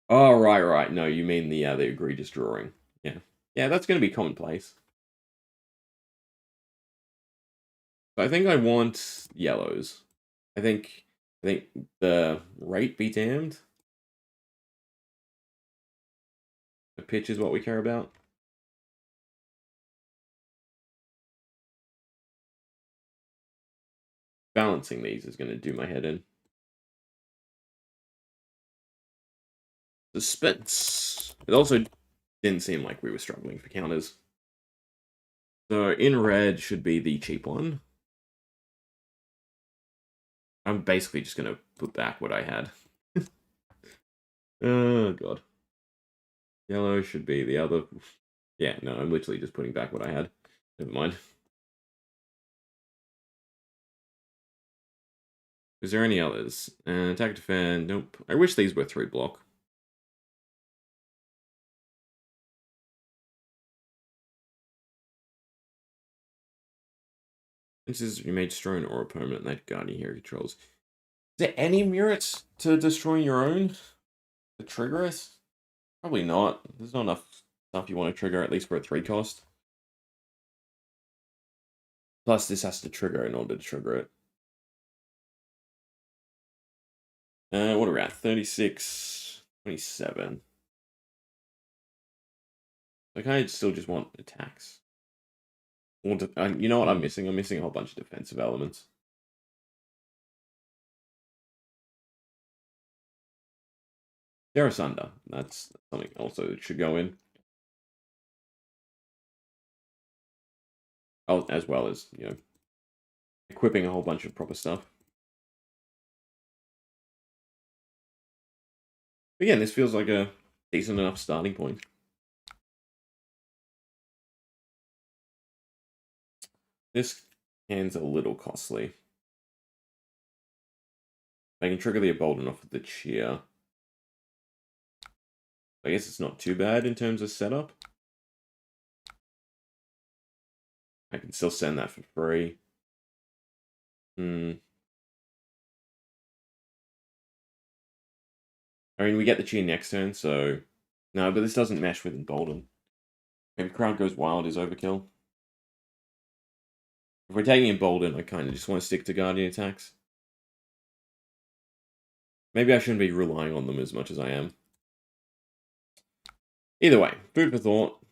Oh, right. No, you mean the egregious drawing. Yeah. Yeah, that's going to be commonplace. But I think I want yellows. I think the rate be damned. The pitch is what we care about. Balancing these is going to do my head in. Suspense. It also didn't seem like we were struggling for counters. So in red should be the cheap one. I'm basically just going to put back what I had. Oh, God. Yellow should be the other. Yeah, no, I'm literally just putting back what I had. Never mind. Is there any others? Attack, defend. Nope. I wish these were 3 block. This is you may destroy an aura permanent that guardian hero controls. Is there any merit to destroying your own to trigger it? Probably not. There's not enough stuff you want to trigger, at least for a 3 cost. Plus, this has to trigger in order to trigger it. What are we at? 36, 27. Like, I still just want attacks. You know what I'm missing? I'm missing a whole bunch of defensive elements. Terra Sunder. That's something also that should go in. Oh, as well as, equipping a whole bunch of proper stuff. Again, this feels like a decent enough starting point. This hand's a little costly. I can trigger the Embolden off of the cheer. I guess it's not too bad in terms of setup. I can still send that for free. I mean, we get the cheer next turn, so... No, but this doesn't mesh with Embolden. Maybe Crowd Goes Wild is overkill. If we're taking Embolden, I kind of just want to stick to Guardian attacks. Maybe I shouldn't be relying on them as much as I am. Either way, food for thought.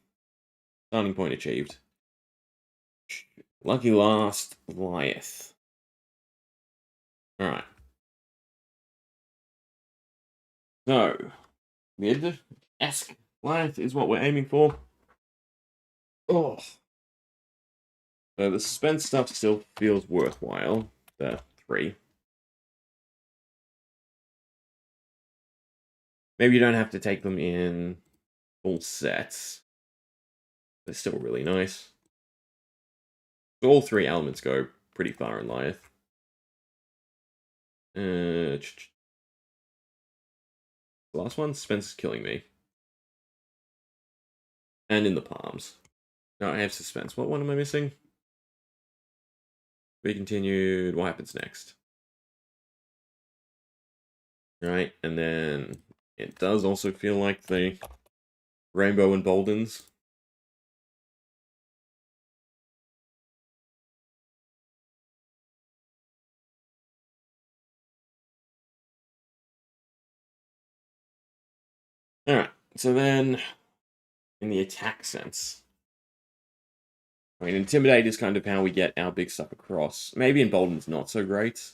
Starting point achieved. Lucky last, Lyeth. Alright. So, mid-esque Life is what we're aiming for. Oh. So the suspense stuff still feels worthwhile. The 3. Maybe you don't have to take them in full sets. They're still really nice. So all 3 elements go pretty far in life. The last one, suspense is killing me. And in the palms. No, I have suspense. What one am I missing? We continued. What happens next? Right, and then it does also feel like the rainbow emboldens. Alright, so then in the attack sense. I mean, Intimidate is kind of how we get our big stuff across. Maybe Embolden's not so great.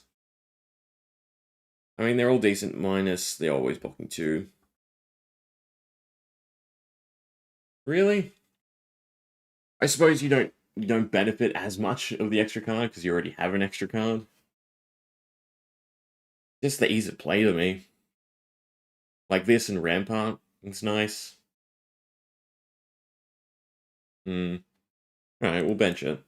I mean, they're all decent, minus they're always blocking 2. Really? I suppose you don't benefit as much of the extra card because you already have an extra card. Just the ease of play to me. Like this and Rampart, it's nice. Alright, we'll bench it.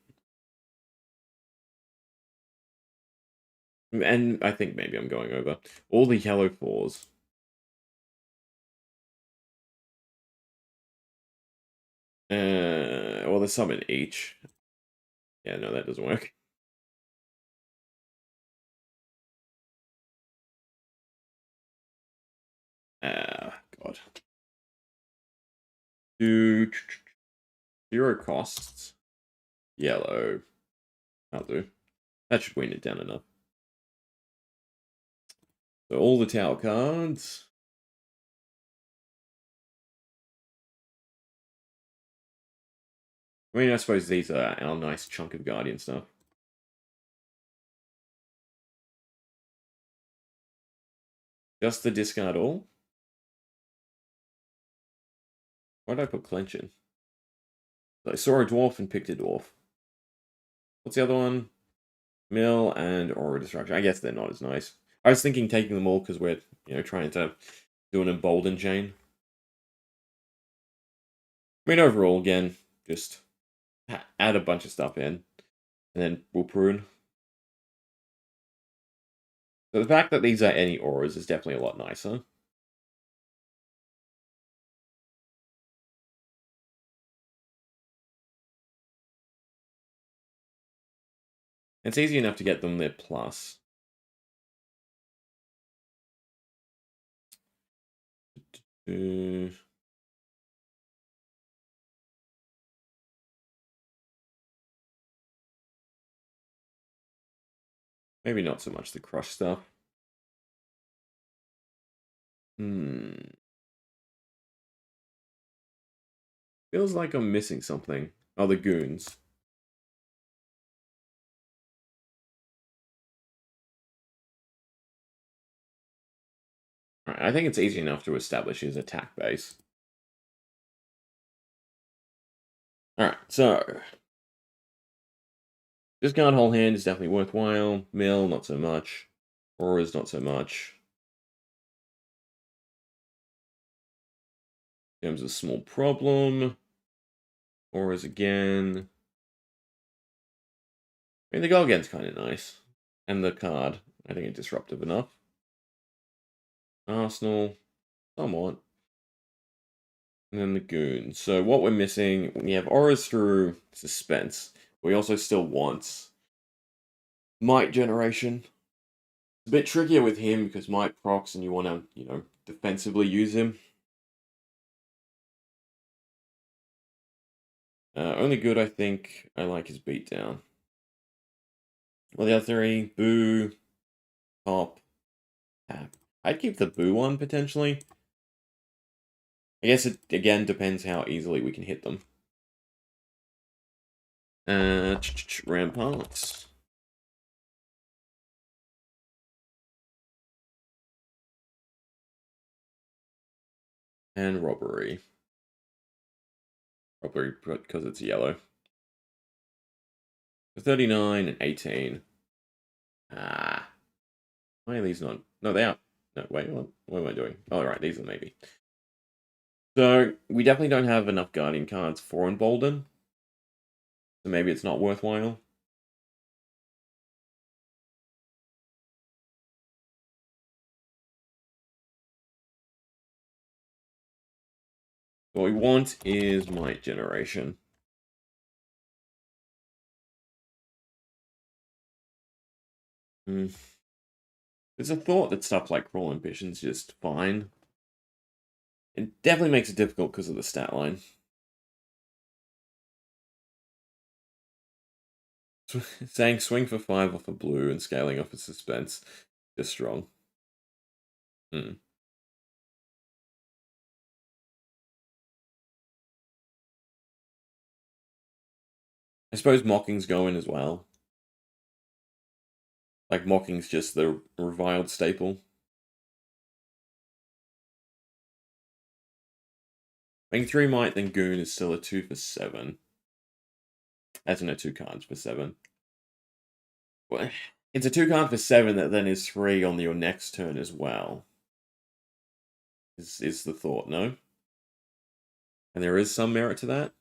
And I think maybe I'm going over. All the yellow 4s. Well, there's some in each. Yeah, no, that doesn't work. God. Do 0 costs. Yellow. That'll do. That should wean it down enough. So all the tower cards. I mean, I suppose these are our nice chunk of Guardian stuff. Just the discard all? Why did I put clench in? So I saw a dwarf and picked a dwarf. What's the other one? Mill and Aura Destruction. I guess they're not as nice. I was thinking taking them all because we're, trying to do an embolden chain. I mean, overall, again, just add a bunch of stuff in, and then we'll prune. So the fact that these are any auras is definitely a lot nicer. It's easy enough to get them their plus. Maybe not so much the crush stuff. Feels like I'm missing something. Oh, the goons. Alright, I think it's easy enough to establish his attack base. Alright, so discard whole hand is definitely worthwhile. Mill, not so much. Auras, not so much. Becomes a small problem. Auras again. I mean, the Golgan's kind of nice. And the card, I think it's disruptive enough. Arsenal, somewhat. And then the goon. So what we're missing, we have auras through suspense. We also still want might generation. It's a bit trickier with him because might procs and you want to, defensively use him. Only good, I think, I like his beatdown. Well, the other 3, boo, pop, tap. I'd keep the boo one, potentially. I guess it, again, depends how easily we can hit them. Ramparts. And robbery. Probably because it's yellow. 39 and 18. Ah. Why are these not? No, they are. No, wait, what am I doing? Oh, right, these are maybe. So, we definitely don't have enough Guardian cards for Embolden. So maybe it's not worthwhile. What we want is Might Generation. Hmm. There's a thought that stuff like Crawl Ambition's just fine. It definitely makes it difficult because of the stat line. Saying swing for 5 off a blue and scaling off a suspense is strong. Hmm. I suppose Mocking's going as well. Like, Mocking's just the Reviled staple. Being 3 Might, then Goon is still a 2 for 7. As in a 2 cards for 7. Well, it's a 2 card for 7 that then is 3 on your next turn as well. Is the thought, no? And there is some merit to that.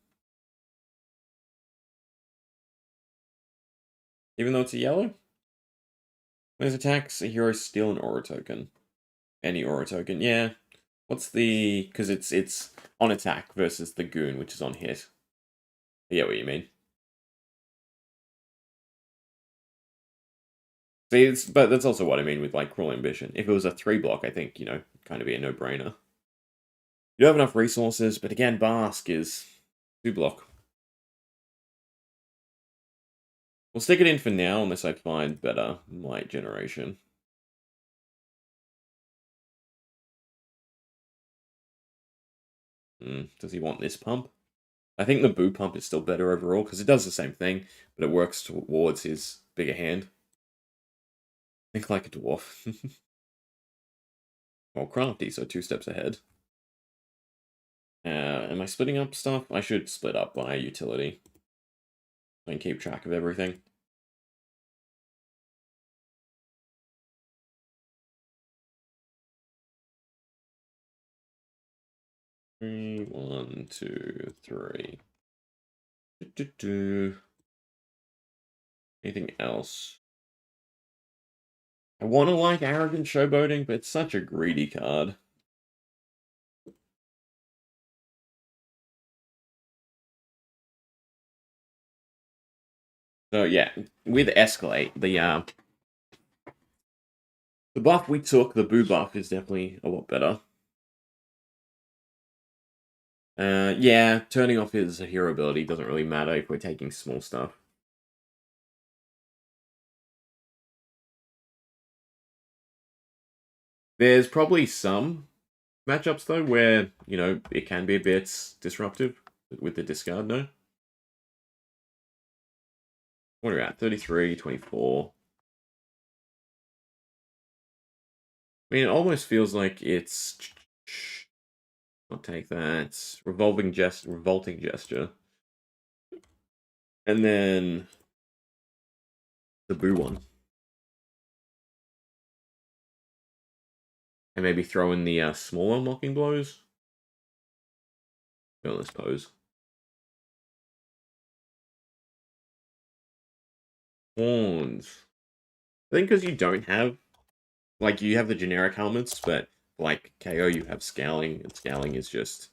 Even though it's a yellow? When it attacks, a hero steal an aura token. Any aura token, yeah. What's the... Because it's on attack versus the Goon, which is on hit. I get what you mean. See, but that's also what I mean with, like, Cruel Ambition. If it was a 3-block, I think, you know, kind of be a no-brainer. You have enough resources, but again, Bask is 2-block. We'll stick it in for now, unless I find better Might Generation. Does he want this pump? I think the Boo pump is still better overall, because it does the same thing, but it works towards his bigger hand. Think like a dwarf. Well, crafty, so 2 steps ahead. Am I splitting up stuff? I should split up by utility. So I can keep track of everything. Three, 1, 2, 3. Anything else? I want to like Arrogant Showboating, but it's such a greedy card. So yeah, with Escalate, the buff we took, the Boo buff, is definitely a lot better. Yeah, turning off his hero ability doesn't really matter if we're taking small stuff. There's probably some matchups, though, where, you know, it can be a bit disruptive with the discard, no? What are we at? 33, 24. I mean, it almost feels like it's... I'll take that. Revolting gesture. And then the Boo one. And maybe throw in the smaller Mocking Blows. Go on this pose. Horns. I think because you don't have... Like, you have the generic helmets, but like KO, you have Scaling, and Scaling is just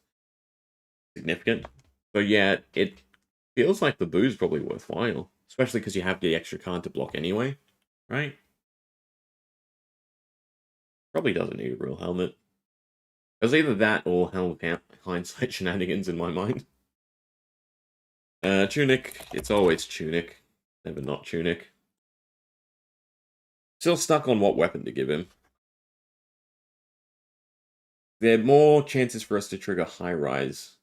significant. So yeah, it feels like the Boo's probably worthwhile. Especially because you have the extra card to block anyway, right? Probably doesn't need a real helmet. There's either that or Helm of Hindsight shenanigans in my mind. Tunic, it's always Tunic. Never not Tunic. Still stuck on what weapon to give him. There are more chances for us to trigger High Rise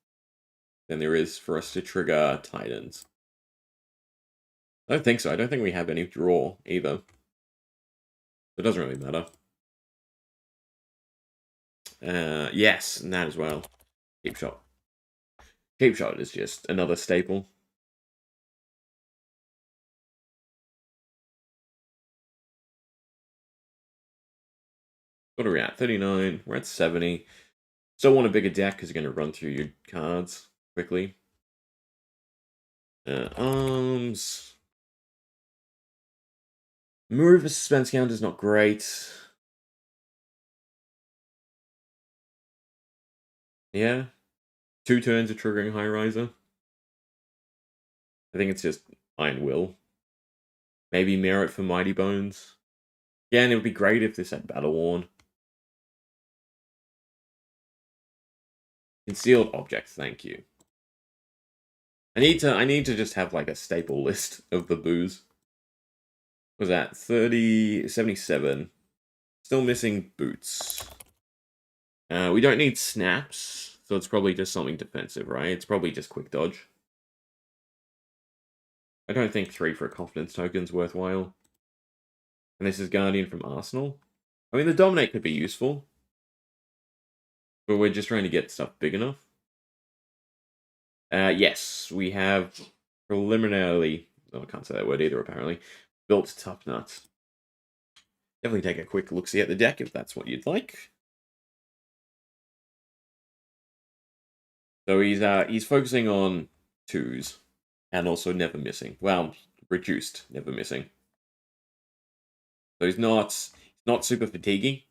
than there is for us to trigger Titans. I don't think so. I don't think we have any draw either. It doesn't really matter. Yes, and that as well. Keep shot. Cheap Shot is just another staple. What are we at? 39. We're at 70. Still want a bigger deck because you're going to run through your cards quickly. Arms. Move a suspense count is not great. Yeah. 2 turns of triggering High Riser. I think it's just Iron Will. Maybe Merit for Mighty Bones. Yeah, and it would be great if this had Battle Worn. Concealed Objects, thank you. I need to just have like a staple list of the boos. What was that? 30, 77. Still missing boots. We don't need snaps, so it's probably just something defensive, right? It's probably just quick dodge. I don't think 3 for a confidence token's worthwhile. And this is Guardian from Arsenal. I mean, the Dominate could be useful. But we're just trying to get stuff big enough. Yes, we have preliminarily... Oh, I can't say that word either, apparently. Built Tough Nuts. Definitely take a quick look-see at the deck if that's what you'd like. So he's focusing on 2s. And also never missing. Well, reduced never missing. So he's not super fatiguing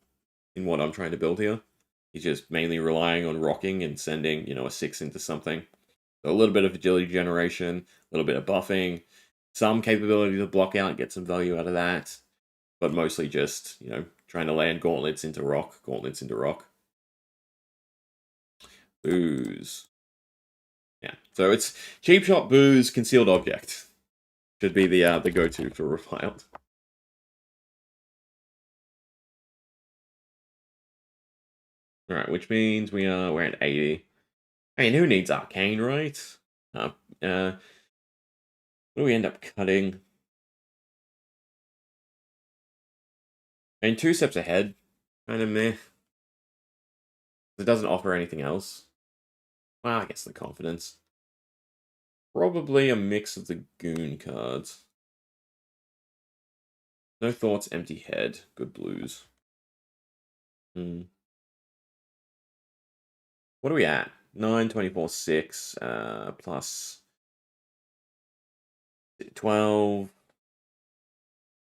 in what I'm trying to build here. He's just mainly relying on rocking and sending, you know, a 6 into something. So a little bit of agility generation, a little bit of buffing, some capability to block out and get some value out of that. But mostly just, you know, trying to land gauntlets into rock, gauntlets into rock. Booze. Yeah, so it's Cheap Shot, Booze, Concealed Object. Should be the go-to for Reviled. Alright, which means we're at 80. I mean, who needs Arcane, right? What do we end up cutting? I mean, 2 steps ahead. Kind of meh. It doesn't offer anything else. Well, I guess the confidence. Probably a mix of the goon cards. No thoughts, empty head. Good blues. What are we at? 9, 24, 6, plus 12.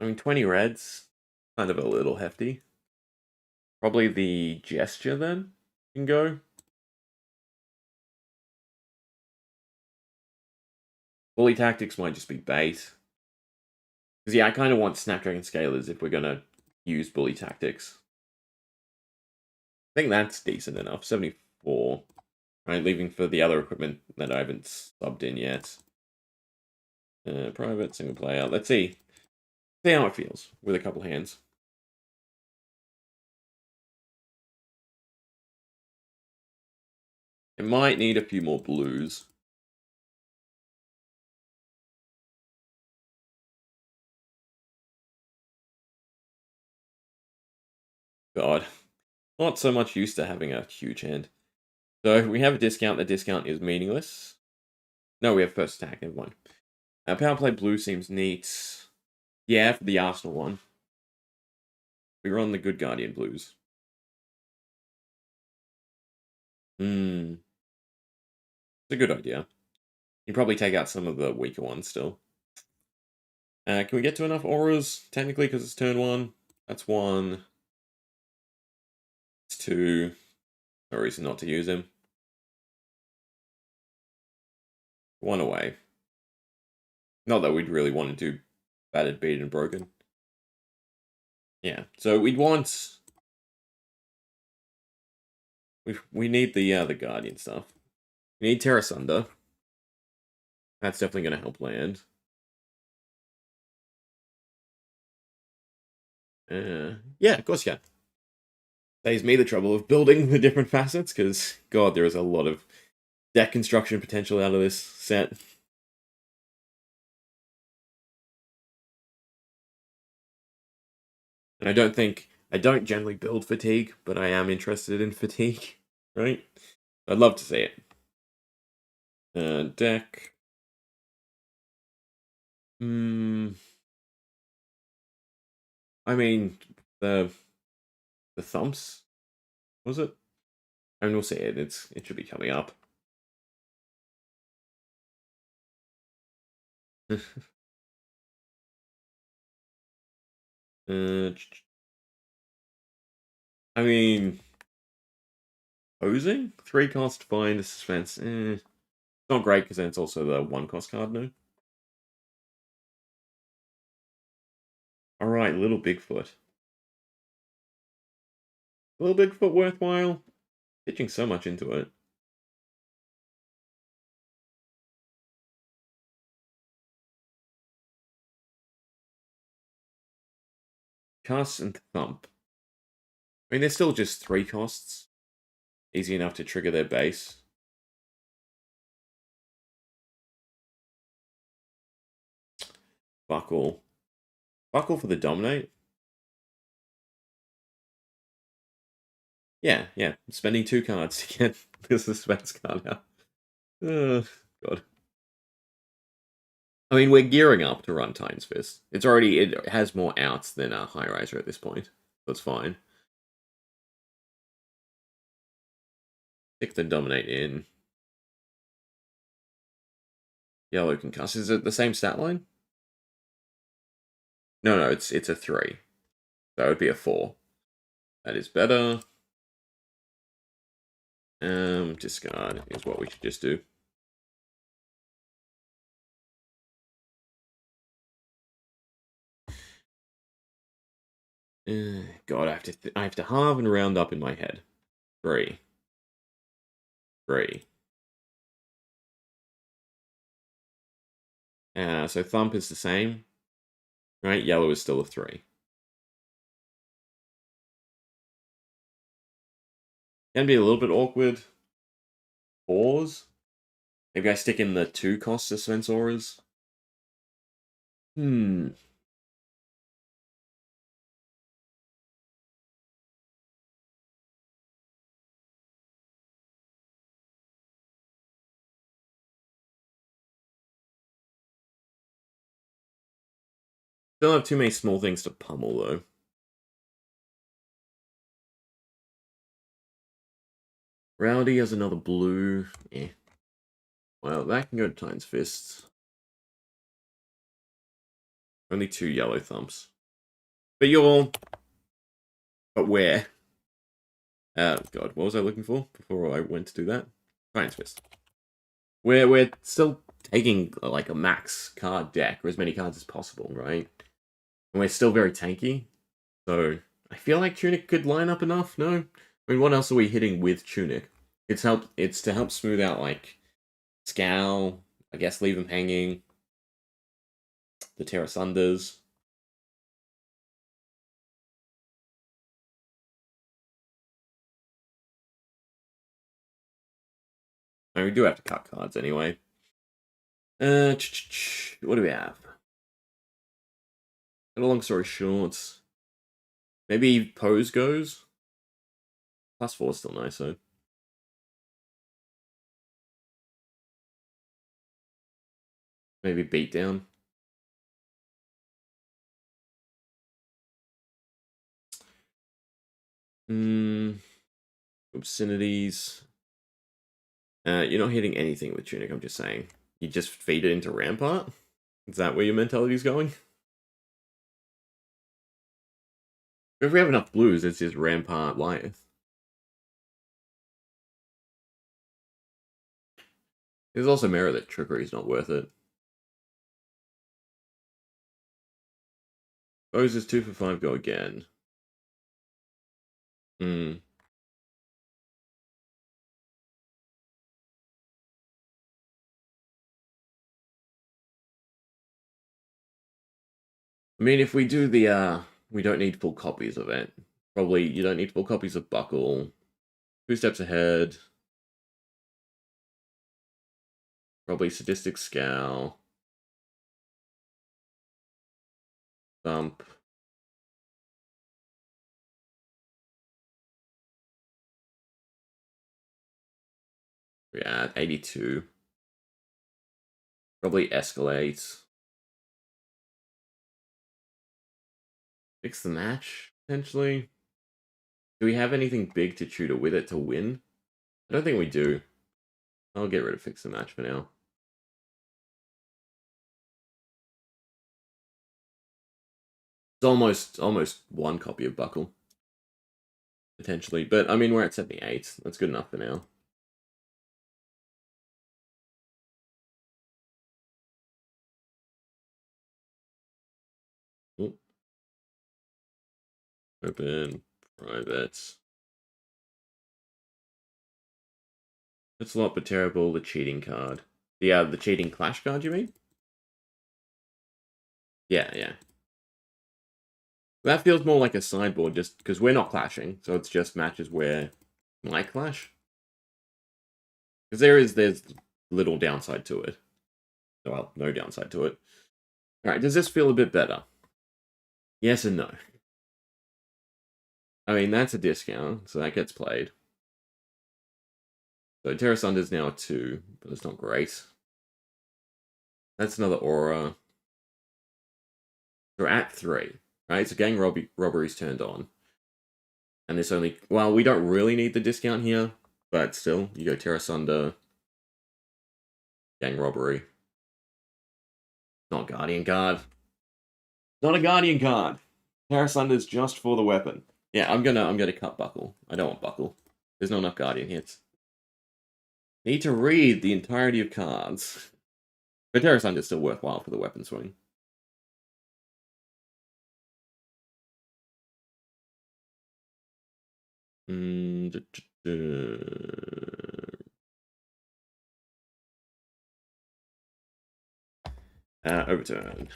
I mean, 20 reds. Kind of a little hefty. Probably the gesture then can go. Bully tactics might just be bait. Because yeah, I kind of want Snapdragon Scalers if we're going to use bully tactics. I think that's decent enough. 74. Right, leaving for the other equipment that I haven't subbed in yet. Private, single player. Let's see. See how it feels with a couple hands. It might need a few more blues. God. Not so much used to having a huge hand. So we have a discount. The discount is meaningless. No, we have first attack. Never mind. Power play blue seems neat. Yeah, for the Arsenal one. We run the good Guardian blues. It's a good idea. You probably take out some of the weaker ones still. Can we get to enough auras? Technically, because it's turn 1. That's 1. It's 2. No reason not to use him. 1 away. Not that we'd really want to do battered, beaten, and broken. Yeah, so we'd want... We need the Guardian stuff. We need Terra Sunder. That's definitely going to help land. Yeah, of course you can. Saves me the trouble of building the different facets, because, God, there is a lot of deck construction potential out of this set. And I don't generally build fatigue, but I am interested in fatigue, right? I'd love to see it. Deck. Hmm. I mean, the thumps, was it? I mean, we'll see it. It should be coming up. uh, I mean, posing 3 cost find a suspense. It's not great because then it's also the 1 cost card now. All right, little Bigfoot. Little Bigfoot worthwhile. Pitching so much into it. Cast and thump. I mean, they're still just 3 costs. Easy enough to trigger their base. Buckle. Buckle for the dominate. Yeah, yeah. Spending 2 cards to get this suspense card out. God. I mean, we're gearing up to run Titan's Fist. It has more outs than a High Riser at this point. That's fine. Stick the dominate in. Yellow concuss. Is it the same stat line? No, it's a 3. That would be a 4. That is better. Discard is what we should just do. God, I have to halve and round up in my head. 3. 3. So thump is the same, right? Yellow is still a 3. Can be a little bit awkward. 4s. Maybe I stick in the 2 cost suspense auras. Don't have too many small things to pummel though. Rowdy has another blue. Eh. Well, that can go to Titan's Fists. Only 2 yellow thumps. But But where? God, what was I looking for before I went to do that? Titan's Fist. We're still taking like a max card deck, or as many cards as possible, right? And we're still very tanky. So I feel like Tunic could line up enough, no? I mean, what else are we hitting with Tunic? It's to help smooth out like Scowl, I guess leave them hanging. The Terra Sunders. I mean, we do have to cut cards anyway. What do we have? Got a long story short. Maybe Pose goes. +4 is still nice, though. Maybe Beatdown. Obscenities. You're not hitting anything with Tunic, I'm just saying. You just feed it into Rampart? Is that where your mentality is going? If we have enough blues, it's just Rampart Lyeth. There's also Mirror that Trickery is not worth it. Pose is 2 for 5, go again. I mean, if we do the, we don't need full copies of it. Probably you don't need full copies of Buckle. 2 steps ahead. Probably Sadistic Scowl. Thump. Yeah, 82. Probably escalate. Fix the match, potentially. Do we have anything big to tutor with it to win? I don't think we do. I'll get rid of fix the match for now. It's almost one copy of Buckle. Potentially. But, I mean, we're at 78. That's good enough for now. Ooh. Open. Private. It's a lot but terrible, the cheating card. The cheating clash card, you mean? Yeah, yeah. That feels more like a sideboard, just because we're not clashing, so it's just matches where might clash. Because there's little downside to it. Well, no downside to it. Alright, does this feel a bit better? Yes and no. I mean, that's a discount, so that gets played. So Terra Sunder's now a 2, but it's not great. That's another aura. We're at 3, right? So gang robbery's turned on. And this only... Well, we don't really need the discount here, but still, you go Terra Sunder, gang robbery. Not Guardian card. Not a Guardian card. Terra Sunder's just for the weapon. Yeah, I'm gonna cut Buckle. I don't want Buckle. There's not enough Guardian hits. Need to read the entirety of cards. But Terra Sunder's still worthwhile for the weapon swing. Overturn.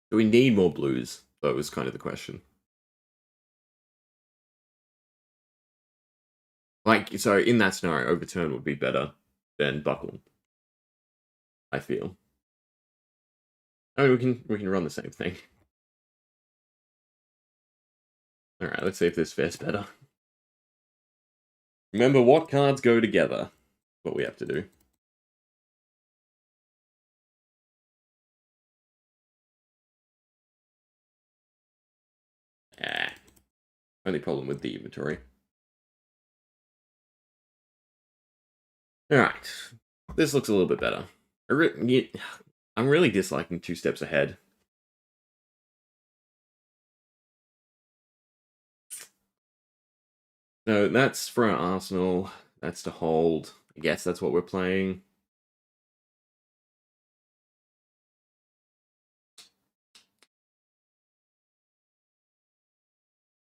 Do we need more blues? That was kind of the question. Like, so in that scenario, overturn would be better than Buckle. I feel. I mean, we can run the same thing. All right, let's see if this fares better. Remember what cards go together. What we have to do. Ah. Only problem with the inventory. Alright. This looks a little bit better. I'm really disliking 2 steps ahead. So that's for our arsenal. That's to hold. I guess that's what we're playing.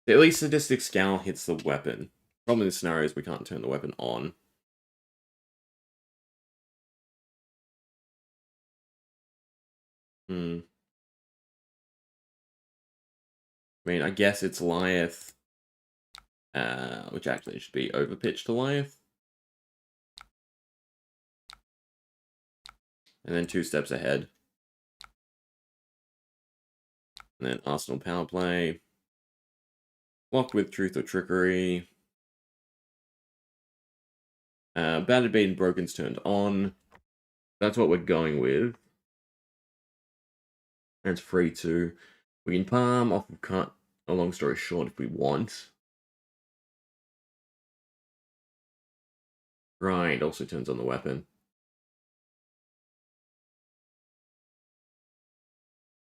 At least Sadistic Scowl hits the weapon. Problem in this scenario is we can't turn the weapon on. I mean, I guess it's Lyeth. Which actually should be overpitched to Lyeth. And then 2 steps ahead. And then Arsenal power play. Blocked with Truth or Trickery. Battered, Beaten, Broken's turned on. That's what we're going with. And it's free too. We can palm off of cut. A long story short, if we want. Grind also turns on the weapon.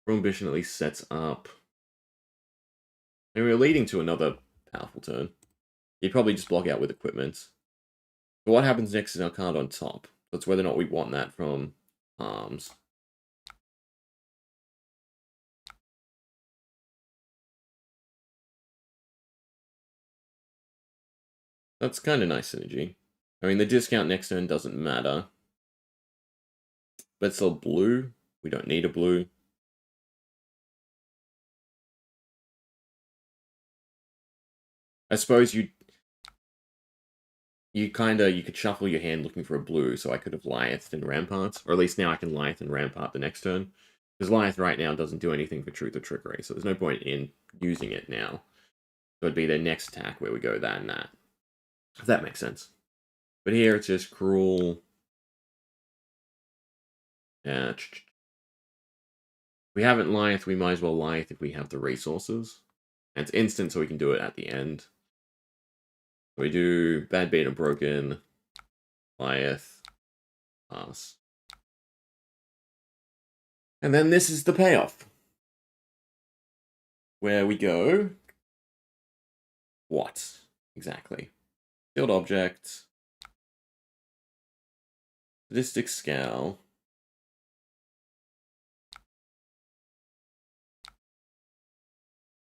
Ambition at least sets up. And we're leading to another powerful turn. You'd probably just block out with equipment. But what happens next is our card on top. That's whether or not we want that from arms. That's kind of nice synergy. I mean, the discount next turn doesn't matter. But still blue. We don't need a blue. I suppose you could shuffle your hand looking for a blue, so I could have Lyeth and Rampart. Or at least now I can Lyeth and Rampart the next turn. Because Lyeth right now doesn't do anything for Truth or Trickery, so there's no point in using it now. So it'd be their next attack where we go that and that. If that makes sense. But here it's just Cruel. Yeah. We haven't Lyeth, we might as well Lyeth if we have the resources. And it's instant, so we can do it at the end. So we do Bad Beat and Broken, Lyeth, pass. And then this is the payoff. Where we go. What? Exactly. Field object. Sadistic Scowl.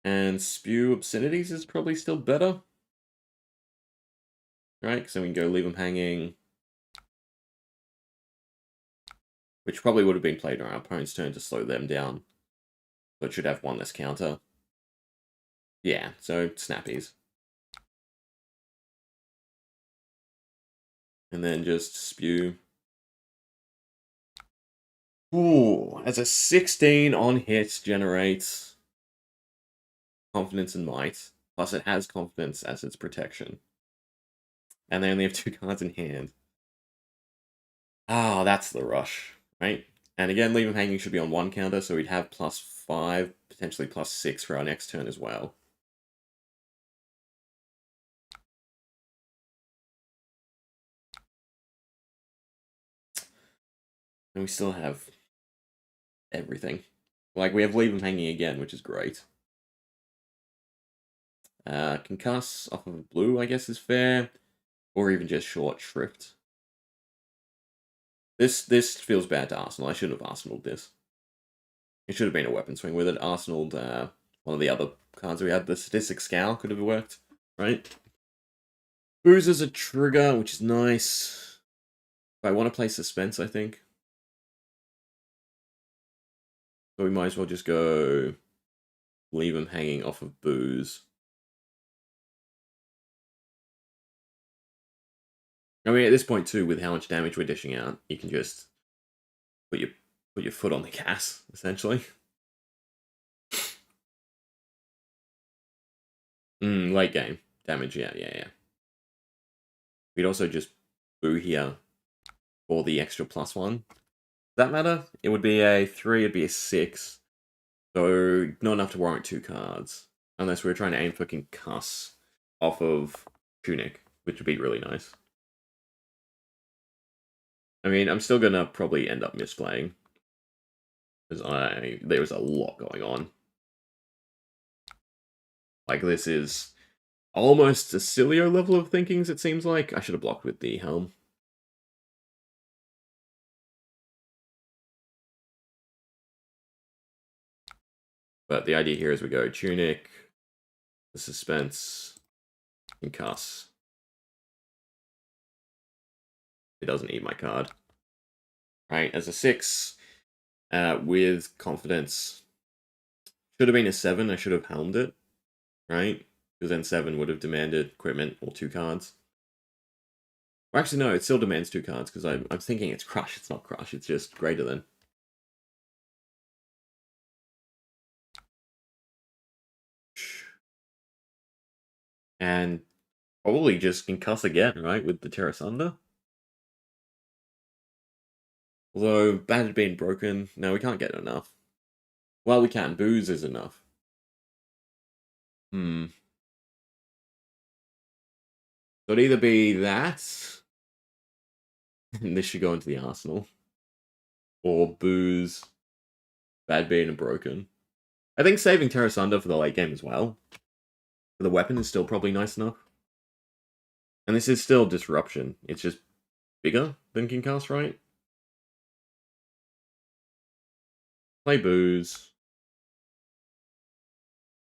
And Spew Obscenities is probably still better. Right? So we can go Leave them hanging. Which probably would have been played on our opponent's turn to slow them down. But should have one less counter. Yeah, so snappies. And then just Spew. Ooh, as a 16 on hits generates Confidence and Might. Plus it has Confidence as its protection. And they only have 2 cards in hand. Ah, that's the rush, right? And again, Leave them hanging should be on 1 counter, so we'd have +5, potentially +6 for our next turn as well. And we still have everything. Like, we have Leave them hanging again, which is great. Concuss off of blue, I guess, is fair. Or even just Short Shrift. This feels bad to Arsenal. I shouldn't have Arsenaled this. It should have been a weapon swing with it. Arsenaled one of the other cards we had. The Sadistic Scowl could have worked, right? Booze is a trigger, which is nice. But I want to play Suspense, I think. So we might as well just go Leave him hanging off of Booze. I mean, at this point too, with how much damage we're dishing out, you can just put your foot on the gas, essentially. Late game damage, yeah. We'd also just boo here for the extra +1. Does that matter? It would be a 3, it'd be a 6. So not enough to warrant 2 cards. Unless we were trying to aim for Concuss off of Tunic, which would be really nice. I mean, I'm still gonna probably end up misplaying. Because there was a lot going on. Like, this is almost a Cilio level of thinkings, it seems like. I should have blocked with the helm. But the idea here is we go Tunic, the Suspense, Concuss. It doesn't eat my card. Right, as a 6, with Confidence. Should have been a 7, I should have helmed it. Right? Because then 7 would have demanded equipment or 2 cards. Or actually, no, it still demands 2 cards, because I'm thinking it's Crush. It's not Crush, it's just greater than. And probably just Concuss again, right? With the Terra Sunder. Although, Bad had been broken. No, we can't get enough. Well, we can. Booze is enough. So it'd either be that, and this should go into the arsenal, or Booze, Bad Bean, and Broken. I think saving Terra Sunder for the late game as well. For the weapon is still probably nice enough. And this is still Disruption. It's just bigger than Concuss, right? Play Booze.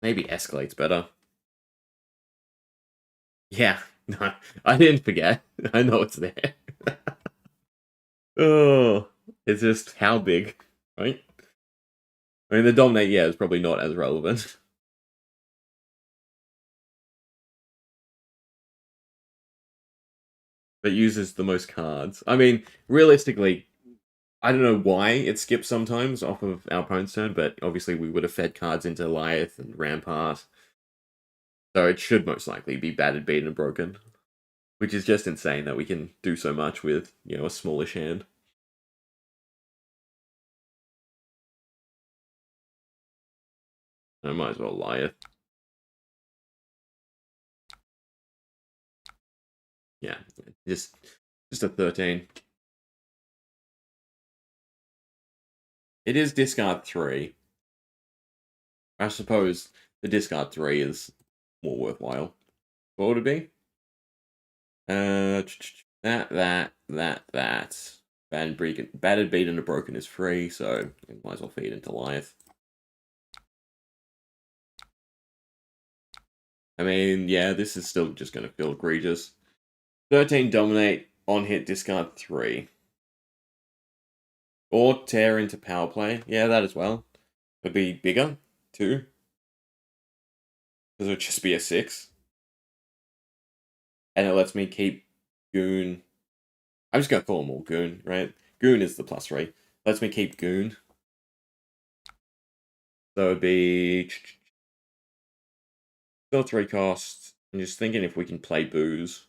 Maybe Escalate's better. Yeah, no, I didn't forget. I know it's there. Oh, it's just how big, right? I mean, the Dominate, yeah, is probably not as relevant. But uses the most cards. I mean, realistically, I don't know why it skips sometimes off of our opponent's turn, but obviously we would have fed cards into Lyeth and Rampart. So it should most likely be battered, beaten, and broken. Which is just insane that we can do so much with, a smallish hand. I might as well Lyeth. Yeah, just a 13. It is discard 3. I suppose the discard 3 is more worthwhile. What would it be? That. Battered, beaten, and broken is free, so it might as well feed into Lyeth. I mean, yeah, this is still just going to feel egregious. 13 dominate, on hit, discard 3. Or tear into power play. Yeah, that as well. Would be bigger, too. Because it would just be a 6. And it lets me keep Goon. I'm just going to call them all Goon, right? Goon is the +3. Lets me keep Goon. So it'd be still 3 costs. I'm just thinking if we can play Booze.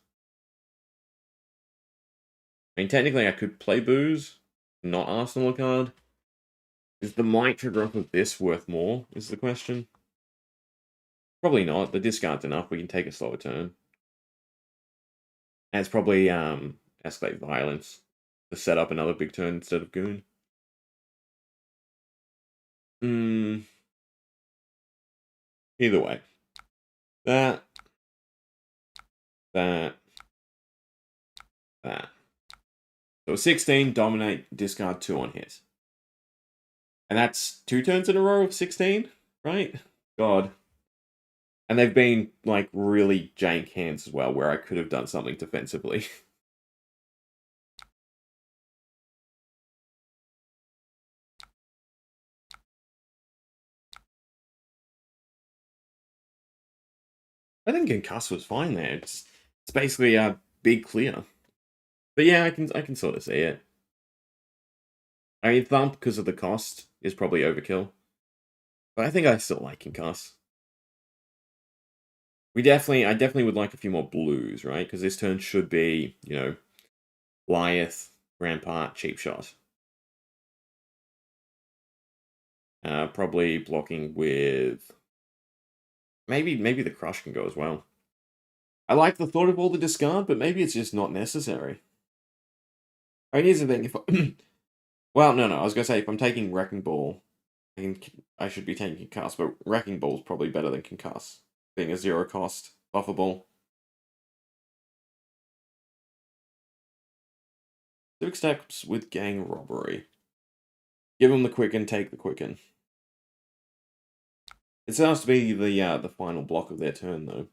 I mean, technically I could play Booze, not Arsenal a card. Is the Might trigger off of this worth more, is the question? Probably not. The discard's enough. We can take a slower turn. And it's probably escalate violence to set up another big turn instead of Goon. Either way. That. That. So 16, dominate, discard 2 on hit. And that's 2 turns in a row of 16, right? God. And they've been, like, really jank hands as well, where I could have done something defensively. I think Concuss was fine there. It's basically a big clear. But yeah, I can sort of see it. I mean, Thump, because of the cost, is probably overkill. But I think I still like Concuss. I definitely would like a few more blues, right? Because this turn should be, Lyeth, Rampart, Cheap Shot. Probably blocking with maybe the Crush can go as well. I like the thought of all the discard, but maybe it's just not necessary. I mean, here's the thing: if well, no, I was gonna say if I'm taking Wrecking Ball, I should be taking Concuss, but Wrecking Ball is probably better than Concuss, being a 0 cost buffer ball. 6 steps with Gang Robbery. Give him the Quicken, take the Quicken. It sounds to be the final block of their turn, though.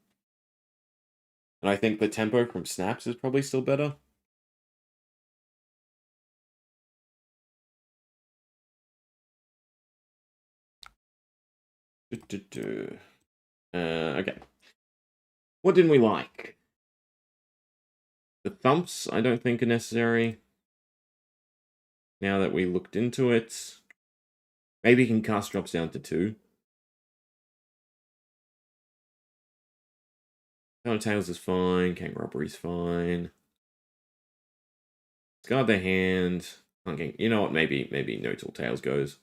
And I think the tempo from Snaps is probably still better. Okay. What didn't we like? The thumps, I don't think are necessary. Now that we looked into it. Maybe Concuss drops down to 2. Tails is fine. Gang Robbery's fine. Discard their hand. Okay, you know what? Maybe No Till Tails goes.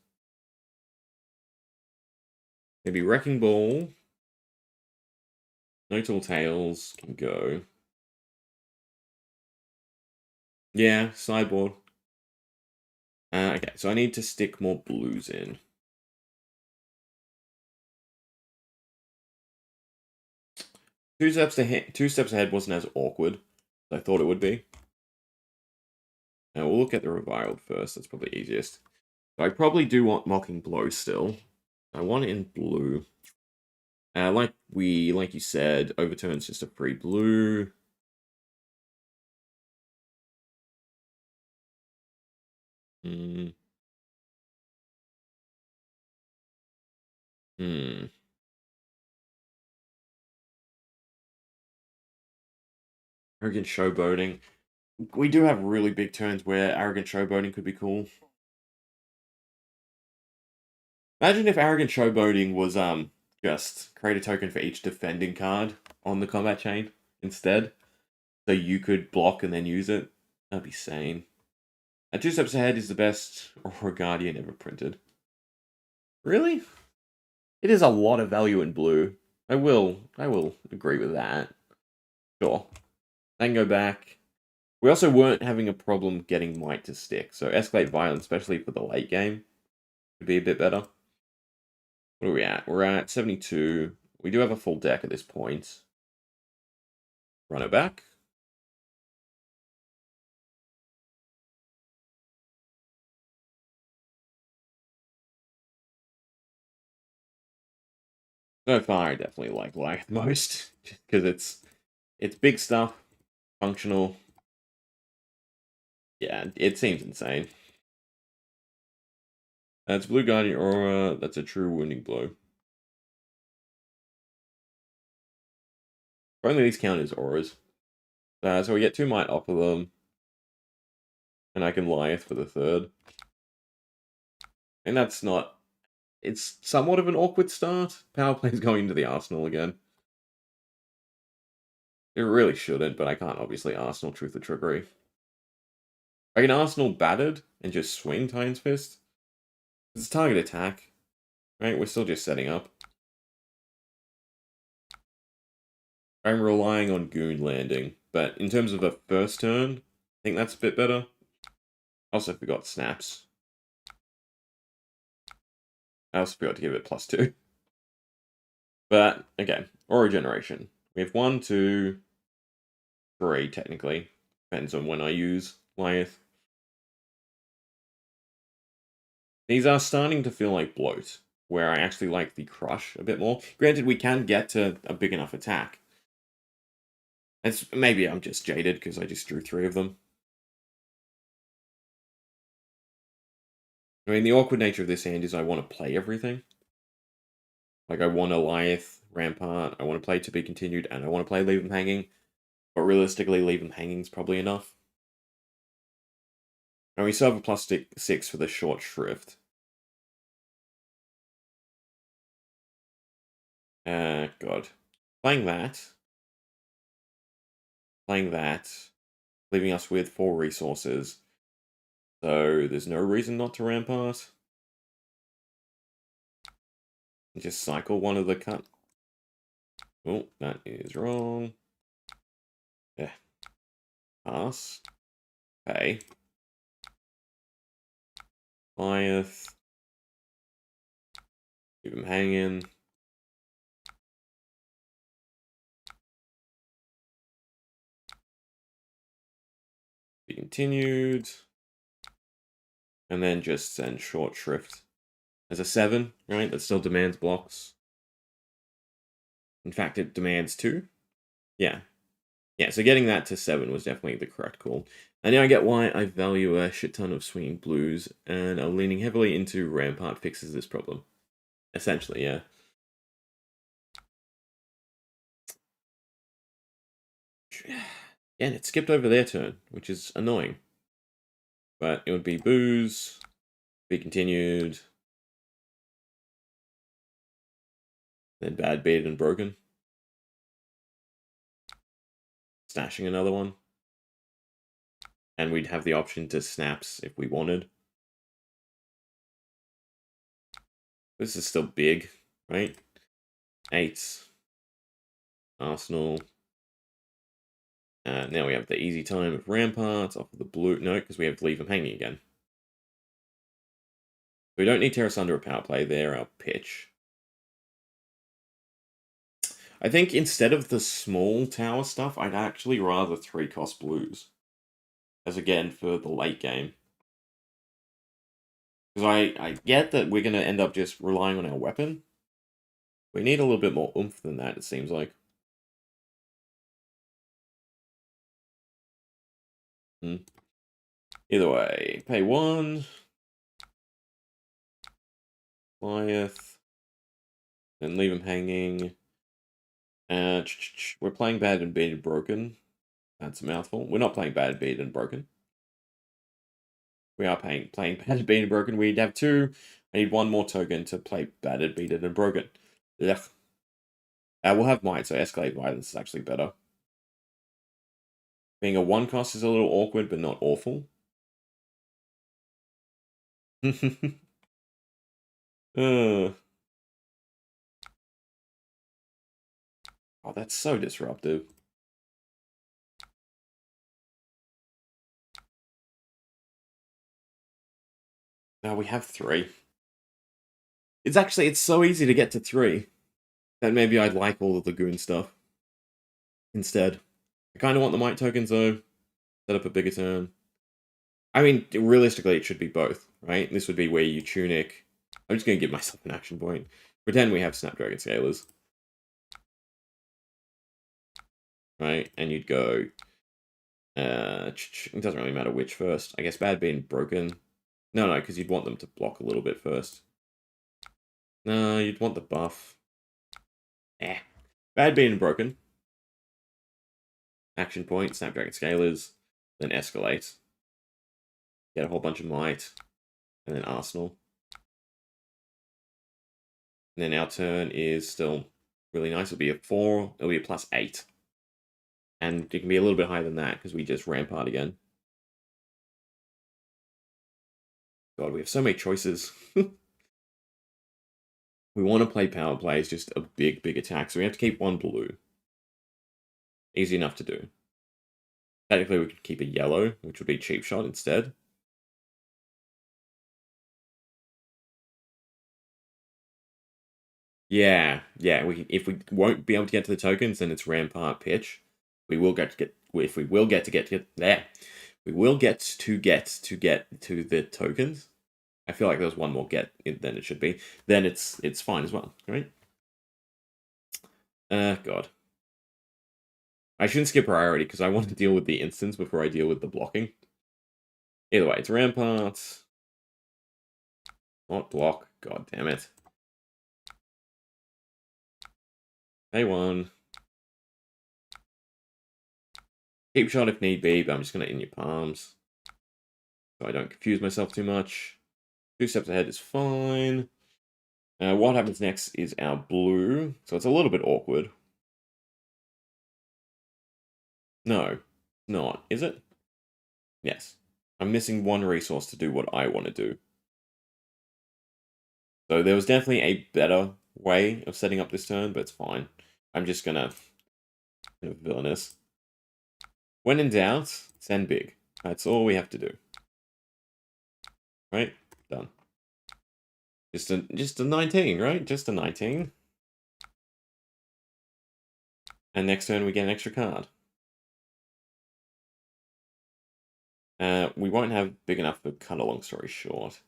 Maybe Wrecking Ball. No Till Tails can go. Yeah, sideboard. Okay, so I need to stick more blues in. 2 steps ahead wasn't as awkward as I thought it would be. Now we'll look at the Reviled first. That's probably easiest. I probably do want Mocking Blow still. I want it in blue. Like you said, Overturn's just a free blue. Hmm. Hmm. Arrogant Showboating. We do have really big turns where Arrogant Showboating could be cool. Imagine if Arrogant Showboating was just create a token for each defending card on the combat chain instead. So you could block and then use it. That'd be sane. And 2 steps ahead is the best Aura Guardian ever printed. Really? It is a lot of value in blue. I will agree with that. Sure. Then go back. We also weren't having a problem getting Might to stick, so Escalate Violence, especially for the late game, could be a bit better. What are we at? We're at 72. We do have a full deck at this point. Run it back. So far, I definitely like Life most, because it's big stuff, functional. Yeah, it seems insane. That's Blue Guardian Aura. That's a true wounding blow. Only these count as auras. So we get 2 Might off of them. And I can Lyeth for the 3rd. And that's not... It's somewhat of an awkward start. Power play's going into the Arsenal again. It really shouldn't, but I can't obviously Arsenal Truth or Trickery. I can Arsenal Battered and just swing Titan's Fist. It's a target attack. Right, we're still just setting up. I'm relying on Goon landing, but in terms of a first turn, I think that's a bit better. Also forgot Snaps. I also forgot to give it +2. But, okay, Aura Generation. We have 1, 2, 3, technically. Depends on when I use Lyeth. These are starting to feel like bloat, where I actually like the crush a bit more. Granted, we can get to a big enough attack. Maybe I'm just jaded because I just drew 3 of them. I mean, the awkward nature of this hand is I want to play everything. Like, I want a Lyeth, Rampart, I want to play To Be Continued, and I want to play Leave Them Hanging. But realistically, Leave Them Hanging is probably enough. And we still have a +6 for the Short Shrift. God. Playing that, leaving us with 4 resources. So there's no reason not to Rampart. Just cycle one of the cut. Oh, that is wrong. Yeah. Pass. Okay. Lyeth. Leave him hanging. Be continued. And then just send Short Shrift. As a 7, right? That still demands blocks. In fact, it demands 2. Yeah. Yeah, so getting that to 7 was definitely the correct call. And now I get why I value a shit ton of swinging blues, and leaning heavily into Rampart fixes this problem. Essentially, yeah. Yeah, and it skipped over their turn, which is annoying. But it would be booze, be continued, then bad, beaten, and broken. Stashing another one. And we'd have the option to snaps if we wanted. This is still big, right? 8. Arsenal. Now we have the easy time of Ramparts off of the blue. No, because we have to leave them hanging again. We don't need Terra Sunder or Power Play. They're our pitch. I think instead of the small tower stuff, I'd actually rather 3-cost blues. As again, for the late game. Because I get that we're going to end up just relying on our weapon. We need a little bit more oomph than that, it seems like. Either way, pay 1. Lyeth. Then leave him hanging. We're playing bad and beaten broken. That's a mouthful. We're not playing Battered, Beaten, and Broken. We are playing Battered, Beaten, and Broken. We'd have two. I need one more token to play Battered, Beaten, and Broken. Ugh. We'll have Might, so Escalate Violence is actually better. Being a 1 cost is a little awkward, but not awful. Oh, that's so disruptive. Now we have 3. It's so easy to get to 3 that maybe I'd like all of the goon stuff instead. I kind of want the Might tokens though. Set up a bigger turn. I mean, realistically, it should be both, right? This would be where you tunic. I'm just going to give myself an action point. Pretend we have Snapdragon Scalers. Right? And you'd go... it doesn't really matter which first. I guess Bad being broken. No, because you'd want them to block a little bit first. No, you'd want the buff. Bad being broken. Action point, Snapdragon Scalers. Then Escalate. Get a whole bunch of Might. And then Arsenal. And then our turn is still really nice. It'll be a 4. It'll be a +8. And it can be a little bit higher than that because we just Rampart again. God, we have so many choices. We want to play power plays, just a big attack. So we have to keep 1 blue. Easy enough to do. Technically, we could keep a yellow, which would be cheap shot instead. Yeah. If we won't be able to get to the tokens, then it's Rampart pitch. We will get to get there. We will get to the tokens. I feel like there's one more get than it should be. Then it's fine as well, right? God. I shouldn't skip priority because I want to deal with the instance before I deal with the blocking. Either way, it's Rampart. Not block. God damn it. A1. Keep shot if need be, but I'm just going to in your palms. So I don't confuse myself too much. 2 steps ahead is fine. What happens next is our blue. So it's a little bit awkward. No, not. Is it? Yes. I'm missing 1 resource to do what I want to do. So there was definitely a better way of setting up this turn, but it's fine. I'm just gonna villainous. When in doubt, send big. That's all we have to do. Right? Done. Just a 19, right? Just a 19. And next turn we get an extra card. We won't have big enough to cut a long story short.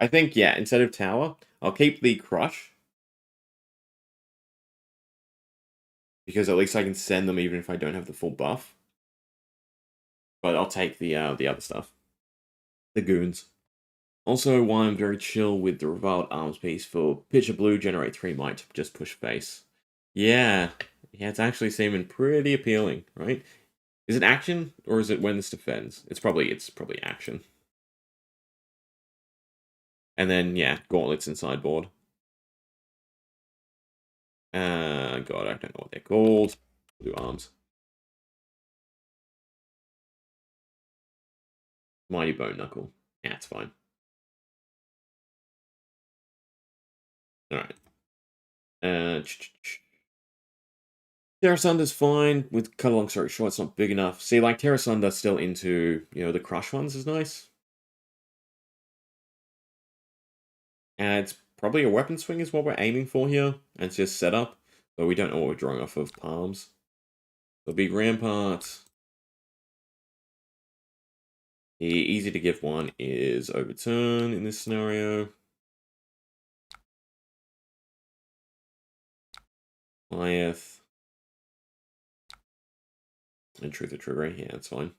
I think, yeah, instead of tower, I'll keep the crush. Because at least I can send them even if I don't have the full buff. But I'll take the other stuff. The goons. Also, why I'm very chill with the Reviled arms piece for pitch a blue, generate 3 might to just push face. Yeah, it's actually seeming pretty appealing, right? Is it action or is it when this defends? It's probably action. And then yeah, gauntlets and sideboard. God, I don't know what they're called. Blue arms. Mighty Bone Knuckle. Yeah, it's fine. Alright. Terra Sunder's fine. With cut along story short, it's not big enough. See, like Terra Sunder still into, the crush ones is nice. And it's probably a weapon swing is what we're aiming for here. And it's just setup. But we don't know what we're drawing off of palms. The big Rampart. The easy to give one is Overturn in this scenario. Goliath. And Truth or Trickery. Yeah, that's fine.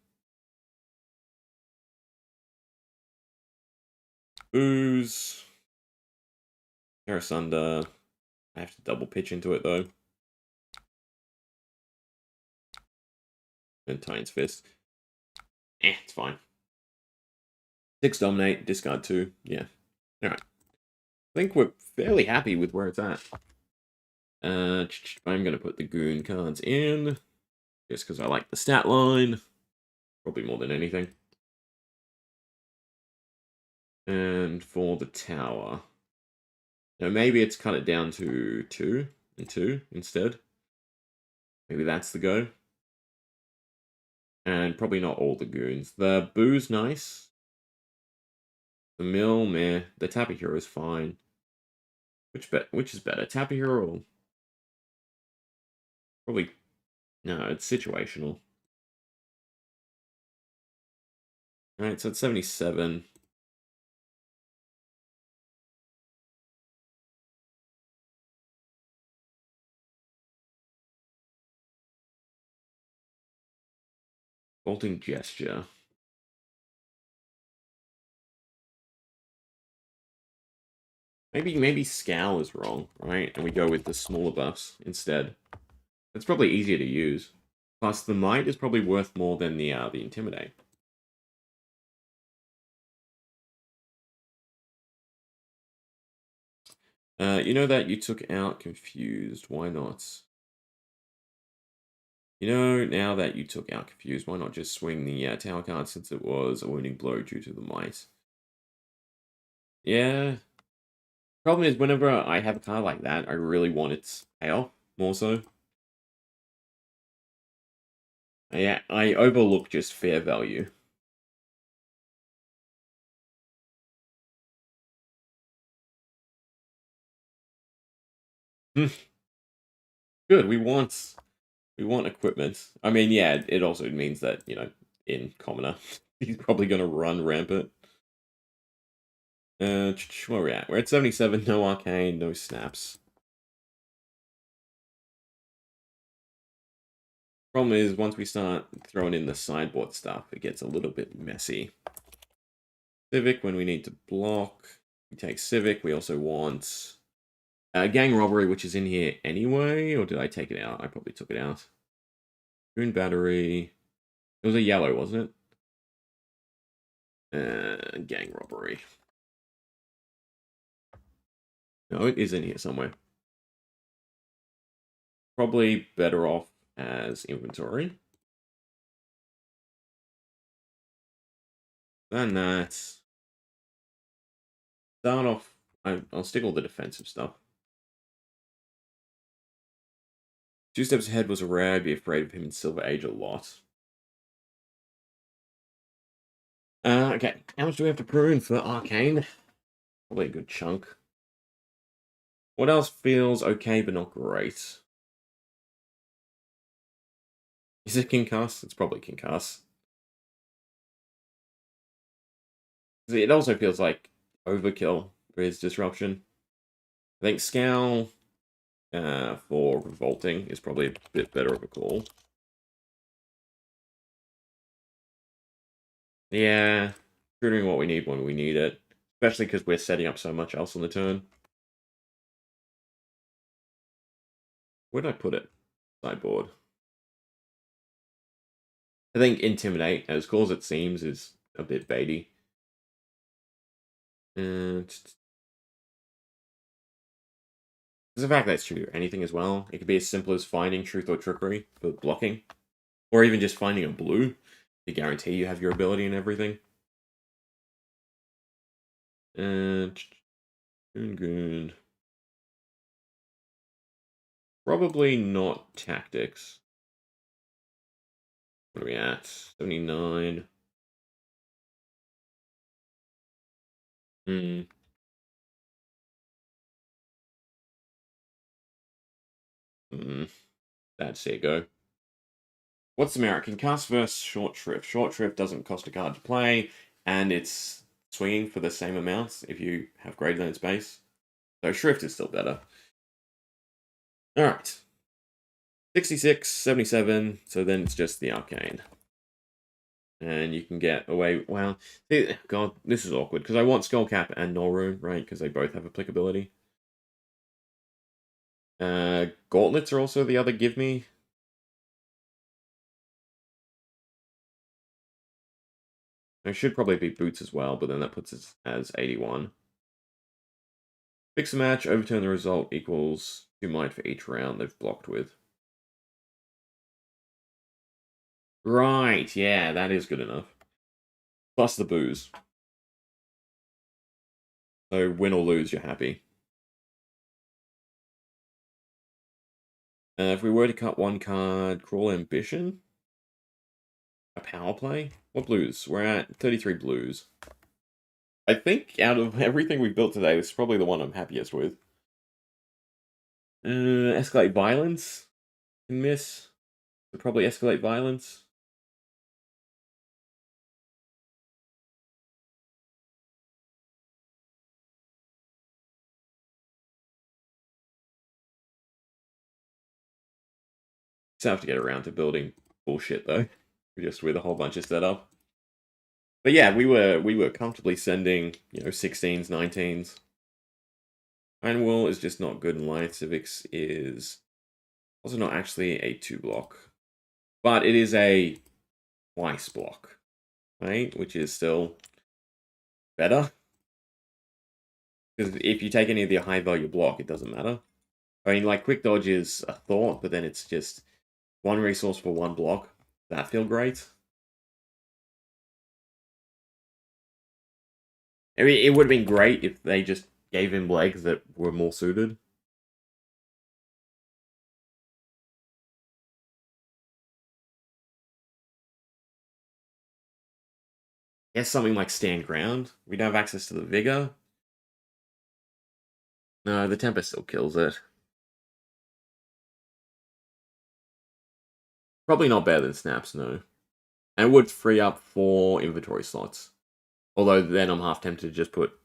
Ooze. Terra Sunder. I have to double pitch into it though. And Titan's Fist. It's fine. 6 Dominate, discard 2. Yeah. Alright. I think we're fairly happy with where it's at. I'm going to put the Goon cards in. Just because I like the stat line. Probably more than anything. And for the tower. Now maybe it's cut it down to 2 and 2 instead. Maybe that's the go. And probably not all the goons. The Boo's nice. The Mill, meh. The Tapper Hero is fine. Which is better? Tapper Hero or... Probably... No, it's situational. Alright, so it's 77. Bolting Gesture. Maybe Scowl is wrong, right? And we go with the smaller buffs instead. It's probably easier to use. Plus, the Might is probably worth more than the Intimidate. You know that you took out Confused. Why not? You know, now that you took out Confused, why not just swing the Tower card since it was a wounding blow due to the Might? Yeah. Problem is, whenever I have a card like that, I really want its payoff, more so. Yeah, I overlook just fair value. Good, we want equipment. I mean, yeah, it also means that, you know, in Commoner, he's probably going to run rampant. Where are we at? We're at 77, no Arcane, no Snaps. Problem is, once we start throwing in the sideboard stuff, it gets a little bit messy. Civic, when we need to block, we take Civic. We also want Gang Robbery, which is in here anyway, or did I take it out? I probably took it out. Moon Battery. It was a yellow, wasn't it? Gang Robbery. No, it is in here somewhere. Probably better off as inventory. Then that. Start off. I'll stick all the defensive stuff. 2 steps ahead was a rare. I'd be afraid of him in Silver Age a lot. Okay, how much do we have to prune for Arcane? Probably a good chunk. What else feels okay but not great? Is it Concuss? It's probably Concuss. It also feels like overkill for his disruption. I think Scowl for Revolting is probably a bit better of a call. Yeah, doing what we need when we need it. Especially because we're setting up so much else on the turn. Where did I put it? Sideboard. I think Intimidate, as cool as it seems, is a bit baity. There's the fact that it's true anything as well. It could be as simple as finding Truth or Trickery for blocking. Or even just finding a blue to guarantee you have your ability and everything. And good. Probably not tactics. What are we at? 79. Hmm. That's it, go. What's the merit? Concuss versus Short Shrift. Short Shrift doesn't cost a card to play, and it's swinging for the same amounts if you have greater than its base. So Shrift is still better. Alright. 66, 77, so then it's just the Arcane. And you can get away... Well, God, this is awkward, because I want Skullcap and Norroom, right? Because they both have applicability. Gauntlets are also the other give me. It should probably be boots as well, but then that puts us as 81. Fix the match, overturn the result equals 2 might for each round they've blocked with. Right, yeah, that is good enough. Plus the booze. So win or lose, you're happy. If we were to cut one card, Cruel Ambition? A power play? What blues? We're at 33 blues. I think out of everything we've built today, this is probably the one I'm happiest with. Escalate violence? Can miss. Would probably escalate violence. Just have to get around to building bullshit though. Just with a whole bunch of setup. But yeah, we were comfortably sending, 16s, 19s. Iron Will is just not good, and Light Civics is also not actually a 2-block. But it is a twice block, right? Which is still better. Because if you take any of the high value block, it doesn't matter. I mean, like, Quick Dodge is a thought, but then it's just 1 resource for 1 block. That feel great. I mean, it would have been great if they just gave him legs that were more suited. Guess something like Stand Ground. We don't have access to the Vigor. No, the Tempest still kills it. Probably not better than Snaps, no. And it would free up 4 inventory slots. Although then I'm half tempted to just put...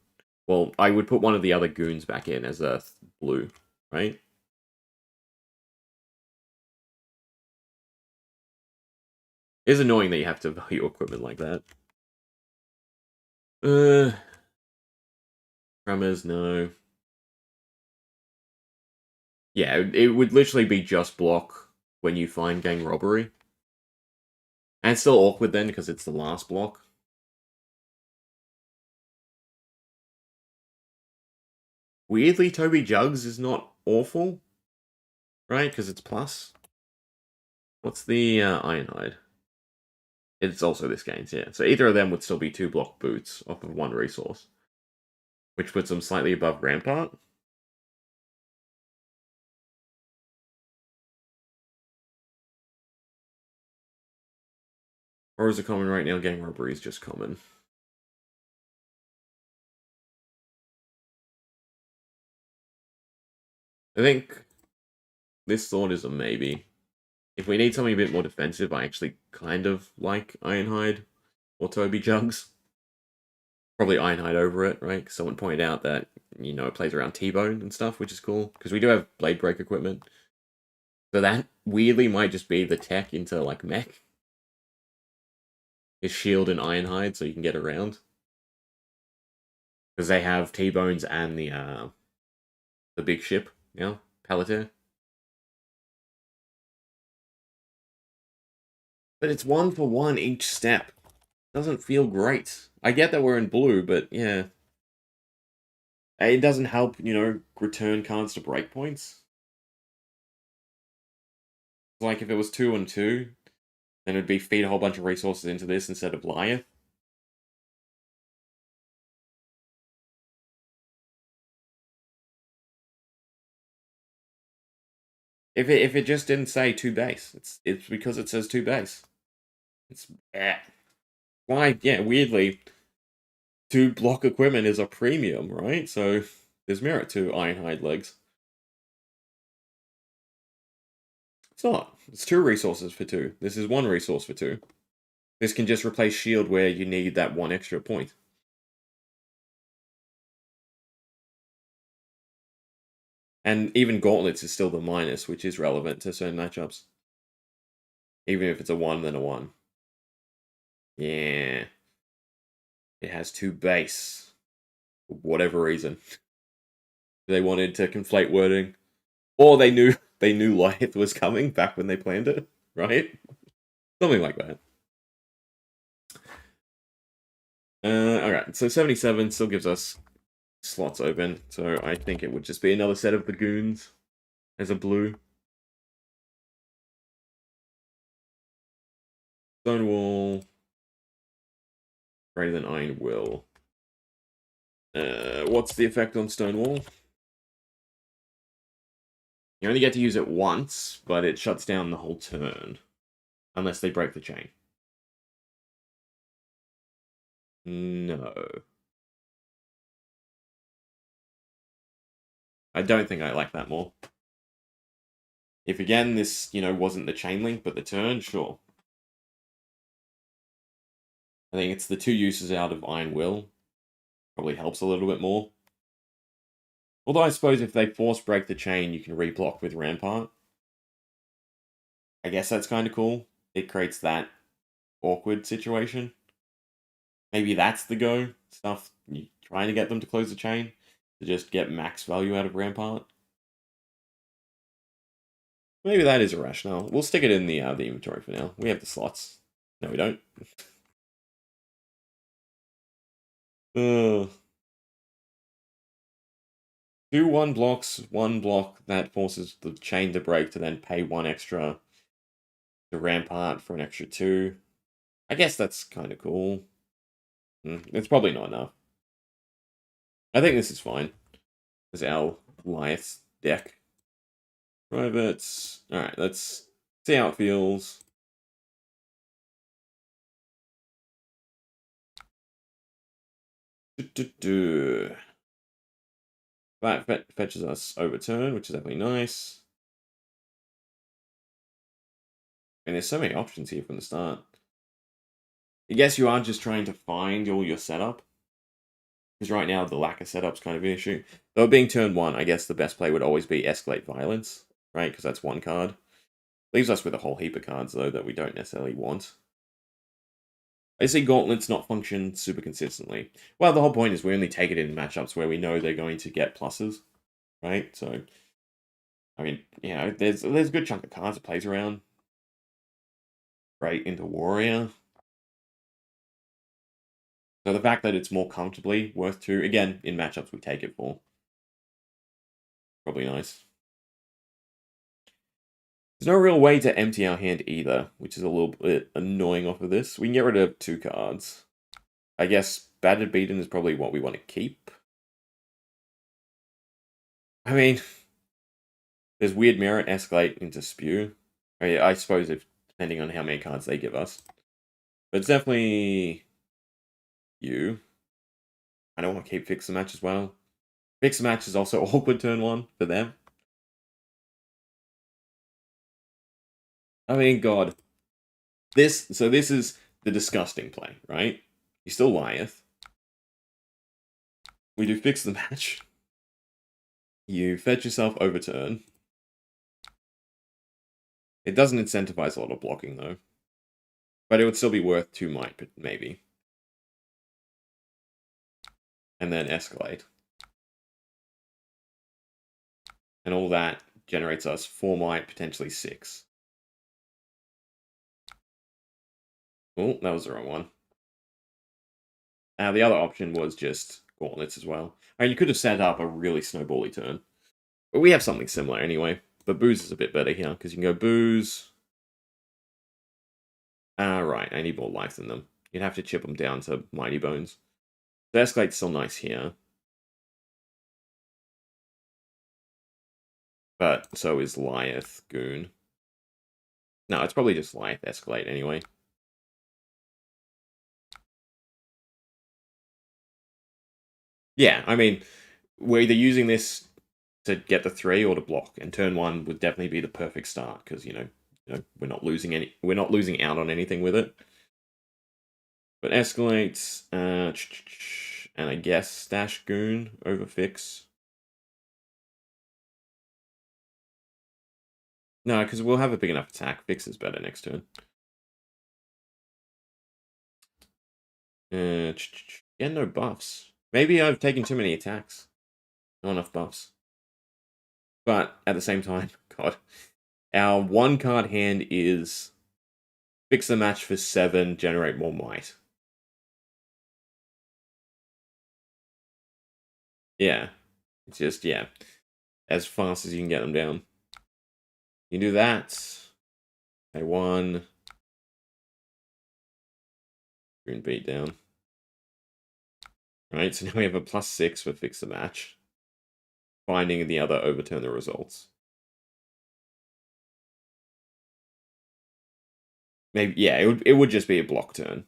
Well, I would put one of the other goons back in as a blue, right? It's annoying that you have to value equipment like that. Tremors, no. Yeah, it would literally be just block when you find gang robbery. And it's still awkward then, because it's the last block. Weirdly, Toby Jugs is not awful. Right, because it's plus. What's the Ironhide? It's also this game's, yeah. So either of them would still be 2-block boots off of 1 resource. Which puts them slightly above Rampart. Or is it common right now? Gang robbery is just common. I think this thought is a maybe. If we need something a bit more defensive, I actually kind of like Ironhide or Toby Jugs. Probably Ironhide over it, right? Someone pointed out that, it plays around T-Bone and stuff, which is cool. Because we do have Blade Break equipment. So that weirdly might just be the tech into, like, mech. Is shield and Ironhide so you can get around. Because they have T-Bones and the big ship, Palantir. But it's 1 for 1 each step. Doesn't feel great. I get that we're in blue, but yeah. It doesn't help, return cards to breakpoints. Like if it was 2 and 2, then it'd be feed a whole bunch of resources into this instead of Lyeth. If it just didn't say 2 base, it's because it says 2 base. It's why, yeah, weirdly, 2-block equipment is a premium, right? So there's merit to Ironhide legs. It's not. It's 2 resources for 2. This is 1 resource for 2. This can just replace shield where you need that 1 extra point. And even gauntlets is still the minus, which is relevant to certain matchups. Even if it's a 1, then a 1. Yeah. It has 2 base. For whatever reason. They wanted to conflate wording. Or they knew Lyeth was coming back when they planned it, right? Something like that. Alright, so 77 still gives us slots open, so I think it would just be another set of the goons as a blue. Stonewall. Greater than Iron Will. What's the effect on Stonewall? You only get to use it once, but it shuts down the whole turn. Unless they break the chain. No. I don't think I like that more. If again this, wasn't the chain link, but the turn, sure. I think it's the two uses out of Iron Will. Probably helps a little bit more. Although I suppose if they force break the chain, you can reblock with Rampart. I guess that's kind of cool. It creates that awkward situation. Maybe that's the go. Stuff, trying to get them to close the chain. To just get max value out of Rampart. Maybe that is a rationale. We'll stick it in the inventory for now. We have the slots. No, we don't. 2 1 blocks, 1 block that forces the chain to break to then pay 1 extra to Rampart for an extra 2. I guess that's kind of cool. It's probably not enough. I think this is fine. As our Lyeth deck. Privates. Alright, let's see how it feels. That fetches us Overturn, which is definitely nice. And there's so many options here from the start. I guess you are just trying to find all your setup. Because right now, the lack of setup's kind of an issue. Though being turn 1, I guess the best play would always be Escalate Violence, right? Because that's 1 card. Leaves us with a whole heap of cards, though, that we don't necessarily want. I see Gauntlets not function super consistently. Well, the whole point is we only take it in matchups where we know they're going to get pluses, right? So, I mean, there's a good chunk of cards that plays around. Right into Warrior. So the fact that it's more comfortably worth 2, again, in matchups we take it for. Probably nice. There's no real way to empty our hand either, which is a little bit annoying off of this. We can get rid of 2 cards. I guess Battered Beaten is probably what we want to keep. I mean, there's Weird Merit, Escalate into Spew. I suppose if depending on how many cards they give us. But it's definitely you. I don't want to keep Fix the Match as well. Fix the Match is also awkward turn 1 for them. I mean, God. This is the disgusting play, right? You still Lyeth. We do Fix the Match. You fetch yourself Overturn. It doesn't incentivize a lot of blocking, though. But it would still be worth 2 might, maybe. And then Escalate. And all that generates us 4 might, potentially 6. Oh, that was the wrong one. The other option was just Gauntlets as well. I mean, you could have set up a really snowbally turn. But we have something similar anyway. But Booze is a bit better here, because you can go Booze. Right, I need more life than them. You'd have to chip them down to Mighty Bones. The Escalate's still nice here. But so is Lyeth Goon. No, it's probably just Lyeth Escalate anyway. Yeah, I mean, we're either using this to get the 3 or to block, and turn 1 would definitely be the perfect start because we're not losing out on anything with it. But escalates, and I guess stash Goon over Fix. No, because we'll have a big enough attack. Fix is better next turn. Yeah, no buffs. Maybe I've taken too many attacks. Not enough buffs. But at the same time, God, our 1 card hand is Fix the Match for 7, generate more might. Yeah. It's just, yeah. As fast as you can get them down. You do that. They won. Green beat down. Right, so now we have a +6 for fix the match. Finding the other overturn the results. Maybe, yeah, it would just be a block turn.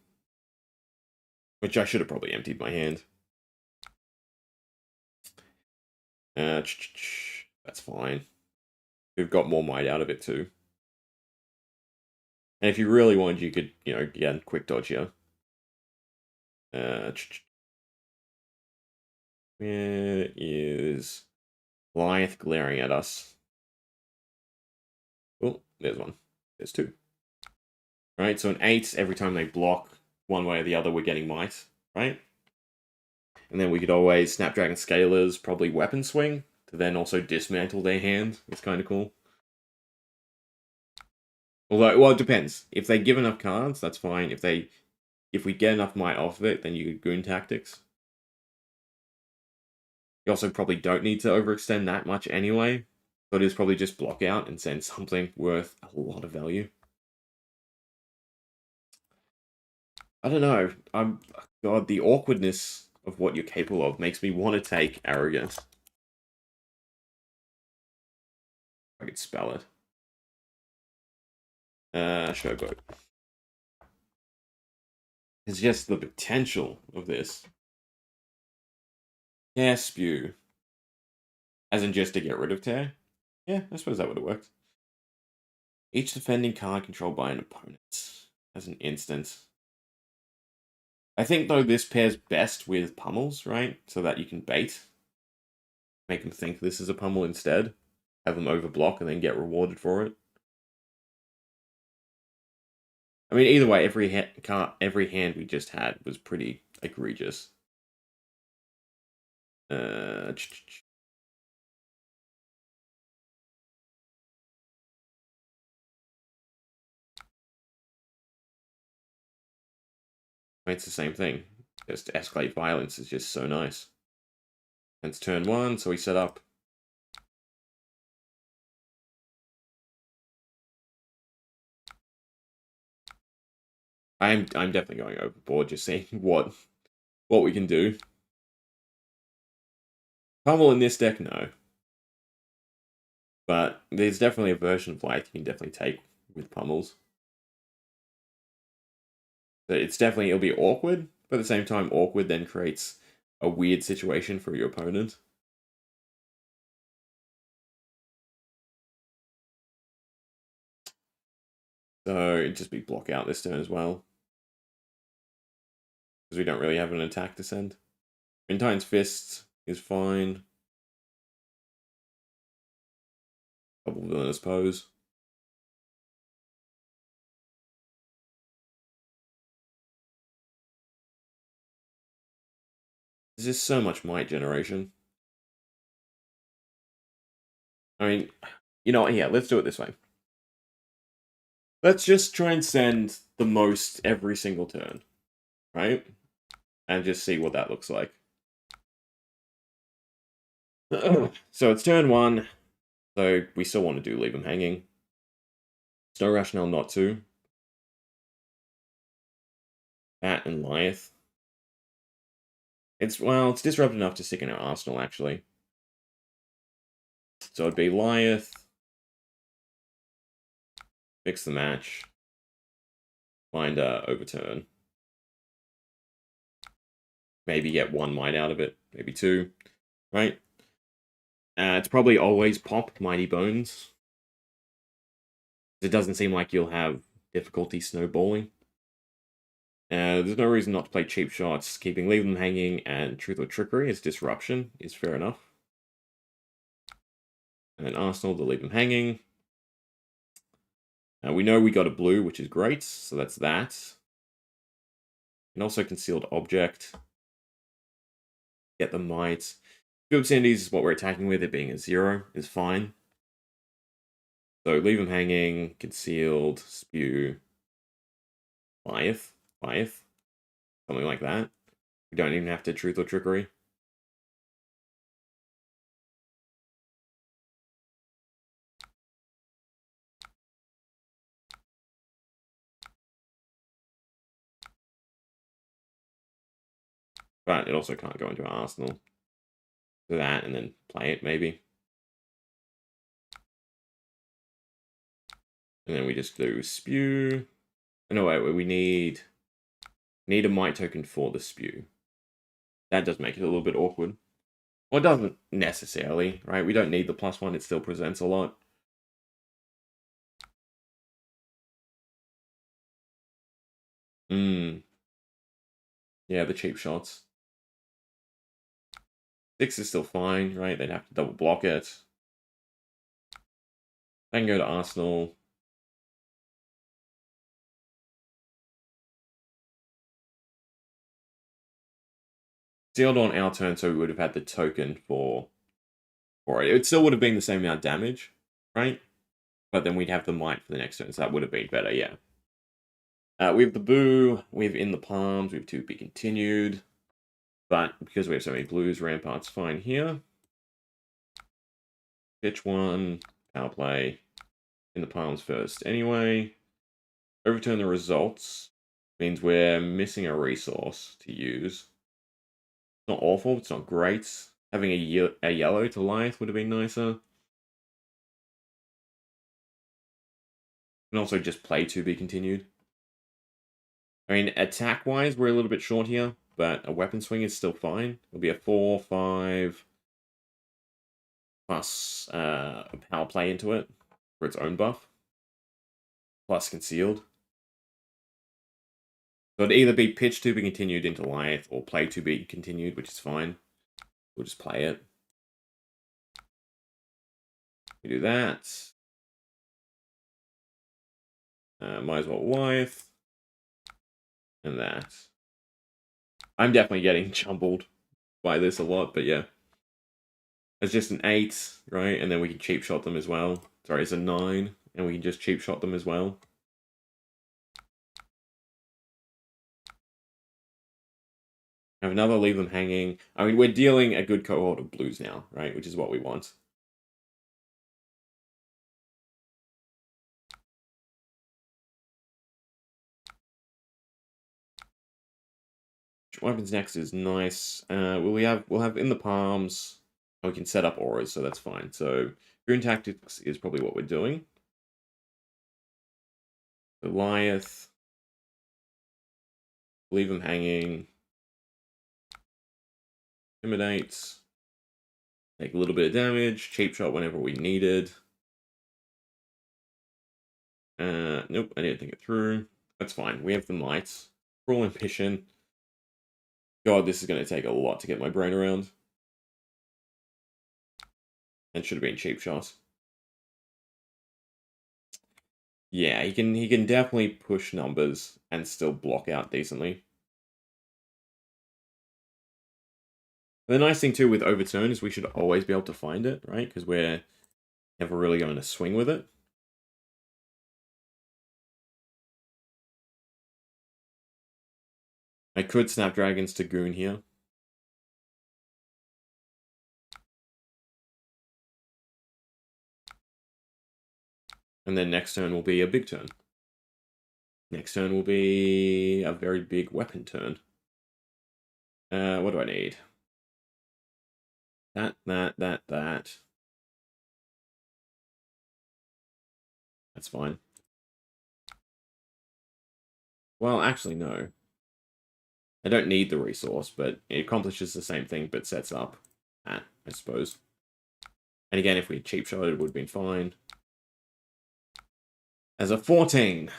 Which I should have probably emptied my hand. That's fine. We've got more might out of it too. And if you really wanted, you could, again, quick dodge here. Where is Rathe glaring at us? Oh, there's one. There's two. Right, so an 8, every time they block one way or the other, we're getting might, right? And then we could always Snapdragon Scalers, probably Weapon Swing, to then also dismantle their hand. It's kind of cool. Although, well, it depends. If they give enough cards, that's fine. If we get enough might off of it, then you could Goon Tactics. You also probably don't need to overextend that much anyway. So it is probably just block out and send something worth a lot of value. I don't know. God, the awkwardness of what you're capable of makes me want to take Arrogance. I could spell it. Showboat. It's just the potential of this. Yeah, spew. As in just to get rid of tear? Yeah, I suppose that would have worked. Each defending card controlled by an opponent. As an instance. I think, though, this pairs best with pummels, right? So that you can bait. Make them think this is a pummel instead. Have them overblock and then get rewarded for it. I mean, either way, every hand we just had was pretty egregious. It's the same thing. Just escalate violence is just so nice. And it's turn 1, so we set up. I'm definitely going overboard, just seeing what we can do. Pummel in this deck, no. But there's definitely a version of Light you can definitely take with pummels. So it'll be awkward, but at the same time, awkward then creates a weird situation for your opponent. So it'd just be block out this turn as well. Because we don't really have an attack to send. Titan's Fist is fine. Double Villainous Pose. There's just so much might generation. I mean, you know what? Yeah, let's do it this way. Let's just try and send the most every single turn, right? And just see what that looks like. So it's turn 1. So we still want to leave them hanging. There's no rationale not to. That and Lyeth. It's disruptive enough to stick in our arsenal, actually. So it'd be Lyeth. Fix the match. Find overturn. Maybe get 1 might out of it. Maybe 2. Right? It's probably always pop Mighty Bones. It doesn't seem like you'll have difficulty snowballing. There's no reason not to play cheap shots. Leave them hanging and Truth or Trickery as disruption is fair enough. And then Arsenal to leave them hanging. We know we got a blue, which is great, so that's that. And also Concealed Object. Get the might. Two Obscenities is what we're attacking with, it being a 0 is fine. So leave them hanging, Concealed, Spew, Lyeth, something like that. We don't even have to Truth or Trickery. But it also can't go into our arsenal. Do that and then play it, maybe. And then we just do spew. Oh, no, wait, we need a might token for the spew. That does make it a little bit awkward. Well, it doesn't necessarily, right? We don't need the +1, it still presents a lot. Yeah, the cheap shots. 6 is still fine, right? They'd have to double block it. Then go to Arsenal. Sealed on our turn, so we would have had the token for it. It still would have been the same amount of damage, right? But then we'd have the might for the next turn, so that would have been better, yeah. We have the boo, we have in the palms, we have to be continued. But because we have so many blues, Rampart's fine here. Pitch 1, power play, in the palms first anyway. Overturn the results means we're missing a resource to use. It's not awful, it's not great. Having a yellow to Lithe would have been nicer. And also just play to be continued. I mean, attack-wise, we're a little bit short here, but a weapon swing is still fine. It'll be a 4-5 plus a power play into it for its own buff, plus concealed. So it'd either be pitch to be continued into Lithe or play to be continued, which is fine. We'll just play it. We do that. Might as well Lithe. And that. I'm definitely getting jumbled by this a lot, but yeah. It's just an 8, right? And then we can cheap shot them as well. Sorry, it's a 9, and we can just cheap shot them as well. Have another, leave them hanging. I mean, we're dealing a good cohort of blues now, right? Which is what we want. What happens next is nice. We'll have in the palms. We can set up auras, so that's fine. So Rune Tactics is probably what we're doing. Goliath. Leave them hanging. Intimidates. Take a little bit of damage. Cheap shot whenever we needed. Nope, I didn't think it through. That's fine. We have the might. Cruel ambition. God, this is going to take a lot to get my brain around. And should have been cheap shot. Yeah, he can definitely push numbers and still block out decently. The nice thing too with overturn is we should always be able to find it, right? Because we're never really going to swing with it. I could Snapdragons to Goon here. And then next turn will be a big turn. Next turn will be a very big weapon turn. What do I need? That. That's fine. Well, actually, no. I don't need the resource, but it accomplishes the same thing, but sets up that, I suppose. And again, if we cheap shot it would have been fine. As a 14.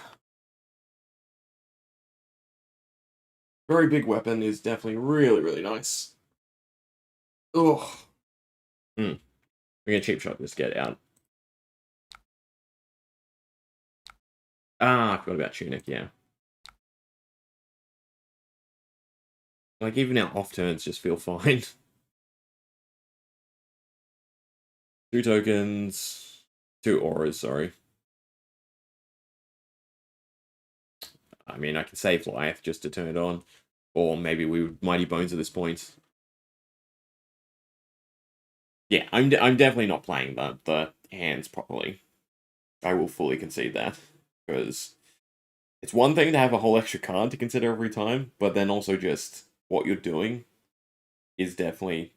Very big weapon is definitely really, really nice. Ugh. We're gonna cheap shot this, get out. Ah, I forgot about Tunic, yeah. Like, even our off turns just feel fine. 2 tokens. 2 auras, sorry. I mean, I can save life just to turn it on. Or maybe we would Mighty Bones at this point. Yeah, I'm definitely not playing the hands properly. I will fully concede that. Because it's one thing to have a whole extra card to consider every time, but then also just what you're doing is definitely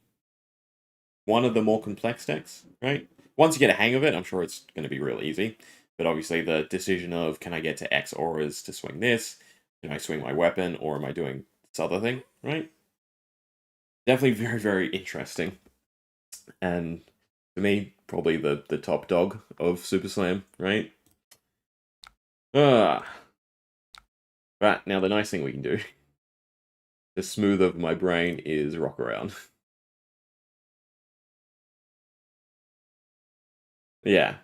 one of the more complex decks, right? Once you get a hang of it, I'm sure it's going to be real easy. But obviously, the decision of can I get to X auras to swing this? Can I swing my weapon, or am I doing this other thing, right? Definitely very, very interesting. And to me, probably the top dog of Super Slam, right? Ah. Right, now the nice thing we can do, the smooth of my brain, is rock around. Yeah.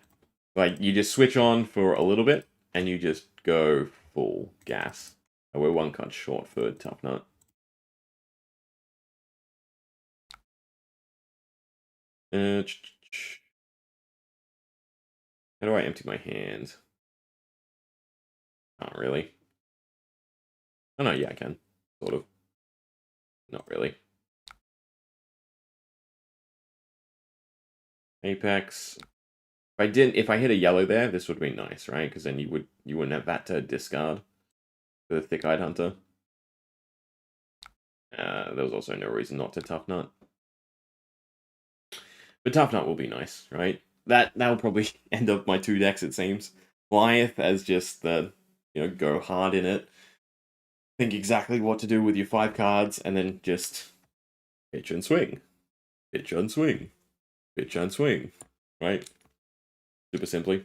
Like, you just switch on for a little bit, and you just go full gas. Oh, we're one card short for Tough Nut. How do I empty my hand? Not really. Oh no, yeah, I can. Sort of. Not really. Apex. If I hit a yellow there, this would be nice, right? Because then you wouldn't have that to discard for the Thick-Eyed Hunter. There was also no reason not to Tough Nut. But Tough Nut will be nice, right? That'll probably end up my 2 decks, it seems. Goliath as just the, go hard in it. Think exactly what to do with your 5 cards, and then just pitch and swing. Pitch and swing. Pitch and swing. Right? Super simply.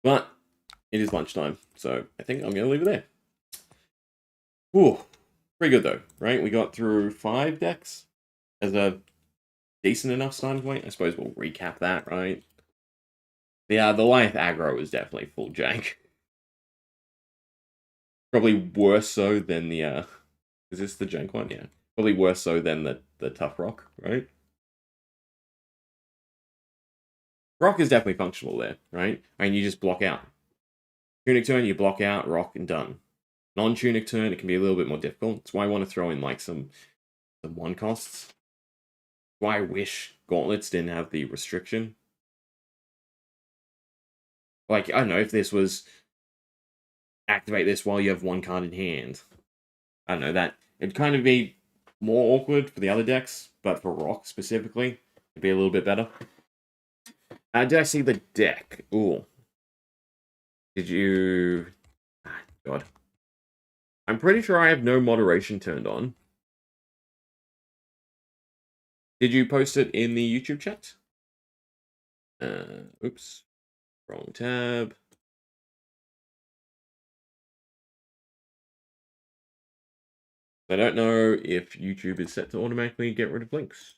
But it is lunchtime, so I think I'm going to leave it there. Ooh, pretty good though, right? We got through 5 decks as a decent enough starting point. I suppose we'll recap that, right? Yeah, the Goliath aggro is definitely full jank. Probably worse so than the is this the jank one? Yeah. Probably worse so than the tough rock, right? Rock is definitely functional there, right? I mean, you just block out. Tunic turn, you block out, rock, and done. Non-tunic turn, it can be a little bit more difficult. That's why I want to throw in like some one costs. That's why I wish gauntlets didn't have the restriction. Like, I don't know, if this was activate this while you have 1 card in hand. I don't know, that it'd kind of be more awkward for the other decks, but for rock specifically, it'd be a little bit better. Did I see the deck? Ooh. Did you... Ah, God. I'm pretty sure I have no moderation turned on. Did you post it in the YouTube chat? Oops. Wrong tab. I don't know if YouTube is set to automatically get rid of links.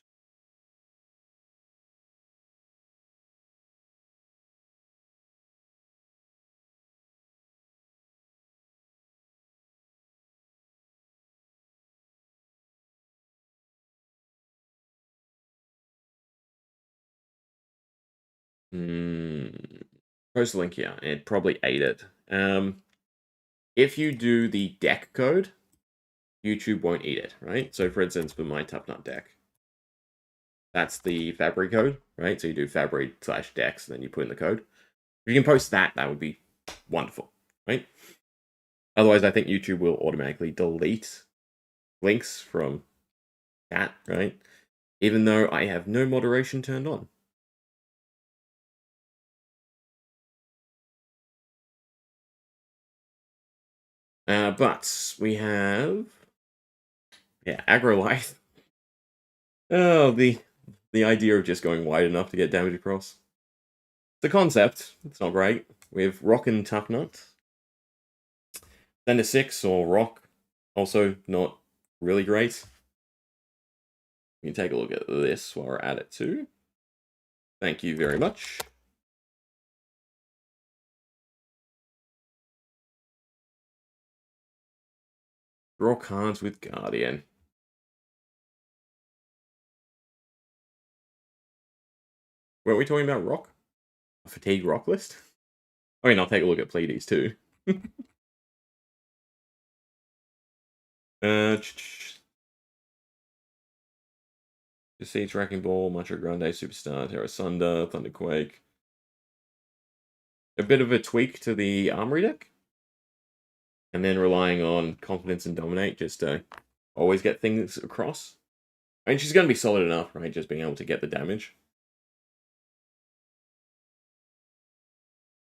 Post a link here. It probably ate it. If you do the deck code, YouTube won't eat it, right? So for instance, for my Tough Nut deck, that's the Fabry code, right? So you do Fabry/decks, and then you put in the code. If you can post that, that would be wonderful, right? Otherwise, I think YouTube will automatically delete links from chat, right? Even though I have no moderation turned on. But we have, yeah, aggro life. Oh, the idea of just going wide enough to get damage across. The concept, it's not great. We have rock and tough nut. Then to 6 or rock, also not really great. We can take a look at this while we're at it too. Thank you very much. Draw cards with Guardian. Weren't we talking about rock? A fatigue rock list? I mean, I'll take a look at Pleiades too. Siege, Wrecking Ball, Macho Grande, Superstar, Terra Sunder, Thunderquake. A bit of a tweak to the Armory deck. And then relying on Confidence and Dominate just to always get things across. I mean, she's going to be solid enough, right? Just being able to get the damage.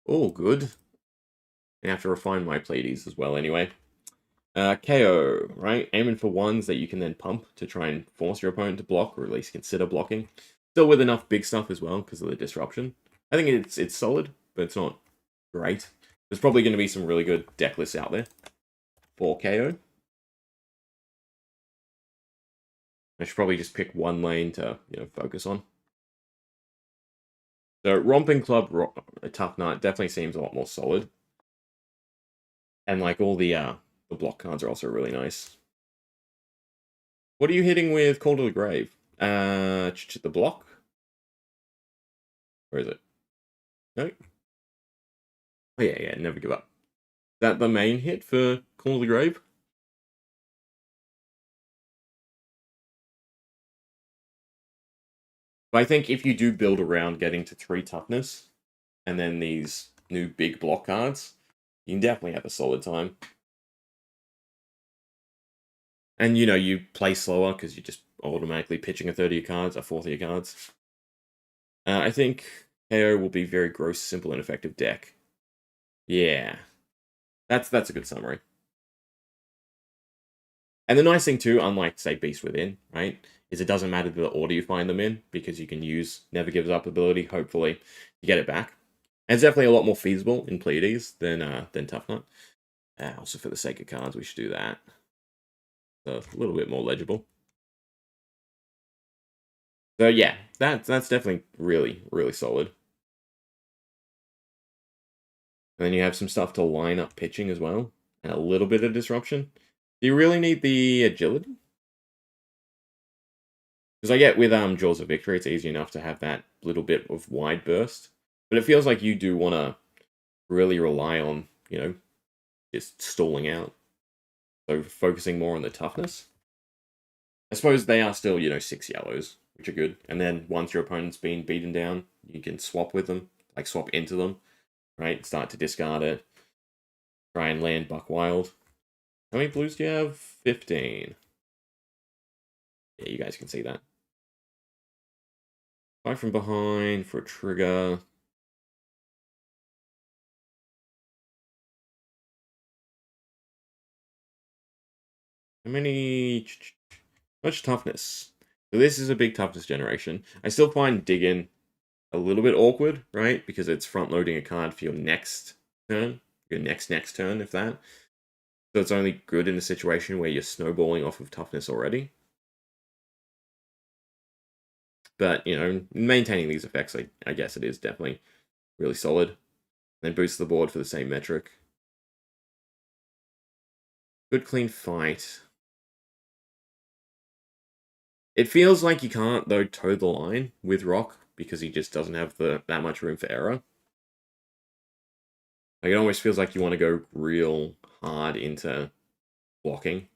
Oh, good. I have to refine my Pleiades as well anyway. KO, right? Aiming for ones that you can then pump to try and force your opponent to block, or at least consider blocking. Still with enough big stuff as well because of the disruption. I think it's solid, but it's not great. There's probably going to be some really good deck lists out there for KO. I should probably just pick one lane to focus on. So Romping Club, a Tough Nut definitely seems a lot more solid. And like all the block cards are also really nice. What are you hitting with Call to the Grave? The block? Where is it? No? Oh yeah, never give up. Is that the main hit for Call to the Grave? But I think if you do build around getting to 3 toughness, and then these new big block cards, you can definitely have a solid time. And you play slower because you're just automatically pitching a third of your cards, a fourth of your cards. I think KO will be very gross, simple, and effective deck. Yeah. That's a good summary. And the nice thing too, unlike say Beast Within, right, is it doesn't matter the order you find them in, because you can use Never Gives Up ability, hopefully, to get it back. And it's definitely a lot more feasible in Pleiades than Tough Nut. Also, for the sake of cards, we should do that. So a little bit more legible. So yeah, that's definitely really, really solid. And then you have some stuff to line up pitching as well, and a little bit of disruption. Do you really need the agility? Because I get with Jaws of Victory, it's easy enough to have that little bit of wide burst. But it feels like you do want to really rely on, just stalling out. So focusing more on the toughness. I suppose they are still, 6 yellows, which are good. And then once your opponent's been beaten down, you can swap with them, like swap into them, right? Start to discard it. Try and land Buck Wild. How many blues do you have? 15. Yeah, you guys can see that. Fight from behind for a trigger. How many? Much toughness. So this is a big toughness generation. I still find Dig In a little bit awkward, right? Because it's front loading a card for your next turn. Your next turn, if that. So it's only good in a situation where you're snowballing off of toughness already. But, maintaining these effects, I guess it is definitely really solid. Then boost the board for the same metric. Good clean fight. It feels like you can't, though, toe the line with Rock, because he just doesn't have that much room for error. Like, it almost feels like you want to go real hard into blocking.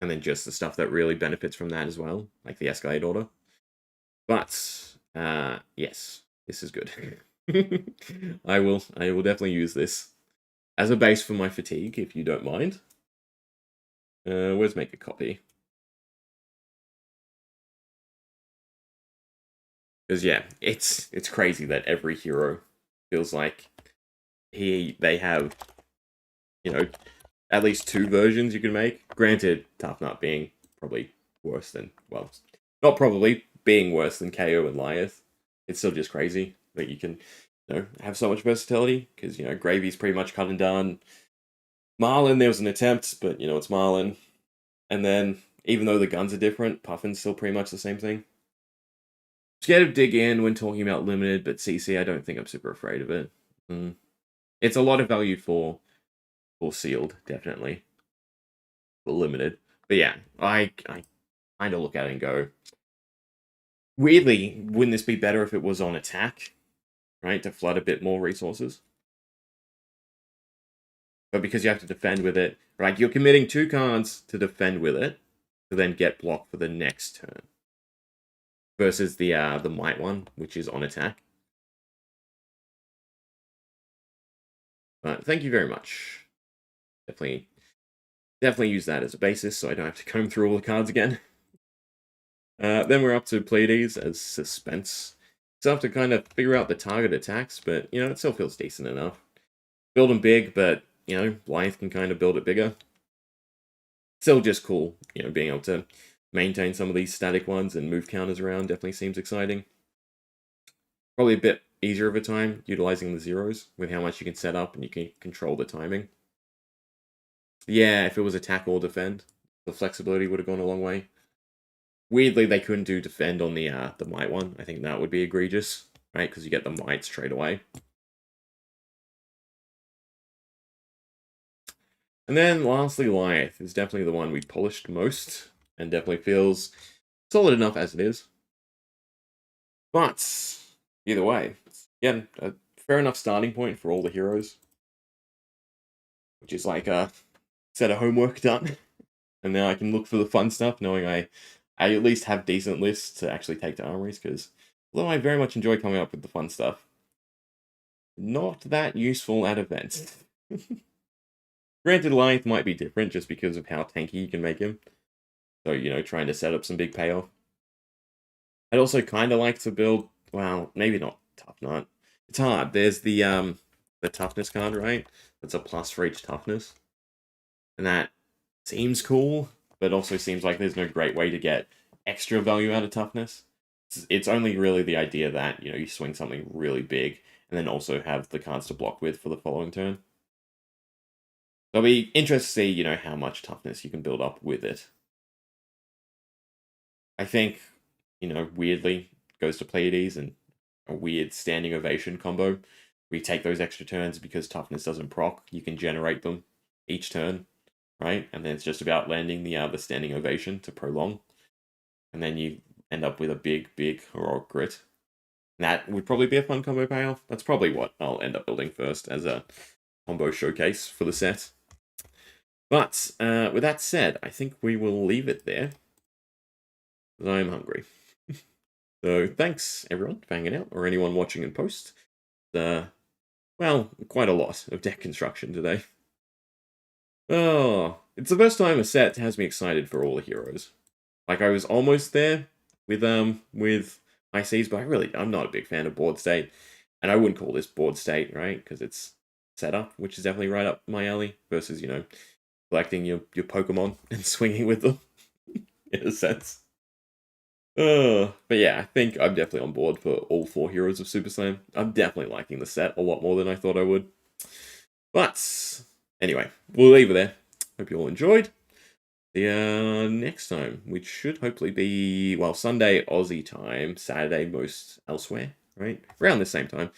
And then just the stuff that really benefits from that as well, like the Escalade Order. But, yes, this is good. I will definitely use this as a base for my fatigue, if you don't mind. Where's make a copy? Because yeah, it's crazy that every hero feels like they have, at least 2 versions you can make. Granted, Tough Nut being probably worse than, well, not probably, being worse than KO and Lyeth. It's still just crazy that you can, have so much versatility, because, Gravy's pretty much cut and done. Marlin, there was an attempt, but, it's Marlin. And then, even though the guns are different, Puffin's still pretty much the same thing. Scared of Dig In when talking about limited, but CC, I don't think I'm super afraid of it. It's a lot of value for sealed, definitely. For limited. But yeah, I kind of look at it and go, weirdly, wouldn't this be better if it was on attack, right? To flood a bit more resources. But because you have to defend with it, right? You're committing 2 cards to defend with it, to then get blocked for the next turn. Versus the Might one, which is on attack. But thank you very much. Definitely definitely use that as a basis so I don't have to comb through all the cards again. Then we're up to Pleiades as suspense. So I have to kind of figure out the target attacks, but, you know, it still feels decent enough. Build them big, but, you know, Rathe can kind of build it bigger. Still just cool, you know, being able to maintain some of these static ones and move counters around definitely seems exciting. Probably a bit easier of a time utilizing the zeros with how much you can set up and you can control the timing. Yeah, if it was attack or defend, the flexibility would have gone a long way. Weirdly, they couldn't do defend on the might one. I think that would be egregious, right? Because you get the might straight away. And then lastly, Lyeth is definitely the one we polished most and definitely feels solid enough as it is. But either way, again, a fair enough starting point for all the heroes, which is like a set of homework done. And now I can look for the fun stuff, knowing I at least have decent lists to actually take to armories, because although I very much enjoy coming up with the fun stuff, not that useful at events. Granted, Lyeth might be different just because of how tanky you can make him. So, you know, trying to set up some big payoff. I'd also kind of like to build, well, maybe not Tough Nut. It's hard. There's the toughness card, right? That's a plus for each toughness. And that seems cool, but also seems like there's no great way to get extra value out of toughness. It's only really the idea that, you know, you swing something really big and then also have the cards to block with for the following turn. So it'll be interesting to see, you know, how much toughness you can build up with it. I think, you know, weirdly goes to Pleiades and a weird standing ovation combo. We take those extra turns because toughness doesn't proc. You can generate them each turn, right? And then it's just about landing the standing ovation to prolong. And then you end up with a big heroic grit. And that would probably be a fun combo payoff. That's probably what I'll end up building first as a combo showcase for the set. But with that said, I think we will leave it there. I'm hungry. So thanks everyone for hanging out, or anyone watching in post. Well, quite a lot of deck construction today. Oh, it's the first time a set has me excited for all the heroes. Like, I was almost there with ICs, but I'm not a big fan of board state. And I wouldn't call this board state, right? Because it's setup, which is definitely right up my alley, versus, you know, collecting your Pokemon and swinging with them, in a sense. But yeah, I think I'm definitely on board for all 4 heroes of Super Slam. I'm definitely liking the set a lot more than I thought I would. But anyway, we'll leave it there. Hope you all enjoyed. The next time, which should hopefully be, well, Sunday Aussie time, Saturday most elsewhere, right? Around the same time.